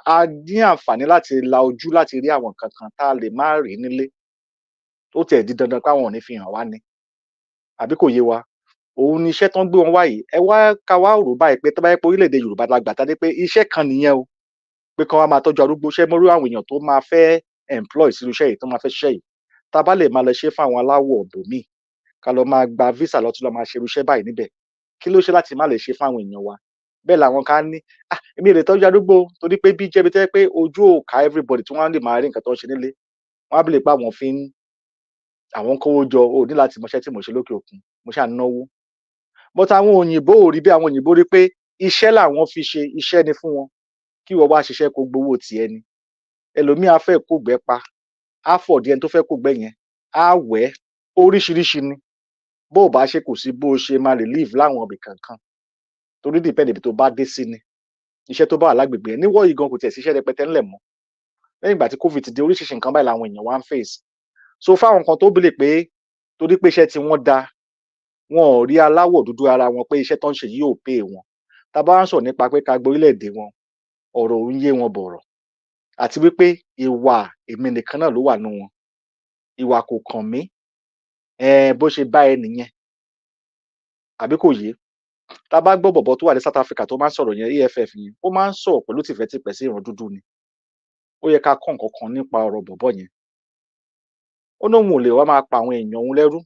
a ní àǹfààní láti la ojú láti rí àwọn nǹkan kan tá a lè má rí nílé. Ó tiẹ̀ di dandan pé àwọn ò ní fi hàn wá ni. Àbí kò yé wa? Òun ni iṣẹ́ tó ń gbé wọn wá yìí. Ẹ wá ká wá rò báyìí pé tó bá jẹ́ pé orílẹ̀-èdè Yorùbá la gbà tá ní pé iṣẹ́ kan nìyẹn o, pé kán wá máa tọ́jú arúgbó. Ṣé mo rí àwọn èèyàn tó máa fẹ́ employ sínú iṣẹ́ yìí, tó máa fẹ́ ṣiṣẹ́ yìí? Tá a bá lè máa lọ ṣe fún àwọn aláwọ̀ ibòmíì, ká lọ máa gba visa lọ tún lọ máa ṣe irú iṣẹ́ báyìí níbẹ̀. Kí ló ṣe láti má lè ṣe fún àwọn èèyàn wa? Bẹ́ẹ̀ làwọn kan ní, èmi ò lè tọ́jú arúgbó torí pé bí jẹ́bi tó jẹ́ pé ojú ò ká everybody tí wọ́n lè máa rí nǹkan tó ń ṣe nílé. Wọ́n á believe pé àwọn kówó jọ, ò ní láti mọṣẹ́ tí mò ń ṣe lókè òkun, mo ṣáà ń náwó. But àwọn òyìnbó ò rí bí àwọn òyìnbó rí pé iṣẹ́ làwọn fi ṣe, iṣẹ́ ni fún wọn. Kí ìwọ wá ṣiṣẹ́ kó gbowó tiẹ̀ ni. Ẹlòmíì á fẹ́ kógbẹ́ pa, á fọ̀dí ẹni tó fẹ́ kógbẹ́ yẹn, á wẹ̀, oríṣiríṣi ni. Bó o bá ṣe kò sí bó o ṣe máa relieve láwọn ibì kankan. Torí depend ibi tó bá dé sí ni. Iṣẹ́ tó bá wà lágbègbè ẹ̀. Níwọ̀ yìí gan kò tiẹ̀ sí iṣẹ́ rẹpẹtẹ ńlẹ̀ mọ́. Lẹ́yìn ìgbà tí COVID ti dé, oríṣiríṣi nǹkan báyìí làwọn èèyàn wá ń face. So fáwọn kan tó believe pé torí pé iṣẹ́ tí wọ́n da, wọn ò rí aláwọ̀ dúdú ara wọn pé iṣẹ́ tó ń ṣe yìí ò pay wọn. Tá a bá ń sọ̀rọ̀ nípa pé ká gbé orílẹ̀-èdè wọn, ọ̀rọ̀ ò ń yé wọn bọ̀rọ̀. Àti wípé ìwà èmi nìkan náà ló wà nínú wọn. Ìwà kò kàn mí. Bó ṣe bá ẹ nìyẹn. Àbí kò yé? Tá a bá gbọ́ bọ̀bọ́ tó wà ní South Africa tó máa ń sọ̀rọ̀ yẹn, EFF yẹn, ó máa ń sọ̀rọ̀ pẹ̀lú tìfẹ́tìpẹ́ sí ìran dúdú ni. Ó yẹ ká kọ́ nǹkan kan nípa ọ̀rọ̀ bọ̀bọ́ yẹn. Ó ní òun ò lè wá máa pa àwọn èèyàn òun lẹ́rú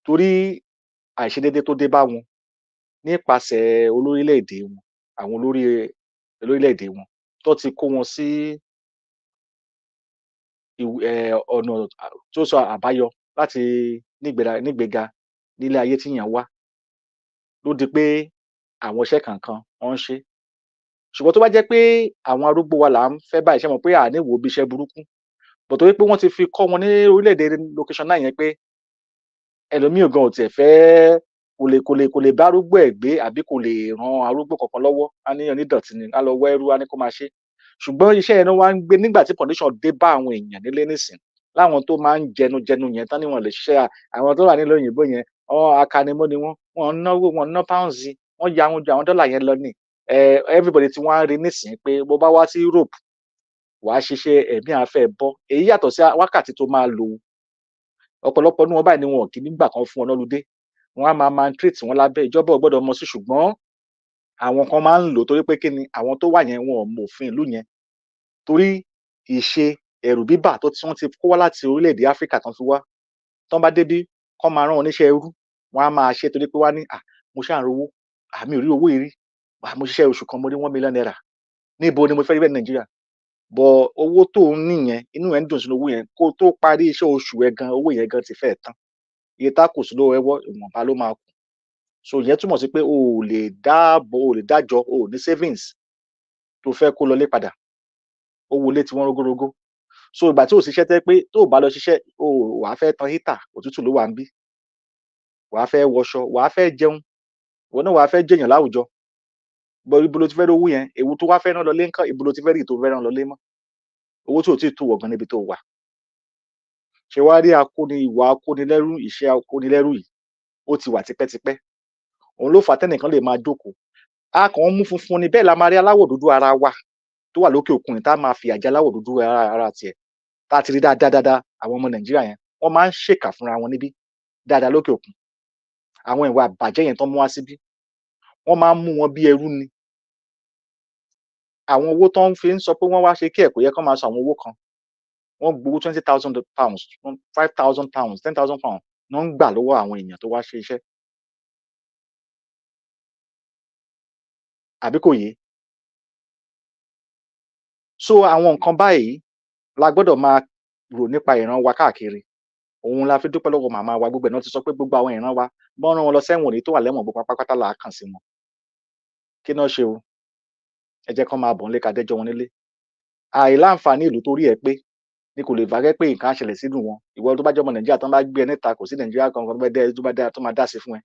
torí àìṣedéédé tó dé bá wọn nípasẹ̀ olórílẹ̀-èdè wọn, àwọn olórí orílẹ̀-èdè wọn. tó ti kó wọn sí ọ̀nà tó sọ àbáyọ láti nígbéga nílé ayé tí yàn wá ló di pé àwọn iṣẹ́ kankan wọ́n ń ṣe ṣùgbọ́n tó bá jẹ́ pé àwọn arúgbó wa là ń fẹ́ báyìí ṣe mọ̀ pé àní wò bí iṣẹ́ burúkú bọ̀ torí pé wọ́n ti fi kọ́ wọn ní orílẹ̀-èdè location náà yẹn pé ẹlòmíì gan ò tiẹ̀ fẹ́ kò lè bá arúgbó ẹ̀ gbé àbí kò lè ran arúgbó kankan lọ́wọ́ á ní onídọ̀tí ni á lọ wá ẹrú á ní kó máa ṣe ṣùgbọ́n iṣẹ́ yẹn wá ń gbé nígbà tí condition dé bá àwọn èèyàn nílé nísìn láwọn tó máa ń jẹnu yẹn tán ni wọn lè ṣiṣẹ́ àwọn tó wà nílò òyìnbó yẹn akanimọ́ ni wọ́n náwó wọn ná pounds wọ́n ya àwọn dọ́là yẹn lọ ní everybody tí wọ́n á rí nísìn pé bó bá wá sí Europe wàá ṣiṣẹ́ ẹ̀mí àfẹ́ bọ́ èyí yàtọ̀ sí wákàtí tó máa lò ọ̀pọ̀lọpọ̀ ní wọn báyìí ni wọn kì í nígbà kan fún wọn lọ́ludé wọn á máa treat wọn lábẹ́ ìjọba ò gbọ́dọ̀ mọ̀ sí ṣùgbọ́n àwọn kan máa ń lò torí pé kí ni àwọn tó wà yẹn wọn ò mọ òfin ìlú yẹn torí ìṣe ẹ̀rù bíbà tó tí wọ́n ti kó wá láti orílẹ̀-èdè Áfíríkà tán fi wá tán bá débí kán máa rán oníṣẹ́ ẹrú wọn á máa ṣe torí pé wá ní mo ṣáà ń rówó àmì ò rí owó yìí rí mo ṣiṣẹ́ oṣù kan mo rí $1 million níbo ni mo fẹ́ rí bẹ́ẹ̀ ní Nàìjíríà bọ̀ owó tó ń níyẹn inú ẹ̀ ń dùn sínú owó yẹn kó tó parí iṣẹ́ oṣù ẹ̀ gan owó yẹn gan ti fẹ́ tán iye tá kù sí lówó ẹwọ́ ìwọ̀nba ló máa kù so ìyẹn túmọ̀ sí pé o ò lè dájọ o ò ní savings tó fẹ́ kó lọlé padà owó ilé tí wọ́n rógórógó so ìgbà tí ò ṣiṣẹ́ tẹ́ pé tó bá lọ ṣiṣẹ́ o wàá fẹ́ tan heater òtútù ló wà ń bí wàá fẹ́ wọṣọ wàá fẹ́ jẹun ìwọ náà wàá fẹ́ jẹyàn láwùjọ bọ ibo ló ti fẹ́ rí owó yẹn èwo tó wá fẹ́ rán lọlé nǹkan ibo ló ti fẹ́ rí tó fẹ́ rán lọlé mọ́ owó tí ò tí ì tó wọ̀ gan níbi tó wà ṣe wá rí ìwà akónilẹ́rú ìṣe akónilẹ́rú yìí ó ti wà tipẹ́tipẹ́ òun ló fà á tẹ́nìkan lè máa jókòó a kàn ń mú funfun ni bẹ́ẹ̀ la máa rí aláwọ̀ dúdú ara wa tó wà lókè òkun tá a máa fi àjẹ aláwọ̀ dúdú ara tiẹ̀ tá a ti rí dáadáa àwọn ọmọ Nàìjíríà yẹn wọ́n máa ń ṣèkà fúnra wọn níbí dáadáa lókè òkun àwọn ìwà àbàjẹ́ yẹn tán mú wá síbí wọ́n máa ń mú wọn bí ẹrú ni àwọn owó tó ń fi ń sọ pé wọ́n wá ṣe kí ẹ̀kọ́ yẹ kán máa sọ àwọn owó kan wọ́n gbowó £20,000 £5,000 £10,000 wọ́n ń gbà lọ́wọ́ àwọn èèyàn tó wá ṣe iṣẹ́ àbí kò yé so àwọn nǹkan báyìí la gbọ́dọ̀ máa rò nípa ìran wa káàkiri òun la fi dúpẹ́ lọ́wọ́ màmá wa gbogbo ẹ̀ náà ti sọ pé gbogbo àwọn ìran wa bọ́n rán wọn lọ sẹ́wọ̀n rí tó wà lẹ́wọ̀n gbogbo pátápátá là á kàn sí wọn kí náà ṣe o ẹ jẹ́ kán máa bọ̀ nílé ká dẹ́jọ́ wọn nílé àìláǹfààní ìlú tó rí ẹ pé ní kò lè bàgẹ́ pé nǹkan á ṣẹlẹ̀ sínú wọn ìwọ tó bá jẹ́ ọmọ Nàìjíríà tán bá gbé ẹ níta kò sí Nàìjíríà kankan tó máa dá sí fún ẹ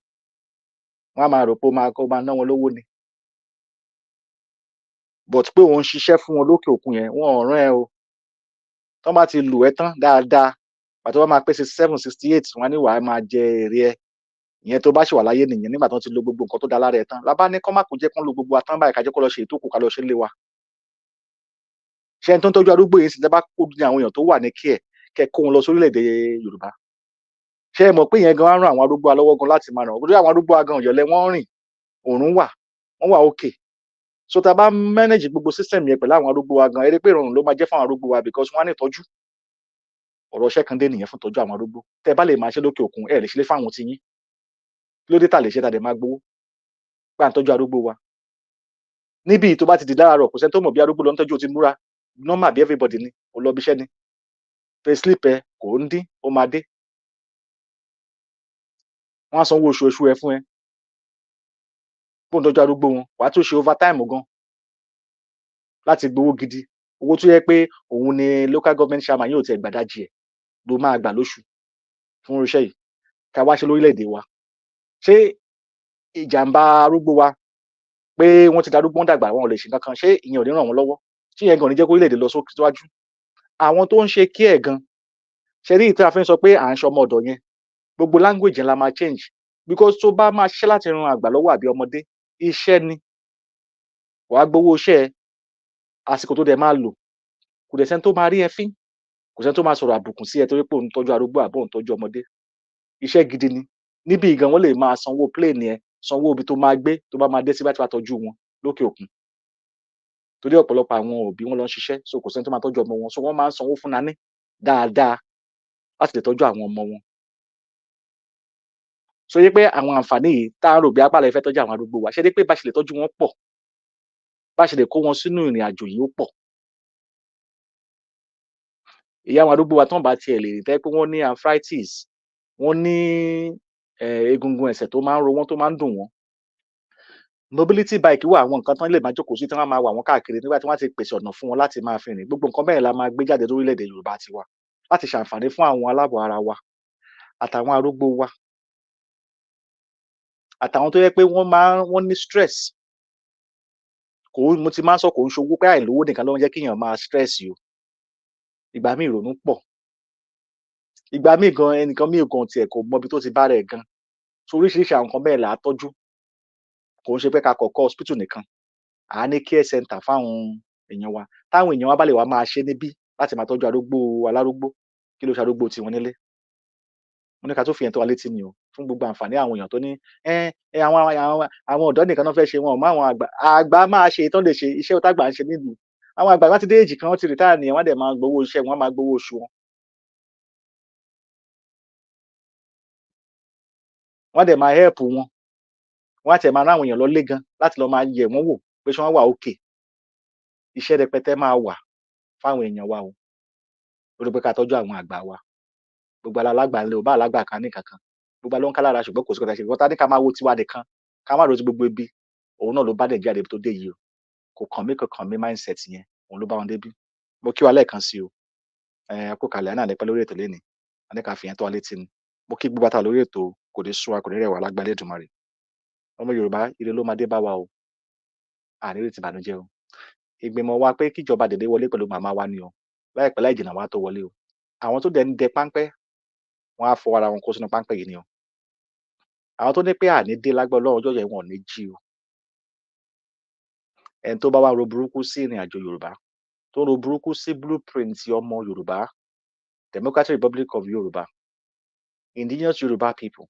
wọ́n á máa rò pé ó máa ná wọn lówó ni but pé òun ṣiṣẹ́ fún wọn lókè òkun yẹn wọn ò rán ẹ o tán bá ti lù ẹ́ tán dáadáa pàtó wọ́n máa pé 67 68 wọn ní wàá máa jẹ èrè ẹ ìyẹn tó bá ṣì wà láyé nìyẹn nígbà tó ti lo gbogbo nǹkan tó dá lára ẹ tán lábá ní kán má kó jẹ́ kán lo gbogbo atán báyìí kájẹ́ kó lọ ṣe ètò kù ká lọ ṣe ń lé wa ṣé ẹni tó ń tọ́jú arúgbó yìí sì tẹ́ bá kó ní àwọn èèyàn tó wà ní kí ẹ̀ kẹ́ kó wọn lọ sórílẹ̀-èdè Yorùbá ṣé ẹ mọ̀ pé ìyẹn gan á ràn àwọn arúgbó alọ́wọ́ gan láti máa ràn wọ́n àwọn arúgbó agan ọ̀yọ́lẹ̀ wọ́n rìn òórùn wà wọ́n wà òkè so tá a bá manage gbogbo system yẹn pẹ̀lú àwọn arúgbó wa gan eré pé ìrọ̀rùn ló máa jẹ́ fún àwọn arúgbó wa because wọ́n á ní ìtọ́jú ọ̀rọ̀ iṣẹ́ kan dé nìyẹn fún ìtọ́jú àwọn arúgbó tẹ́ bá lè máa ṣe lókè òkun ẹ lè ṣe lé fáwọn tí yín ló dé tà lè ṣe tàdé máa gbowó gbà ń tọ́jú arúgbó wa níbi tó bá ti di lára rọ̀ kò sẹ́ni tó mọ̀ bí arúgbó lọ ń tọ́jú ó ti múra normal bí everybody ni ó lọ bí iṣẹ́ ni payslip ẹ kò ń dín ó máa dé wọ́n á sanwó oṣù ẹ fún ẹ bó ń tọ́jú arúgbó wọn wàá tún ṣe overtime gan láti gbowó gidi owó tó yẹ pé òun ni local government chairman yóò tiẹ̀ gbàdájì ẹ̀ ló máa gbà lóṣù fún iṣẹ́ yìí ká wá ṣe lórílẹ̀‐èdè wa ṣé ìjàmbá arúgbó wa pé wọ́n ti darúgbó ń dàgbà wọn ò lè ṣe kankan ṣé ìyẹn ò ní ràn wọ́n lọ́wọ́ tí ìyẹn gan ní jẹ́ kó orílẹ̀‐èdè lọ síwájú àwọn tó ń ṣe kí ẹ̀ gan ṣe rí ìtura fi ń sọ pé à ń ṣọmọ ọ̀dọ̀ yẹn gbogbo language yẹn la máa change because tó bá máa ṣiṣẹ́ láti ran àgbà lọ́wọ́ àbí ọmọdé iṣẹ́ ni wàá gbowó iṣẹ́ ẹ àsìkò tó dẹ̀ máa lò kò dẹ̀ sẹ́ni tó máa rí ẹ fín kò sẹ́ni tó máa sọ̀rọ̀ àbùkù sí ẹ torí pé òun tọ́jú arúgbó àbọ̀ òun tọ́jú ọmọdé iṣẹ́ gidi ni níbi ìgan wọn lè máa sanwó plane ẹ sanwó ibi tó máa gbé tó bá máa dé sí bá ti wá tọ́jú wọn lókè òkun torí ọ̀pọ̀lọpọ̀ àwọn òbí wọn lọ ń ṣiṣẹ́ so kò sẹ́ni tó máa tọ́jú ọmọ wọn so wọ́n máa ń sanwó fún nání dáadáa láti lè tọ́jú àwọn ọmọ wọn so yẹ pé àwọn àǹfààní yìí tá a rò bí apá rẹ fẹ́ tọ́jú àwọn arúgbó wa ṣe dé pé bá ṣe lè tọ́jú wọn pọ̀ bá ṣe lè kó wọn sínú ìrìn àjò yìí ó pọ̀. Ìyá àwọn arúgbó wa tán bá tiẹ̀ lè tẹ́ pé wọ́n ní arthritis, wọ́n ní egungun ẹsẹ̀ tó máa ń ro wọ́n, tó máa ń dùn wọ́n. Mobility bike wà, àwọn nǹkan tán lè máa jókòó sí tí wọ́n máa wà wọ́n káàkiri nígbà tí wọ́n ti pèsè ọ̀nà fún wọn láti máa fi rìn. Gbogbo nǹkan bẹ́ẹ̀ la máa gbé jáde lórílẹ̀-èdè Yorùbá tiwa láti ṣàǹfààní fún àwọn aláàbọ̀ ara wa àtàwọn arúgbó wa àtàwọn tó yẹ pé wọ́n ní stress. Mo ti máa ń sọ kò ń ṣowó pé àìlówó nìkan ló ń jẹ́ kéèyàn máa stress o. Ìgbà míì ìrònú pọ̀. Ìgbà míì gan ẹnìkan míì gan tiẹ̀ kò mọ ibi tó ti bá rẹ̀ gan. So oríṣiríṣi àwọn nǹkan bẹ́ẹ̀ là á tọ́jú. Kò ń ṣe pé ká kọ̀ kọ́ hospital nìkan. À á ní care center fáwọn èèyàn wa. Táwọn èèyàn wa bá lè wá máa ṣe níbí láti máa tọ́jú alárúgbó, kí ló ṣarúgbó tiwọn nílé? Mo ní ká tún fi yẹn tó wa létí ni o, fún gbogbo àǹfààní àwọn èèyàn tó ní àwọn ọ̀dọ́ nìkan náà fẹ́ ṣe, wọn ò mọ àwọn àgbà. Àgbà máa ṣe tán lè ṣe iṣẹ́ tágbà ń ṣe nílùú. Àwọn àgbà wọ́n ti dé èjì kan, wọ́n ti retire nìyẹn, wọ́n á dẹ̀ máa gbowó iṣẹ́ wọn, wọ́n á máa gbowó oṣù wọn. Wọ́n á dẹ̀ máa help wọn. Wọ́n á tiẹ̀ máa rán àwọn èèyàn lọlé gan láti lọ máa yẹ̀ wọ́n wò pé ṣé wọ́n wà okay. Iṣẹ́ rẹpẹtẹ máa wà fáwọn èèyàn wa o, lórí pé ká tọ́jú àwọn àgbà wa. Gbogbo alágbà ńlẹ̀ ò bá alágbà kan ní kankan. Gbogbo ló ń ká lára ṣùgbọ́n kò sí nǹkan tá ṣe. Nǹkan tá ní ká máa wo tiwa nìkan, ká má ro ti gbogbo ibi. Òun náà ló bá Nàìjíríà débi tó dé yìí o. Kò kàn mí mindset yẹn, òun ló bá wọn débí. Mo kí wa lẹ́ẹ̀kan sí o. Ẹ kú ìkàlẹ̀, náà ní pẹ́ lórí ètò lénìí. A ní ká fi yẹn tó wa létí ni. Mo kí gbogbo wa tá wà lórí ètò, kò ní sú wa, kò ní rẹ̀ wá lágbára Elédùmarè. Ọmọ Yorùbá, ire ló máa dé bá wa o. A ní rí ti ìbànújẹ́ o. Ìgbìmọ̀ wa pé kíjọba Adele wọlé pẹ̀lú màmá wa ni o. Láìpẹ́ láì jìnnà wọ́n á tó wọlé o. Àwọn tó dẹ̀ ń dẹ páńpẹ́, wọ́n á fọwọ́ ara wọn kó sínú páńpẹ́ yìí ni o. Àwọn tó ní pé àní dé lágbára Ọlọ́run ọjọ́ yẹn wọn ò ní jí o. Ẹni tó bá wá ro burúkú sí ìrìn àjò Yorùbá, tó ń ro burúkú sí blueprint ọmọ Yorùbá, Democratic Republic of Yorùbá, indigenous Yorùbá people,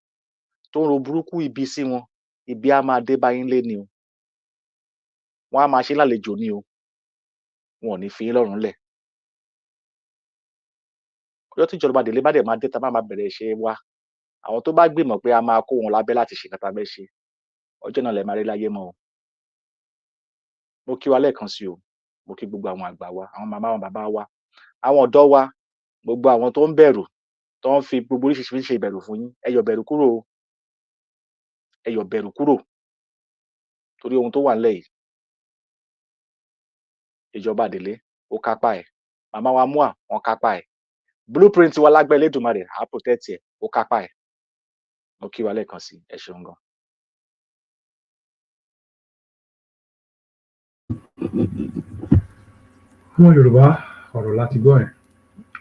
tó ń ro burúkú ibi sí wọn, ibi á máa dé bá yín lé ni o. Wọ́n á máa ṣe lálejò ni o. Wọn ò ní fi yín lọ́rùn lẹ̀. Ọjọ́ tí ìjọba Adele bá dẹ̀ máa dé tá máa bẹ̀rẹ̀ ṣe wa, àwọn tó bá gbìmọ̀ pé a máa kó wọn lábẹ́ láti ṣe nǹkan tá a fẹ́ ṣe, ọjọ́ náà lẹ máa rí láyé mọ́ o. Mo kí wa lẹ́ẹ̀kan sí o. Mo kí gbogbo àwọn àgbà wa, àwọn màmá wa, bàbá wa, àwọn ọ̀dọ́ wa, gbogbo àwọn tó ń bẹ̀rù, tó ń fi gbogbo oríṣiríṣi ṣe ìbẹ̀rù fún yín. Ẹ yọ bẹ̀rù kúrò o. Ẹ yọ bẹ̀rù kúrò. Torí ohun tó wà nílẹ̀ yìí, ìjọba Adele ó kápá ẹ̀. Màmá wa Mua wọ́n kápá ẹ̀. Blueprint wa lágbára Elédùmarè á protect ẹ̀, ó kápá ẹ̀. Mo kí wa lẹ́ẹ̀kan sí, ẹ ṣeun gan. Ọmọ Yorùbá, ọ̀rọ̀ láti gbọ́ ẹ̀.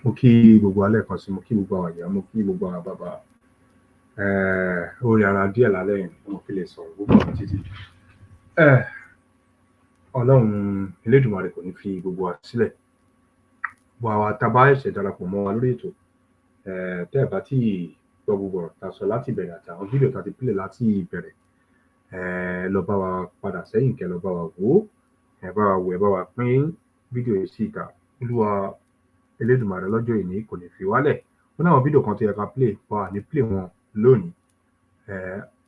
Mo kí gbogbo alẹ́ kan sí, mo kí gbogbo àwọn ìyá, mo kí gbogbo àwọn bàbá. Orí ara díẹ̀ lálẹ́ yìí, mo fi lè sọ̀rọ̀ gbogbo àwọn títí. Ọlọ́run Elédùmarè kò ní fi gbogbo wa sílẹ̀. Gbogbo àwa tá a bá ẹ̀ṣẹ̀ darapọ̀ mọ́ wa lórí ètò. Tẹ́ ẹ̀ bá tí gbọ́ gbogbo ọ̀rọ̀ tá a sọ láti ìbẹ̀rẹ̀ àti àwọn fídíò tá a ti pílẹ̀ láti ìbẹ̀rẹ̀, lọ bá wa padà sẹ́yìn kẹ́ lọ bá wa wò ó. Ẹ bá wa wò, ẹ bá wa pín fídíò yìí sí ìta. Olúwa Elédùmarè lọ́jọ́ ìní kò ní fi wálẹ̀. Ó ní àwọn fídíò kan tó yẹ ká play, wa ní play wọn lónìí.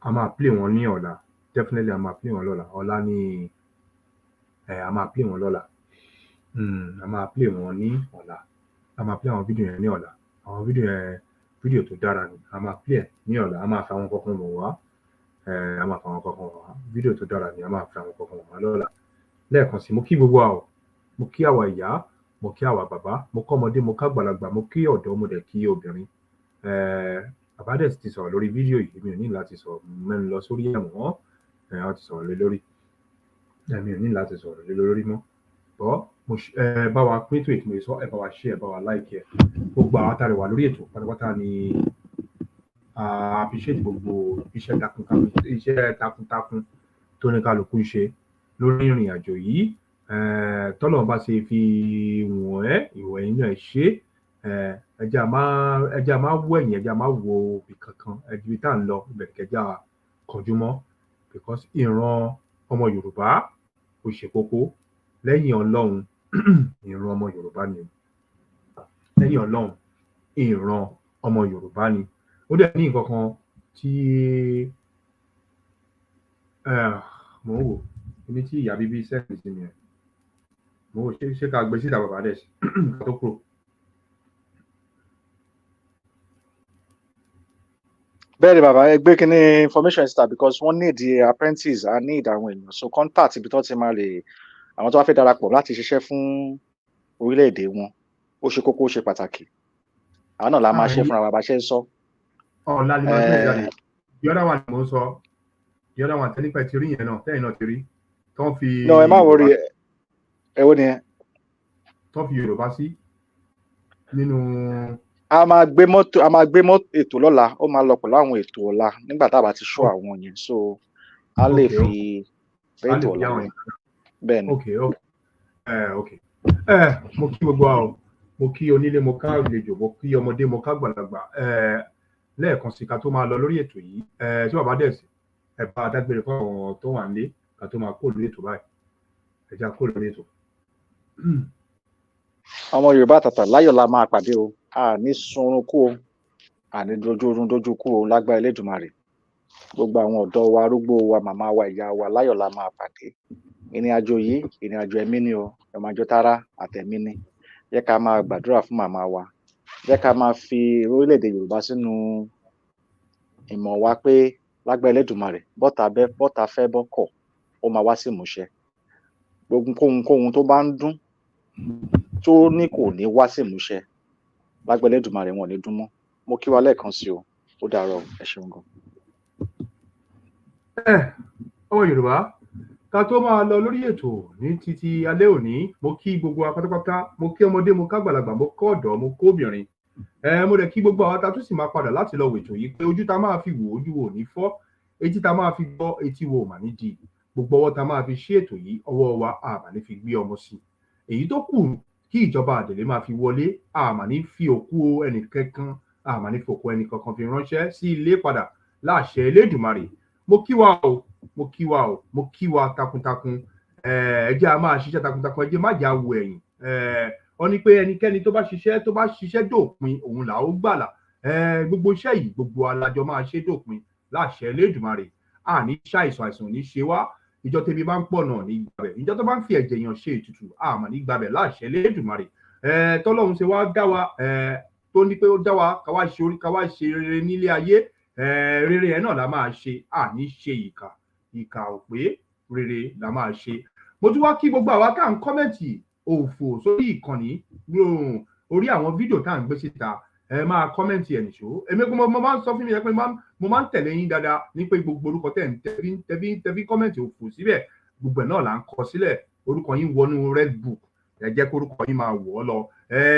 A máa play wọn ní ọ̀la. Definitely a máa play wọn lọ́la. Ọ̀la ni a máa play wọn lọ́la. A máa play wọn ní ọ̀la. A máa play àwọn fídíò yẹn ní ọ̀la. Àwọn fídíò yẹn, fídíò tó dára ni. A máa play ẹ̀ ní ọ̀la. A máa fi àwọn kankan wọ̀ wá. A máa fi àwọn kankan wọ̀ wá. Fídíò tó dára ni. A máa fi àwọn kankan wọ̀ wá lọ́la. Lẹ́ẹ̀kan sí, mo kí gbogbo wa o. Mo kí àwa ìyá, mo kí àwa bàbá, mo kọ́ ọmọdé, mo ká àgbàlagbà, mo kí ọ̀dọ́, mo dẹ̀ kí obìnrin. Bàbá dẹ̀ ti sọ̀rọ̀ lórí fídíò yìí, mi ò ní láti sọ̀rọ̀ mẹ́nu lọ sórí ẹ̀wọ̀n. Wọ́n ti sọ̀rọ̀ lé lórí. Mi ò ní láti sọ̀rọ̀ lé lórí mọ́. Bá wa pín ètò ìtumọ̀ ìsọ, ẹ bá wa share, ẹ bá wa like ẹ̀. Gbogbo àwọn tá a rẹ̀ wà lórí ètò pátápátá ni appreciate gbogbo iṣẹ́ takuntakun tó ní kálukú ṣe lórí ìrìn àjò yìí. Tọ́lọ́run bá ṣe fi wọ̀n ẹ́, ìwọ̀ ẹ̀yìn náà ṣe. Ẹja máa wọ ẹ̀yìn, ẹja máa wo ibì kankan. Ibi tá à ń lọ, ibẹ̀ kẹjá kọjú mọ́. Because ìran ọmọ Yorùbá ó ṣe kókó. Lẹ́yìn Ọlọ́run, ìran ọmọ Yorùbá ni. Lẹ́yìn Ọlọ́run, ìran ọmọ Yorùbá ni. Ó dẹ̀ ní nǹkan kan tí mò ń wò. ní tí ìyá bíbí sẹ́ẹ̀kì sí mi ẹ̀ mo ṣe ká gbé síta bàbá dẹ̀ ká tó kúrò. bẹ́ẹ̀ ni bàbá ẹ gbé kínní information síta because wọ́n need the apprentice and need àwọn èèyàn so contact ibi tó ti máa lè àwọn tó wá fẹ́ darapọ̀ láti ṣiṣẹ́ fún orílẹ̀-èdè wọn ó ṣe kókó ó ṣe pàtàkì àwọn náà la máa ṣe fúnra wa bá ṣe ń sọ. ọ̀la ni máa gbé jáde the other one mo ń sọ the other one tẹ́lifẹ̀ ti rí yẹn náà tẹ́yìn náà ti rí tó ń fi. no ẹ má wọrí ẹ wo ni ẹ. tó ń fi Yorùbá sí nínú. a máa gbé ètò lọ́la ó máa lọ pẹ̀lú àwọn ètò ọ̀la nígbà tá a bá ti ṣọ́ àwọn yẹn so a lè fi ètò ọ̀la wọn bẹ́ẹ̀ ni. ok mo kí gbogbo àwọn mo kí onílé mo ká àlejò mo kí ọmọdé mo ká gbàlagbà lẹ́ẹ̀kan sí ká tó máa lọ lórí ètò yìí tí bàbá dẹ̀ sí ẹ bá dágbére fún àwọn tó wà nílé ká tó máa kó lórí ètò báyìí ẹ já kó lórí ètò. ọmọ Yorùbá àtàtà láyọ̀ la máa pàdé o a ní sunrun kú o a ní dojú kú o lágbára Elédùmarè gbogbo àwọn ọ̀dọ́ wa arúgbó wa màmá wa ìyá wa láyọ̀ la máa pàdé ìrìn àjò yìí ìrìn àjò ẹ̀mí ni o ìrìn àjò tara àtẹ̀mí ni jẹ́ ká máa gbàdúrà fún màmá wa jẹ́ ká máa fi orílẹ̀-èdè Yorùbá sínú ìmọ̀ wa pé lágbára Elédùmarè bọ́ta fẹ́ bọ́kọ̀ ó máa wá sí ìmúṣẹ gbogbo kóhunkóhun tó bá ń dún tó ní kò ní wá sí ìmúṣẹ lágbára Elédùmarè wọn ò ní dún mọ́ mo kí wa lẹ́ẹ̀kan sí o ó dàárọ̀ ẹ ṣeun gan. ọmọ Yorùbá ká tó máa lọ lórí ètò ní títí alẹ́ òní mo kí gbogbo wa pátápátá mo kí ọmọdé mo ká gbàlagbà mo kọ́ ọ̀dọ́ mo kó obìnrin mo rẹ̀ kí gbogbo àwọn ta tó sì máa padà láti lọ wètò yìí pé ojú ta máa fi wò ojú wo ní fọ́ etí ta máa fi gbọ́ etí wo mà ní di gbogbo ọwọ́ ta máa fi ṣe ètò yìí ọwọ́ wa àmà ní fi gbé ọmọ sí èyí tó kù kí ìjọba àdèlé máa fi wọlé àmà ní fi òkú ẹnì kankan àmà ní fòkú ẹnì kankan fi ránṣẹ́ sí ilé padà láṣẹ Elédùmarè mo kí wa o mo kí wa o mo kí wa takuntakun ẹ jẹ́ a máa ṣiṣẹ́ takuntakun ẹ jẹ́ má jà wo ẹ̀yìn ó ní pé ẹnikẹ́ni tó bá ṣiṣẹ́ dópin òun là ó gbàlà gbogbo iṣẹ́ yìí gbogbo alájọ máa ṣe dópin láṣẹ Elédùmarè àní àìsàn ní ṣe wá ìjọ tẹbi bá ń pọ̀ náà ní gbàbẹ̀ ìjọ tó bá ń fi ẹ̀jẹ̀ yàn ṣe ètùtù àmọ́ ní gbàbẹ̀ láṣẹ Elédùmarè tọ́lọ́run ṣe wá dá wa tó ní pé ó dá wa ká wá ṣe rere nílé ayé rere ẹ̀ náà la máa ṣe àní ṣe ìkà ò pé rere la máa ṣe mo tún wá kí gbogbo àwa tá à ń kọ́mẹ̀ntì òfò sórí ìkànnì orí àwọn fídíò tá à ń gbé síta ẹ máa kọ́mẹ̀ntì ẹ̀ nìṣó èmi mo máa ń sọ fún mi pé mo máa ń tẹ̀lé yín dáadáa ní pé gbogbo orúkọ tẹ̀bí kọ́mẹ̀ntì òfò síbẹ̀ gbogbo ẹ̀ náà là ń kọ sílẹ̀ orúkọ yín wọnú red book ẹ jẹ́ kó orúkọ yín máa wọ̀ ọ́ lọ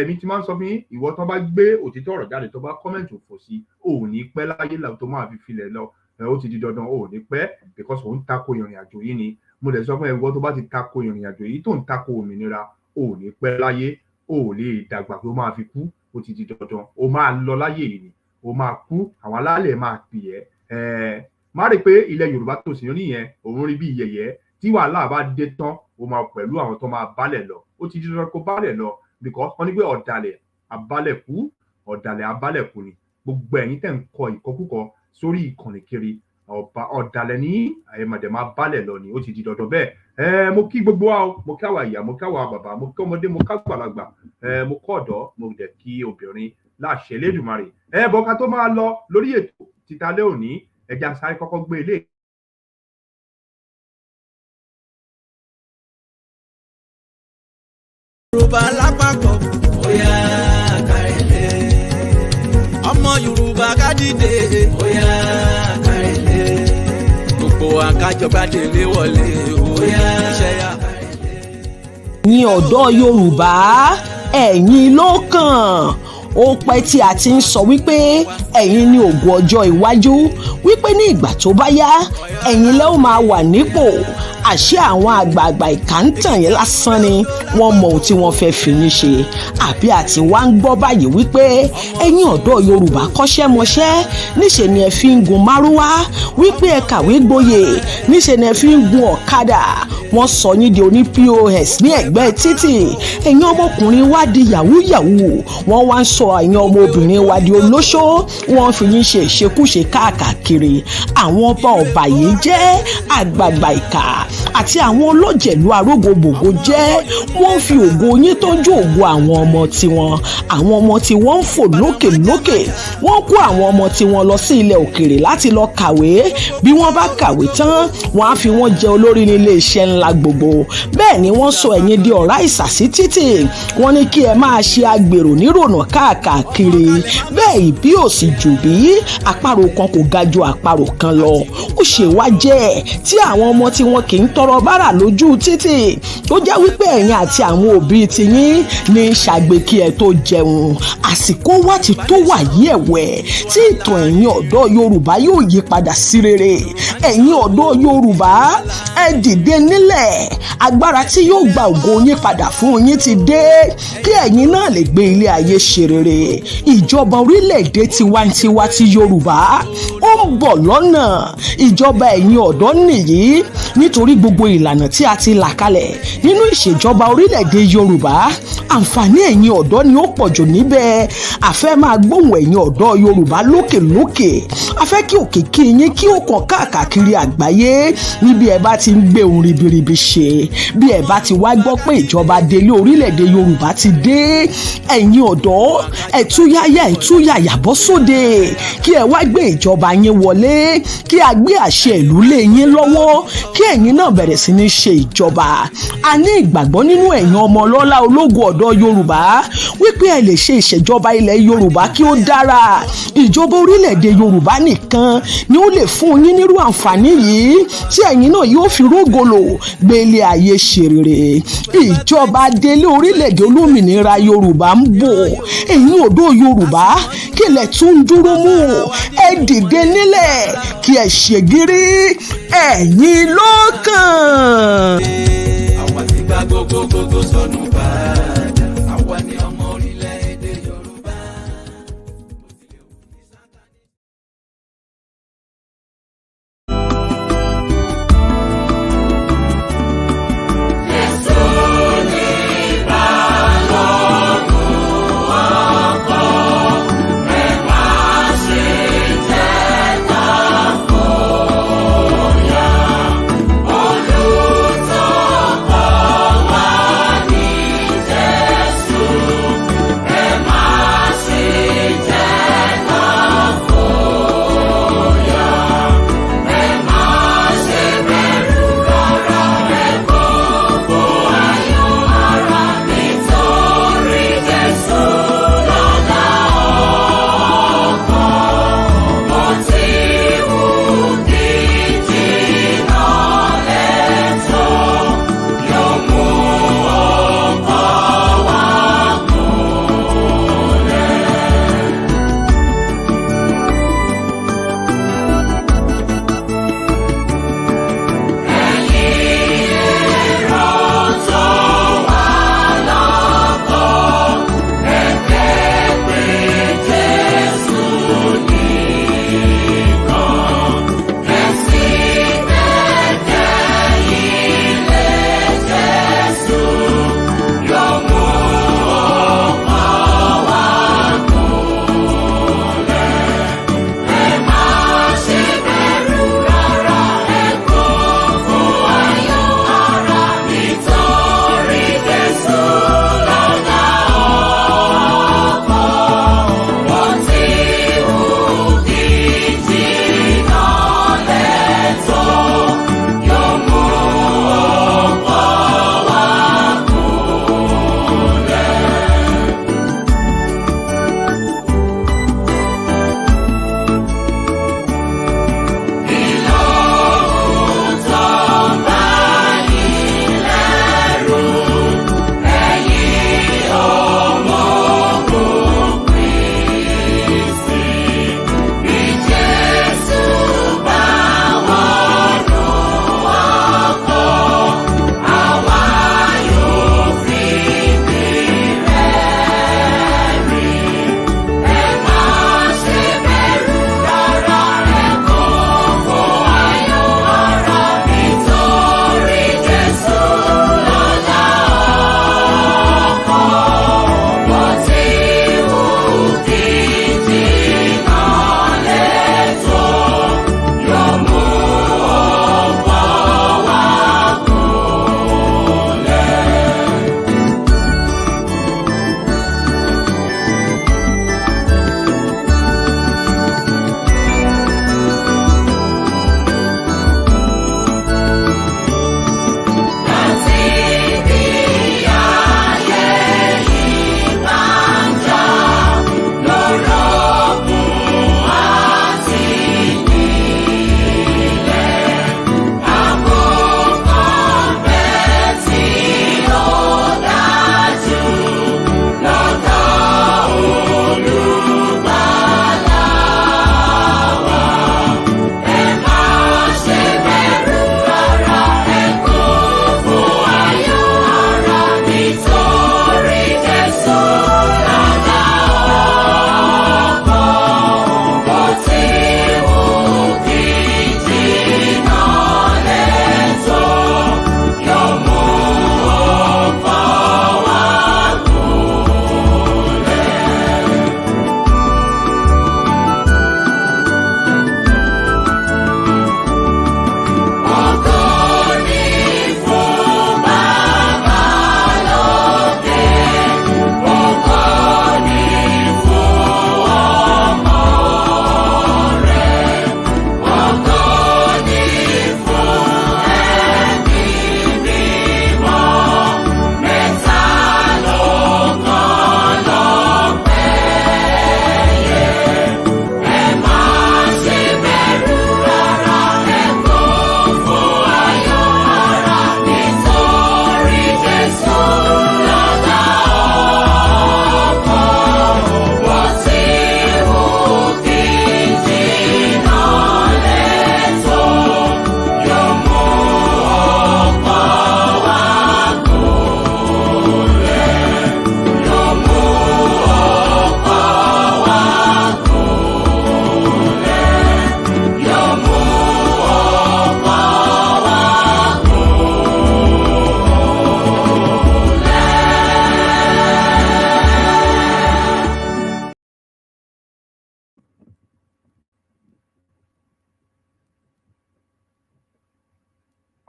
èmi ti máa ń sọ fún yín ìwọ tó bá gbé òtítọ́ ọ̀rọ̀ jáde tó bá kọ́mẹ̀ntì òfò sí ò ní pẹ́ láyé làwọn tó máa fi filẹ̀ lọ ó ti di dandan ò ní pẹ́ because òun tako ìrìn àjò yìí ni mo dẹ̀ sọ fún ìwọ tó bá ti tako ìrìn àjò yìí tó ń tako òmìnira ò ní pẹ́ láyé ò lè dàgbà pé ó máa fi kú ó ti di dandan ó máa lọ láyé yìí ni ó máa kú àwọn alálẹ̀ máa pè ẹ́ má rí pé ilẹ̀ Yorùbá tó sì ní yẹn òun rí bí yẹ̀yẹ́ tí wàhálà bá dé tán ó máa pẹ̀lú àwọn tó máa bálẹ̀ lọ ó ti di dandan kó bálẹ̀ lọ because wọ́n ní pé ọ̀dàlẹ̀ abálẹ̀ kú ni gbogbo ẹ̀yin tẹ̀ ń kọ ìkọkúkọ sórí ìkànnì kiri ọ̀dàlẹ̀ ní àyèmọ̀dẹ̀ máa bálẹ̀ lọ ni ó ti di dandan bẹ́ẹ̀ mo kí gbogbo wa mo kí àwa ìyá mo kí àwa bàbá mo kí ọmọdé mo kí àgbàlagbà mo kí ọ̀dọ́ mo dẹ̀ kí obìnrin láṣẹ Elédùmarè bọ́ká tó máa lọ lórí ètò títa lé òní ẹja sáré kọ́kọ́ gbé ilé. Yorùbá lápapọ̀ bóyá kárẹ̀lẹ̀ ọmọ Yorùbá ká dìde bóyá kárẹ̀lẹ̀ gbogbo àkájọba délé wọlé bóyá ṣẹ́yà kárẹ̀lẹ̀. ní ọ̀dọ́ Yorùbá ẹ̀yin ló kàn ó pẹ́ tí a ti ń sọ wípé ẹ̀yin ní ògo ọjọ́ iwájú wípé ní ìgbà tó bá yá ẹ̀yin lẹ́ ó máa wà nípò àṣé àwọn àgbààgbà ìkàntàn yẹn lásán ni wọ́n mọ ohun tí wọ́n fẹ́ fi yín ṣe àbí àti wá ń gbọ́ báyìí wípé ẹ̀yin ọ̀dọ́ Yorùbá kọ́ṣẹ́mọṣẹ́ níṣẹ́ ni ẹ fi ń gun márúwá wípé ẹ kàwé gboyè níṣẹ́ ni ẹ fi ń gun ọ̀kadà wọ́n sọ yín di oní POS ní ẹ̀gbẹ́ títì ẹ̀yin ọmọkùnrin wá di yahoo wọ́n wá ń sọ ẹ̀yin ọmọbìnrin wá di olóṣó wọ́n fi yín ṣe ìṣekúṣe káàkiri àwọn ọba ọ̀bàyéjẹ́ àgbààgbà ìkà àti àwọn olójẹ̀lú arógbogbògo jẹ́. Wọ́n fi ògo yín tọ́jú ògo àwọn ọmọ tiwọn. Àwọn ọmọ tí wọ́n ń fò lókè lókè. Wọ́n kó àwọn ọmọ tí wọ́n lọ sí ilẹ̀ òkèèrè láti lọ kàwé. Bí wọ́n bá kàwé tán, wọ́n á fi wọ́n jẹ olórí nílé iṣẹ́ ńlá gbogbo. Bẹ́ẹ̀ ni wọ́n sọ ẹ̀yin di ọ̀rá ìsàsí títì. Wọ́n ní kí ẹ máa ṣe agbèrò nírònà káàkiri. Bẹ́ẹ̀ ìbí ò sì jù bí. Àparò kan kò ga ju àparò kan lọ. Ó ṣe wá jẹ́ tí àwọn ọmọ tí wọn kì í tọrọ bárà lójú títì. Tó jẹ́ wípé ẹ̀yin àti àwọn òbí tiyín ní ṣàgbé kí ẹ tó jẹun. Àsìkò wá ti tó wà yí ẹ̀wẹ̀ tí ìtàn ẹ̀yin ọ̀dọ́ Yorùbá yóò yí padà sí rere. Ẹ̀yin ọ̀dọ́ Yorùbá ẹ dìde nílẹ̀. Agbára tí yóò gba ògo yín padà fún yín ti dé. Kí ẹ̀yin náà lè gbé ilé ayé ṣe rere. Ìjọba orílẹ̀-èdè tiwantiwa ti Yorùbá ó ń bọ̀ lọ́nà. Ìjọba ẹ̀yin ọ̀dọ́ nìyí. Nítorí gbogbo ìlànà tí a ti là kalẹ̀ nínú ìṣèjọba orílẹ̀-èdè Yorùbá, àǹfààní ẹ̀yin ọ̀dọ́ ni ó pọ̀jù níbẹ̀. A fẹ́ máa gbóhùn ẹ̀yin ọ̀dọ́ Yorùbá lókè lókè. A fẹ́ kí òkìkí yín kí ó kàn káàkiri àgbáyé níbi ẹ bá ti ń gbé ohun ribiribi ṣe. Bí ẹ bá ti wá gbọ́ pé ìjọba Adélé orílẹ̀-èdè Yorùbá ti dé, ẹ̀yin ọ̀dọ́ ẹ túyàyà bọ́ sóde. Kí ẹ wá gbé ìjọba yín wọlé. Kí a gbé àṣẹ ìlú lé yín lọ́wọ́. Kí ẹ̀yin náà bẹ̀rẹ̀ sí ní ṣe ìjọba. A ní ìgbàgbọ́ nínú ẹ̀yin ọmọ ọlọ́lá ológo ọ̀dọ́ Yorùbá wípé ẹ lè ṣe ìṣèjọba ilẹ̀ Yorùbá kí ó dára. Ìjọba orílẹ̀-èdè Yorùbá nìkan ni ó lè fún yín nírú àǹfààní yìí tí ẹ̀yin náà yóò fi rógolo gbé ilé ayé ṣe rere. Ìjọba Adélé orílẹ̀-èdè olómìnira Yorùbá ń bọ̀. Ẹ̀yin ọ̀dọ́ Yorùbá kí lẹ tún dúró mú. Ẹ dìde nílẹ̀ kí ẹ ṣe gírí. Ẹ̀yin ló kàn. Àwa ti gba gbogbo sọnù padà. Àwa ni ọmọ orílẹ̀-èdè Yorùbá. Yeah.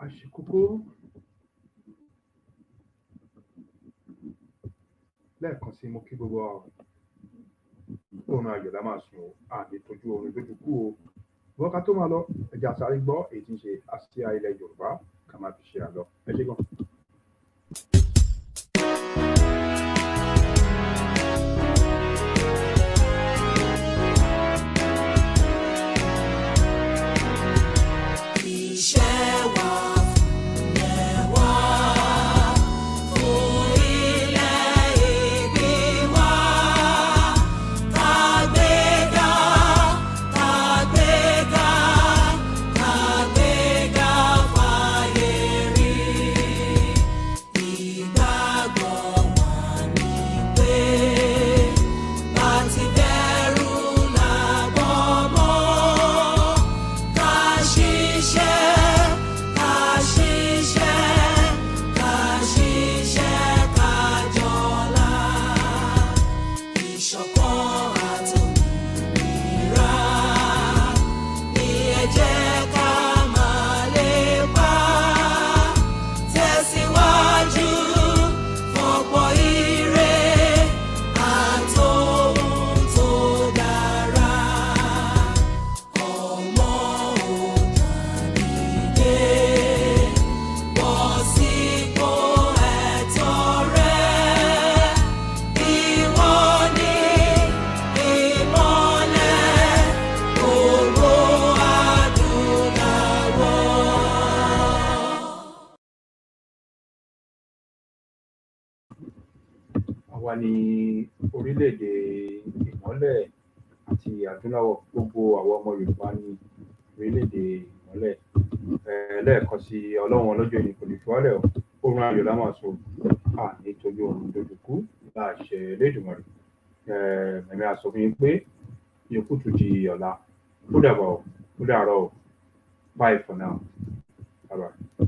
àṣekókó lẹ́ẹ̀kan sí mo kí gbogbo oorun ayọ̀ la máa sùn o àní tójú oorun lójú kú o wọ́n ká tó máa lọ ẹja sáré gbọ́ èyí tí ń ṣe àsíá ilẹ̀ Yorùbá ká máa fi ṣe àlọ́ ẹ ṣé gan. Àwa ni orílẹ̀-èdè ìmọ́lẹ̀ àti adúláwọ̀ gbogbo àwọn ọmọ Yorùbá ní orílẹ̀-èdè ìmọ́lẹ̀ lẹ́ẹ̀kan sí Ọlọ́run ọlọ́jọ́ ìní kò ní fi wálẹ̀ oorun ayọ̀ la máa sùn àní tójú oorun lójú kú láṣẹ Elédùmarè ẹ̀mí a sọ fún yín pé yòókù tún di ọ̀la ó dàbọ̀ ó dàárọ̀ bye for now bye bye.